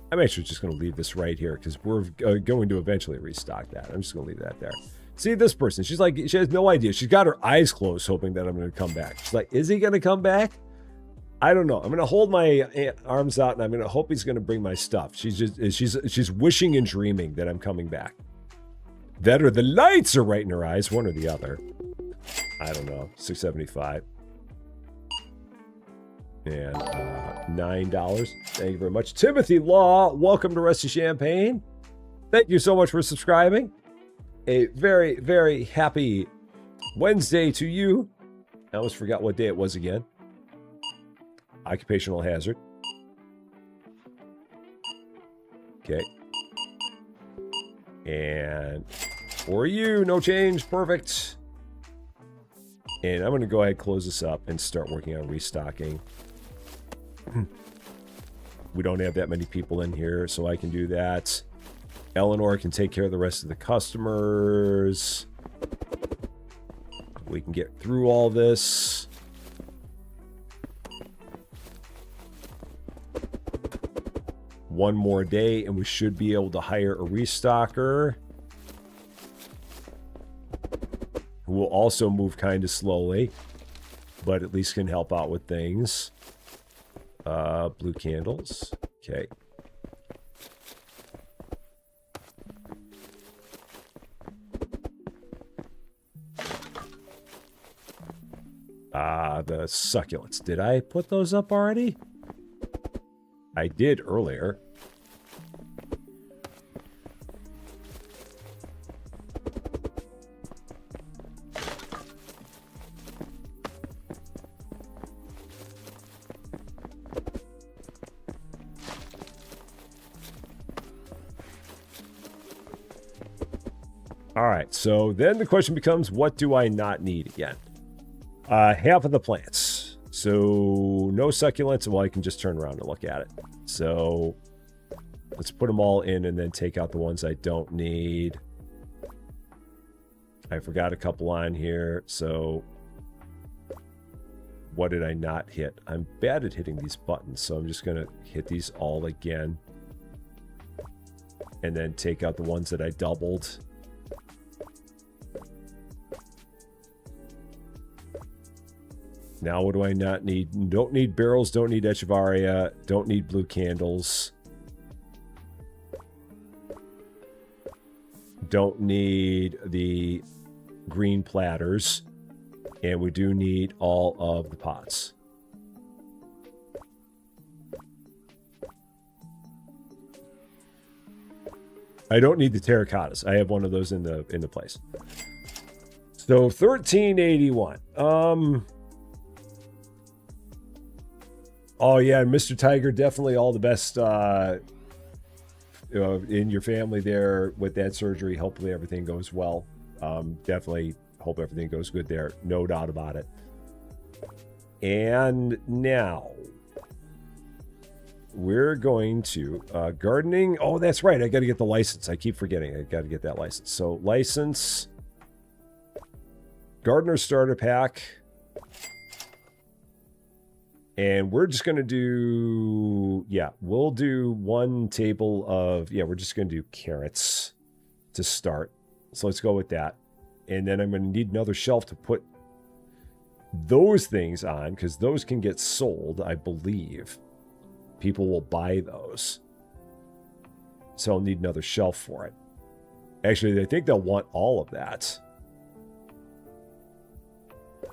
I'm actually just going to leave this right here because we're going to eventually restock that. I'm just going to leave that there. See, this person, she's like, she has no idea. She's got her eyes closed hoping that I'm going to come back. She's like, is he going to come back? I don't know. I'm going to hold my arms out and I'm going to hope he's going to bring my stuff. She's wishing and dreaming that I'm coming back. That or the lights are right in her eyes, one or the other. I don't know. $6.75. And $9. Thank you very much. Timothy Law, welcome to Rusty Champaign. Thank you so much for subscribing. A very, very happy Wednesday to you. I almost forgot what day it was again. Occupational hazard. Okay. And for you, no change. Perfect. And I'm going to go ahead and close this up and start working on restocking. We don't have that many people in here, so I can do that. Eleanor can take care of the rest of the customers. We can get through all this. One more day, and we should be able to hire a restocker who will also move kind of slowly, but at least can help out with things. Blue candles. Okay. The succulents. Did I put those up already? I did earlier. All right, so then the question becomes, what do I not need again? Half of the plants. So no succulents. Well, I can just turn around and look at it. So let's put them all in and then take out the ones I don't need. I forgot a couple on here. So what did I not hit? I'm bad at hitting these buttons, so I'm just going to hit these all again. And then take out the ones that I doubled. Now, what do I not need? Don't need barrels, don't need Echevarria, don't need blue candles. Don't need the green platters. And we do need all of the pots. I don't need the terracottas. I have one of those in the place. So 1381. Oh, yeah, Mr. Tiger, definitely all the best in your family there with that surgery. Hopefully everything goes well. Definitely hope everything goes good there. No doubt about it. And now we're going to gardening. Oh, that's right. I got to get the license. I keep forgetting. I got to get that license. So license, gardener starter pack. And we're just going to do, yeah, we'll do one table of, yeah, we're just going to do carrots to start. So let's go with that. And then I'm going to need another shelf to put those things on, because those can get sold, I believe. People will buy those. So I'll need another shelf for it. Actually, I think they'll want all of that.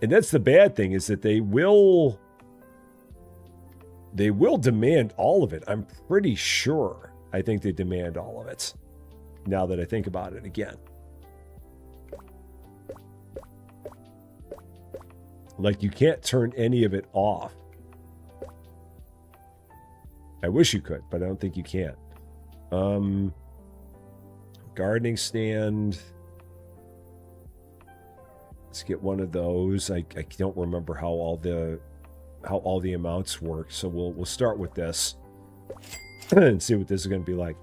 And that's the bad thing, is that they will demand all of it. I'm pretty sure. I think they demand all of it. Now that I think about it again. Like, you can't turn any of it off. I wish you could, but I don't think you can. Gardening stand. Let's get one of those. I don't remember how all the amounts work, so we'll start with this and see what this is going to be like.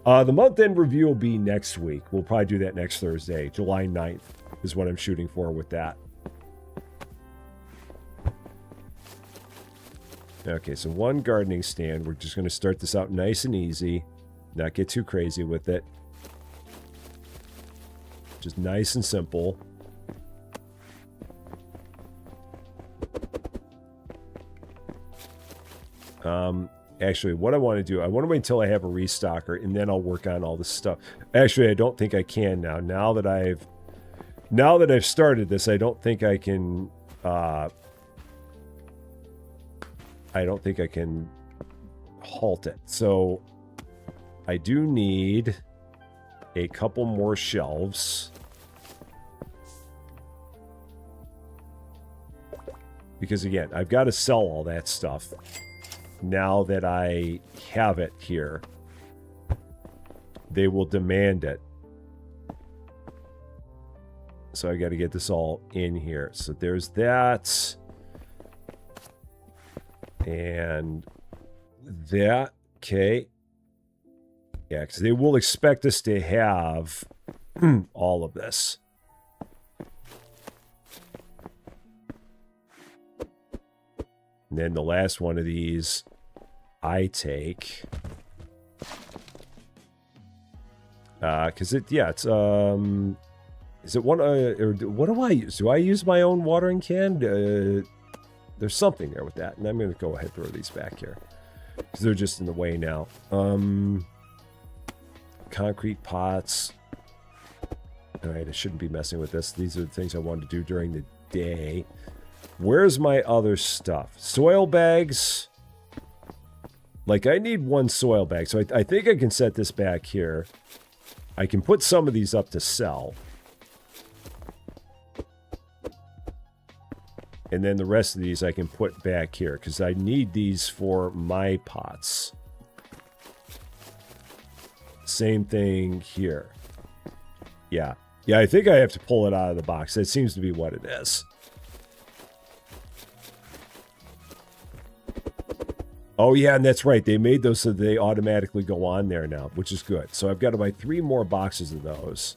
The month-end review will be next week. We'll probably do that next Thursday. July 9th is what I'm shooting for with that. Okay, so one gardening stand. We're just going to start this out nice and easy, not get too crazy with it. Just nice and simple. Actually, what I want to do, I want to wait until I have a restocker, and then I'll work on all this stuff. Actually, I don't think I can now. Now that I've started this, I don't think I can I don't think I can halt it. So I do need a couple more shelves. Because again, I've got to sell all that stuff now that I have it here. They will demand it. So I got to get this all in here. So there's that. And that. Okay. Yeah, because they will expect us to have all of this. And then the last one of these I take. Because it's is it one or what do I use? Do I use my own watering can? There's something there with that, and I'm going to go ahead and throw these back here because they're just in the way now. Concrete pots. All right, I shouldn't be messing with this. These are the things I wanted to do during the day. Where's my other stuff? Soil bags. Like, I need one soil bag, so I think I can set this back here. I can put some of these up to sell. And then the rest of these I can put back here, because I need these for my pots. Same thing here. Yeah. Yeah, I think I have to pull it out of the box. That seems to be what it is. Oh, yeah, and that's right. They made those so they automatically go on there now, which is good. So I've got to buy 3 more boxes of those.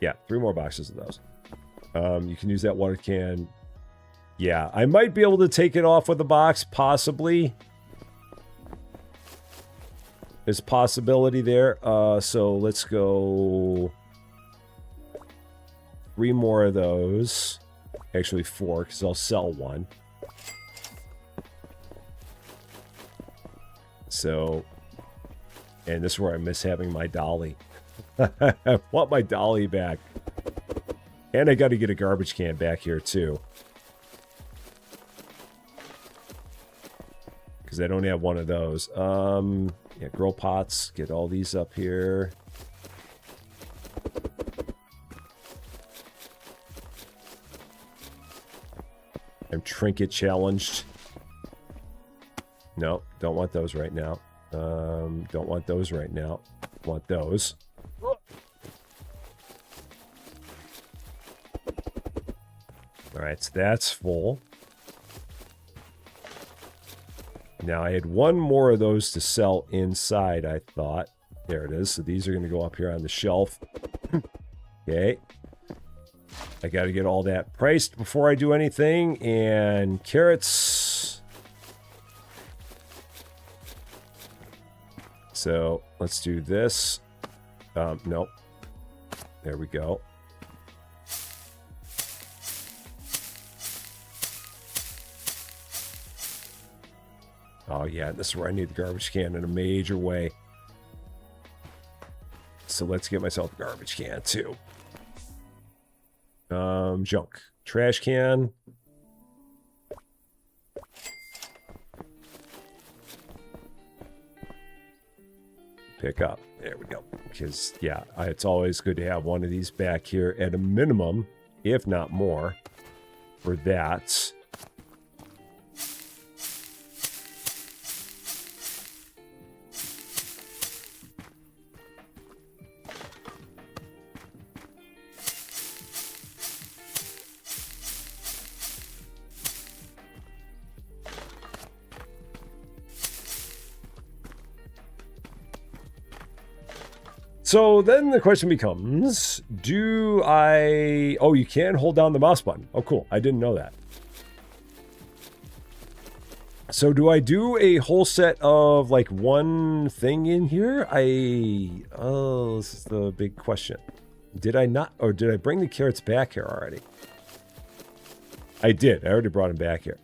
Yeah, 3 more boxes of those. You can use that water can. Yeah, I might be able to take it off with a box, possibly. There's a possibility there. So let's go 3 more of those. Actually 4, because I'll sell 1. So, and this is where I miss having my dolly. I want my dolly back. And I got to get a garbage can back here too. Because I don't have one of those. Yeah, grow pots. Get all these up here. I'm trinket challenged. No, don't want those right now. Don't want those right now. Want those. Alright, so that's full. Now, I had 1 more of those to sell inside, I thought. There it is. So these are going to go up here on the shelf. Okay. I got to get all that priced before I do anything. And carrots. So let's do this. Nope. There we go. Oh, yeah, this is where I need the garbage can in a major way. So let's get myself a garbage can, too. Junk. Trash can. Pick up. There we go. Because, yeah, it's always good to have one of these back here at a minimum, if not more, for that. So then the question becomes, do I... Oh, you can hold down the mouse button. Oh, cool. I didn't know that. So do I do a whole set of, like, one thing in here? Oh, this is the big question. Did I not... Or did I bring the carrots back here already? I did. I already brought them back here.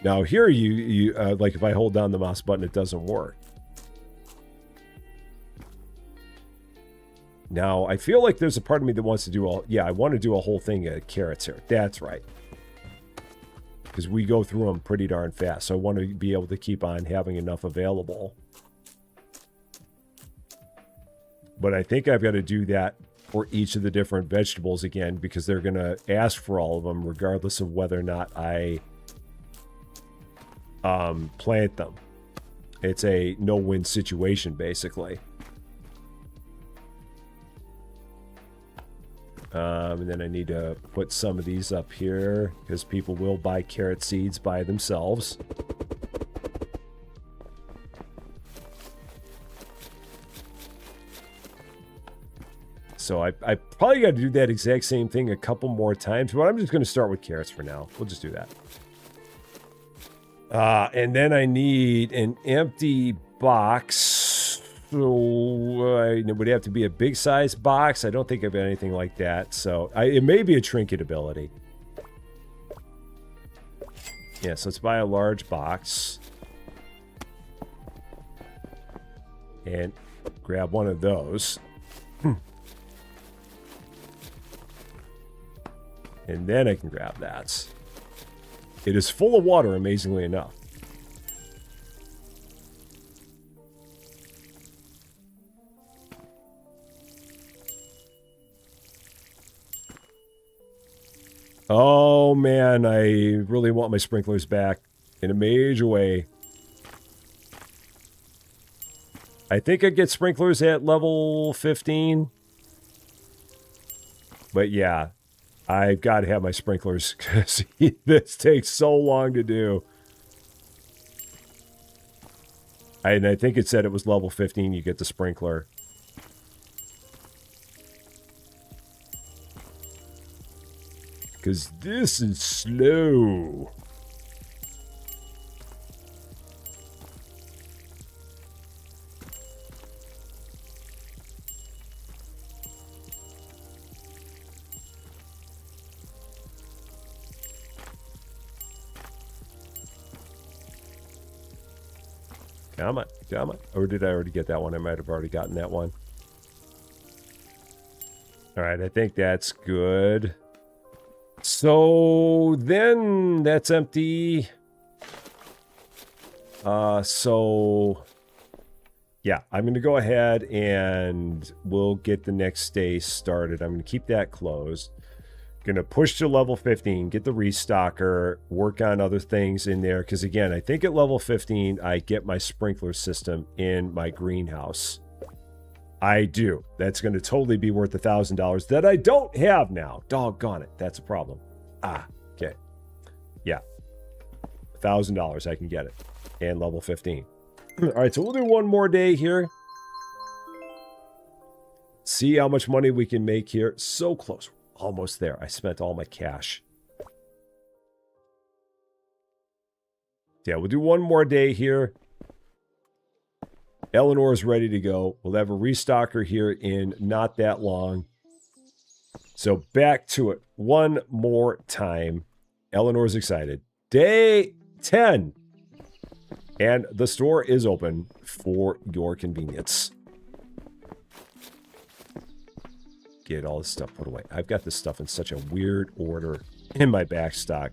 Now, here, like, if I hold down the mouse button, it doesn't work. Now, I feel like there's a part of me that wants to do all... Yeah, I want to do a whole thing of carrots here. That's right. Because we go through them pretty darn fast. So I want to be able to keep on having enough available. But I think I've got to do that for each of the different vegetables again, because they're going to ask for all of them regardless of whether or not I plant them. It's a no-win situation, basically. And then I need to put some of these up here because people will buy carrot seeds by themselves. So I probably got to do that exact same thing a couple more times, but I'm just going to start with carrots for now. We'll just do that. And then I need an empty box. So it would have to be a big size box. I don't think I've got anything like that. So it may be a trinket ability. Yeah, so let's buy a large box. And grab one of those. And then I can grab that. It is full of water, amazingly enough. Oh, man, I really want my sprinklers back in a major way. I think I get sprinklers at level 15. But yeah, I've got to have my sprinklers because this takes so long to do. And I think it said it was level 15 you get the sprinkler. Because this is slow. Come on, come on. Or did I already get that one? I might have already gotten that one. All right, I think that's good. So then that's empty. So yeah, I'm going to go ahead and we'll get the next day started. I'm going to keep that closed. Going to push to level 15, get the restocker, work on other things in there. Because again, I think at level 15, I get my sprinkler system in my greenhouse. I do. That's going to totally be worth $1,000 that I don't have now. Doggone it. That's a problem. Okay. Yeah. $1,000. I can get it. And level 15. All right, so we'll do one more day here. See how much money we can make here. So close. Almost there. I spent all my cash. Yeah, we'll do one more day here. Eleanor's ready to go. We'll have a restocker here in not that long. So back to it one more time. Eleanor's excited. Day 10. And the store is open for your convenience. Get all this stuff put away. I've got this stuff in such a weird order in my back stock.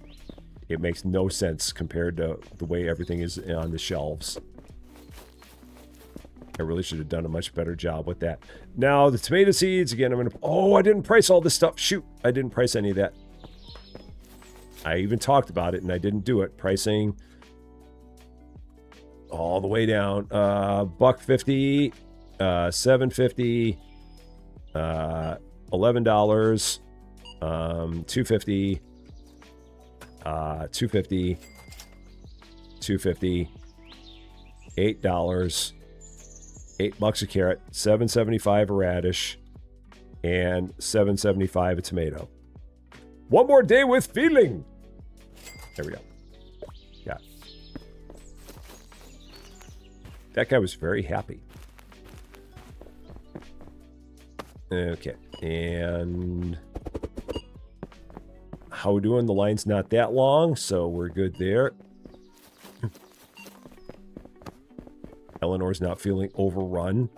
It makes no sense compared to the way everything is on the shelves. I really should have done a much better job with that. Now, the tomato seeds, again, I'm going to... Oh, I didn't price all this stuff. Shoot, I didn't price any of that. I even talked about it, and I didn't do it. Pricing all the way down. $1.50, $7.50, $11, $2.50, $2.50, $2.50, $8, $8 a carrot, $7.75 a radish, and $7.75 a tomato. One more day with feeling. There we go. Yeah. That guy was very happy. Okay. And how we doing? The line's not that long, so we're good there. Eleanor's not feeling overrun.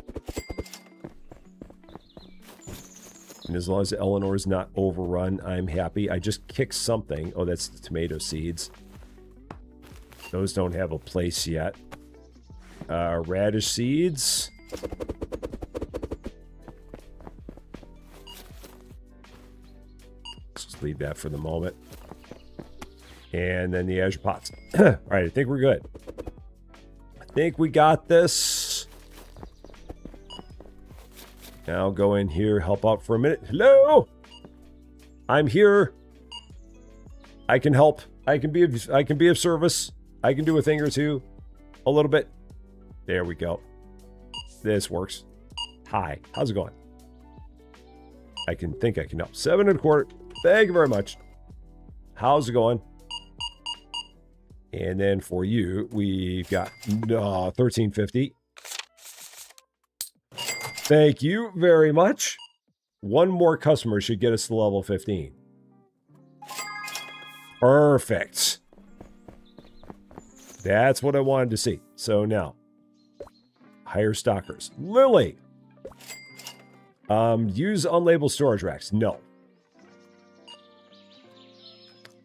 And as long as Eleanor's not overrun, I'm happy. I just kicked something. Oh, that's the tomato seeds. Those don't have a place yet. Radish seeds. Let's just leave that for the moment. And then the azure pots. All right, I think we're good. I think we got this. Now go in here, help out for a minute. Hello? I'm here. I can help. I can be of service. I can do a thing or two. A little bit. There we go. This works. Hi. How's it going? I think I can help. 7 1/4. Thank you very much. How's it going? And then for you, we've got $13.50. Thank you very much. One more customer should get us to level 15. Perfect. That's what I wanted to see. So now, hire stockers. Lily. Use unlabeled storage racks. No.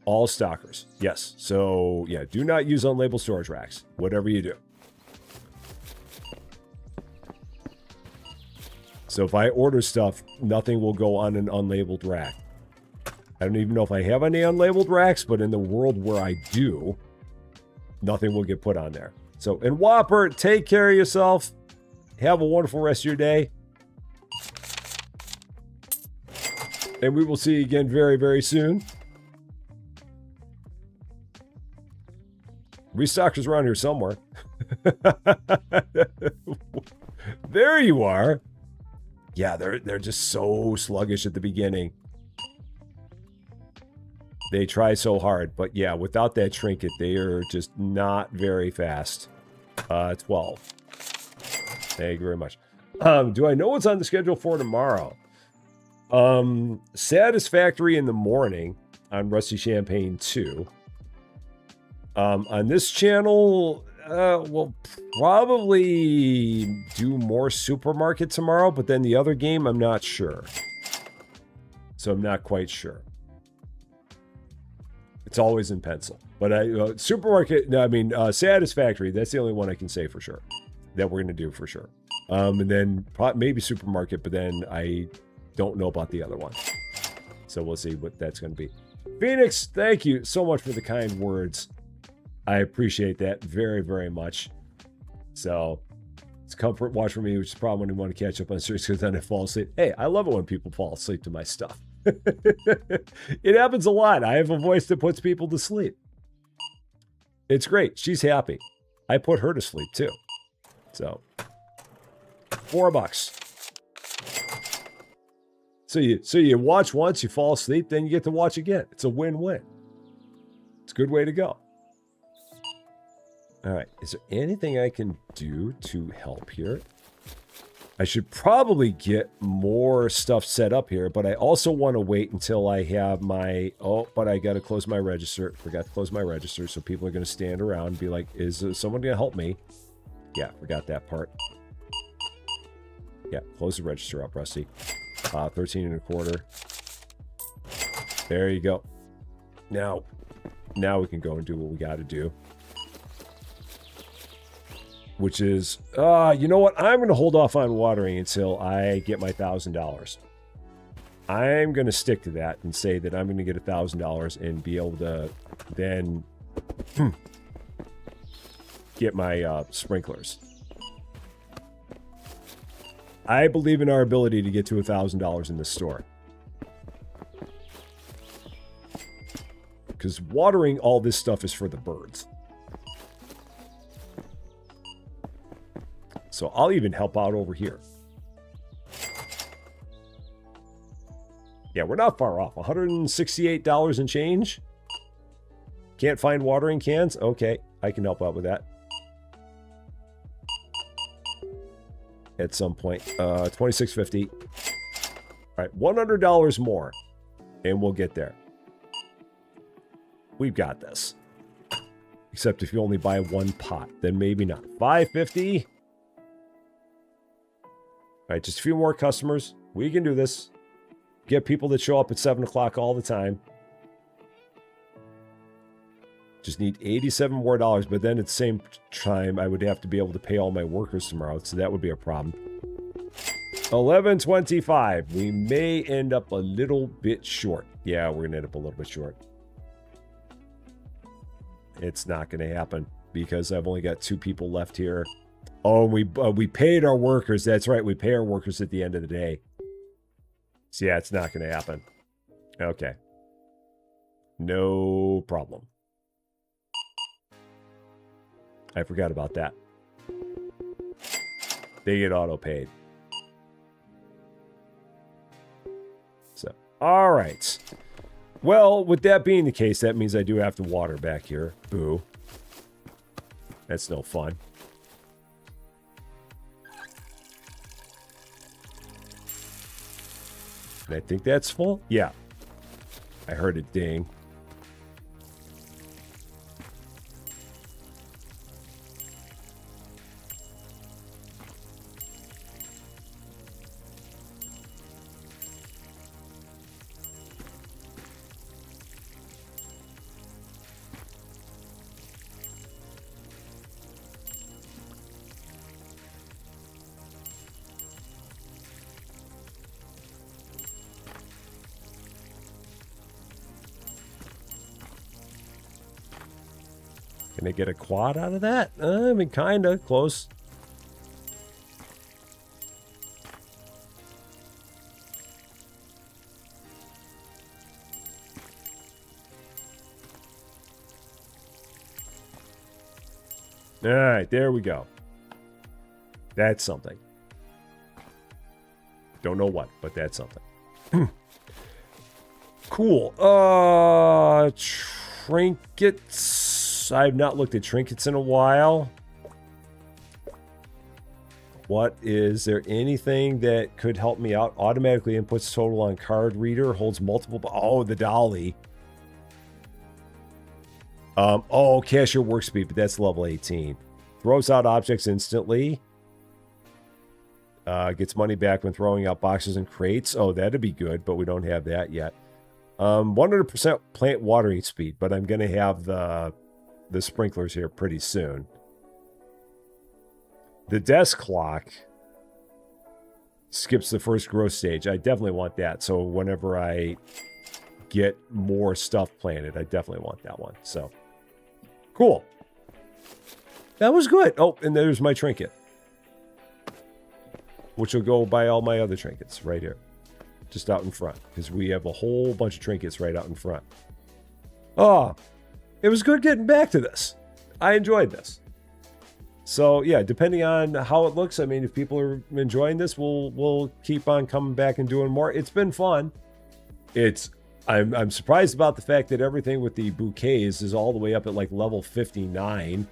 All stockers. Yes. So, yeah, do not use unlabeled storage racks. Whatever you do. So if I order stuff, nothing will go on an unlabeled rack. I don't even know if I have any unlabeled racks, but in the world where I do, nothing will get put on there. So, and Whopper, take care of yourself. Have a wonderful rest of your day. And we will see you again very, very soon. Restockers around here somewhere. There you are. Yeah, they're just so sluggish at the beginning. They try so hard, but yeah, without that trinket, they are just not very fast. 12. Thank you very much. Do I know what's on the schedule for tomorrow? Satisfactory in the morning on Rusty Champaign 2. On this channel, we'll probably do more supermarket tomorrow, but then the other game, I'm not sure. So I'm not quite sure. It's always in pencil. But supermarket, no, I mean, Satisfactory, that's the only one I can say for sure that we're going to do for sure. And then maybe supermarket, but then I don't know about the other one. So we'll see what that's going to be. Phoenix, thank you so much for the kind words. I appreciate that very, very much. So it's a comfort watch for me, which is probably when I want to catch up on series because then I fall asleep. Hey, I love it when people fall asleep to my stuff. It happens a lot. I have a voice that puts people to sleep. It's great. She's happy. I put her to sleep too. So $4. So you watch once, you fall asleep, then you get to watch again. It's a win-win. It's a good way to go. All right. Is there anything I can do to help here? I should probably get more stuff set up here, but I also want to wait until I have my... Oh, but I got to close my register. Forgot to close my register, so people are going to stand around and be like, is someone going to help me? Yeah, forgot that part. Yeah, close the register up, Rusty. 13 1/4. There you go. Now we can go and do what we got to do. Which is, you know what? I'm going to hold off on watering until I get my $1,000. I'm going to stick to that and say that I'm going to get $1,000 and be able to then get my sprinklers. I believe in our ability to get to $1,000 in this store. Because watering all this stuff is for the birds. So I'll even help out over here. Yeah, we're not far off. $168 and change. Can't find watering cans? Okay, I can help out with that. At some point. $26.50. All right, $100 more. And we'll get there. We've got this. Except if you only buy one pot, then maybe not. $5.50. All right, just a few more customers. We can do this. get people that show up at 7 o'clock all the time. Just need $87 more, but then at the same time, I would have to be able to pay all my workers tomorrow, so that would be a problem. 11:25. We may end up a little bit short. Yeah, we're going to end up a little bit short. It's not going to happen because I've only got 2 people left here. Oh, we paid our workers. That's right. We pay our workers at the end of the day. So yeah, it's not going to happen. Okay. No problem. I forgot about that. They get auto-paid. So, all right. Well, with that being the case, that means I do have to water back here. Boo. That's no fun. And I think that's full. Yeah. I heard it ding. Can I get a quad out of that? I mean, kind of close. All right, there we go. That's something. Don't know what, but that's something. Cool. Trinkets. I've not looked at trinkets in a while. What is there anything that could help me out? Automatically inputs total on card reader, holds multiple. Oh, the dolly. Oh, cashier work speed, but that's level 18. Throws out objects instantly. Gets money back when throwing out boxes and crates. Oh, that'd be good, but we don't have that yet. 100% plant watering speed, but I'm going to have the sprinklers here pretty soon. The desk clock skips the first growth stage. I definitely want that. So whenever I get more stuff planted, I definitely want that one. So cool. That was good. Oh, and there's my trinket, which will go by all my other trinkets right here, just out in front, because we have a whole bunch of trinkets right out in front. Oh, it was good getting back to this. I enjoyed this. So yeah, depending on how it looks, I mean, if people are enjoying this, we'll keep on coming back and doing more. It's been fun. I'm surprised about the fact that everything with the bouquets is all the way up at like level 59.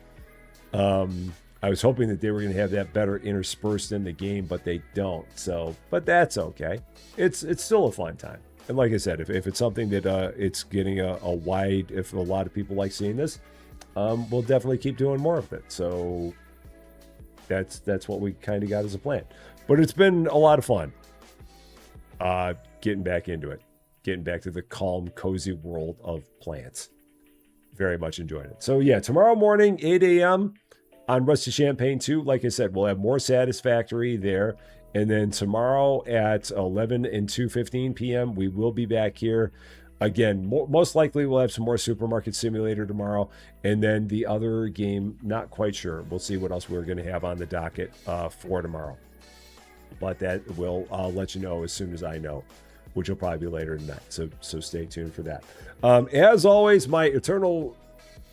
I was hoping that they were going to have that better interspersed in the game, but they don't. So, but that's okay. It's still a fun time. And like I said, if it's something that it's getting a wide, if a lot of people like seeing this, we'll definitely keep doing more of it. So that's what we kind of got as a plan. But it's been a lot of fun getting back into it, getting back to the calm, cozy world of plants. Very much enjoyed it. So yeah, tomorrow morning, 8 a.m. on Rusty Champaign 2. Like I said, we'll have more Satisfactory there. And then tomorrow at 11 and 2:15 p.m., we will be back here. Again, most likely we'll have some more Supermarket Simulator tomorrow. And then the other game, not quite sure. We'll see what else we're going to have on the docket for tomorrow. But that I'll let you know as soon as I know, which will probably be later tonight. So stay tuned for that. As always, my eternal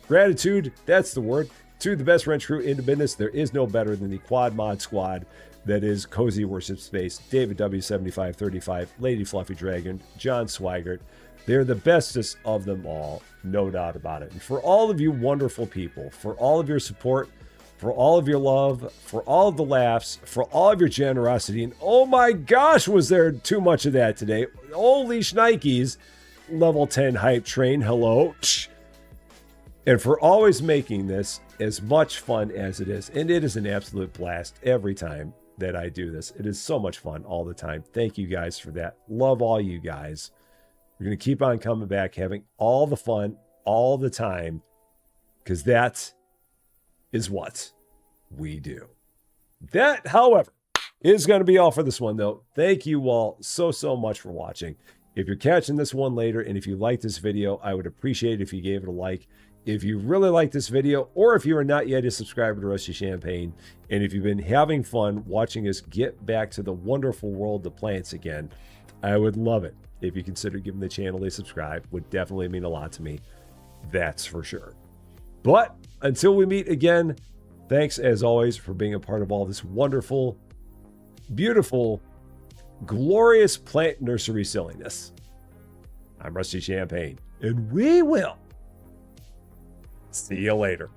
gratitude, that's the word, to the best wrench crew in the business. There is no better than the Quad Mod Squad. That is Cozy Worship Space, David W7535, Lady Fluffy Dragon, John Swigert. They're the bestest of them all, no doubt about it. And for all of you wonderful people, for all of your support, for all of your love, for all of the laughs, for all of your generosity, and oh my gosh, was there too much of that today. Holy shnikes, level 10 hype train, hello. And for always making this as much fun as it is. And it is an absolute blast every time. that I do this. It is so much fun all the time. Thank you guys for that. Love all you guys. We're going to keep on coming back, having all the fun all the time, because that is what we do. That, however, is going to be all for this one, though. Thank you all so much for watching. If you're catching this one later, and if you like this video, I would appreciate it if you gave it a like. If you really like this video, or if you are not yet a subscriber to Rusty Champagne, and if you've been having fun watching us get back to the wonderful world of plants again, I would love it if you consider giving the channel a subscribe. Would definitely mean a lot to me. That's for sure. But until we meet again, thanks as always for being a part of all this wonderful, beautiful, glorious plant nursery silliness. I'm Rusty Champagne, and we will see you later.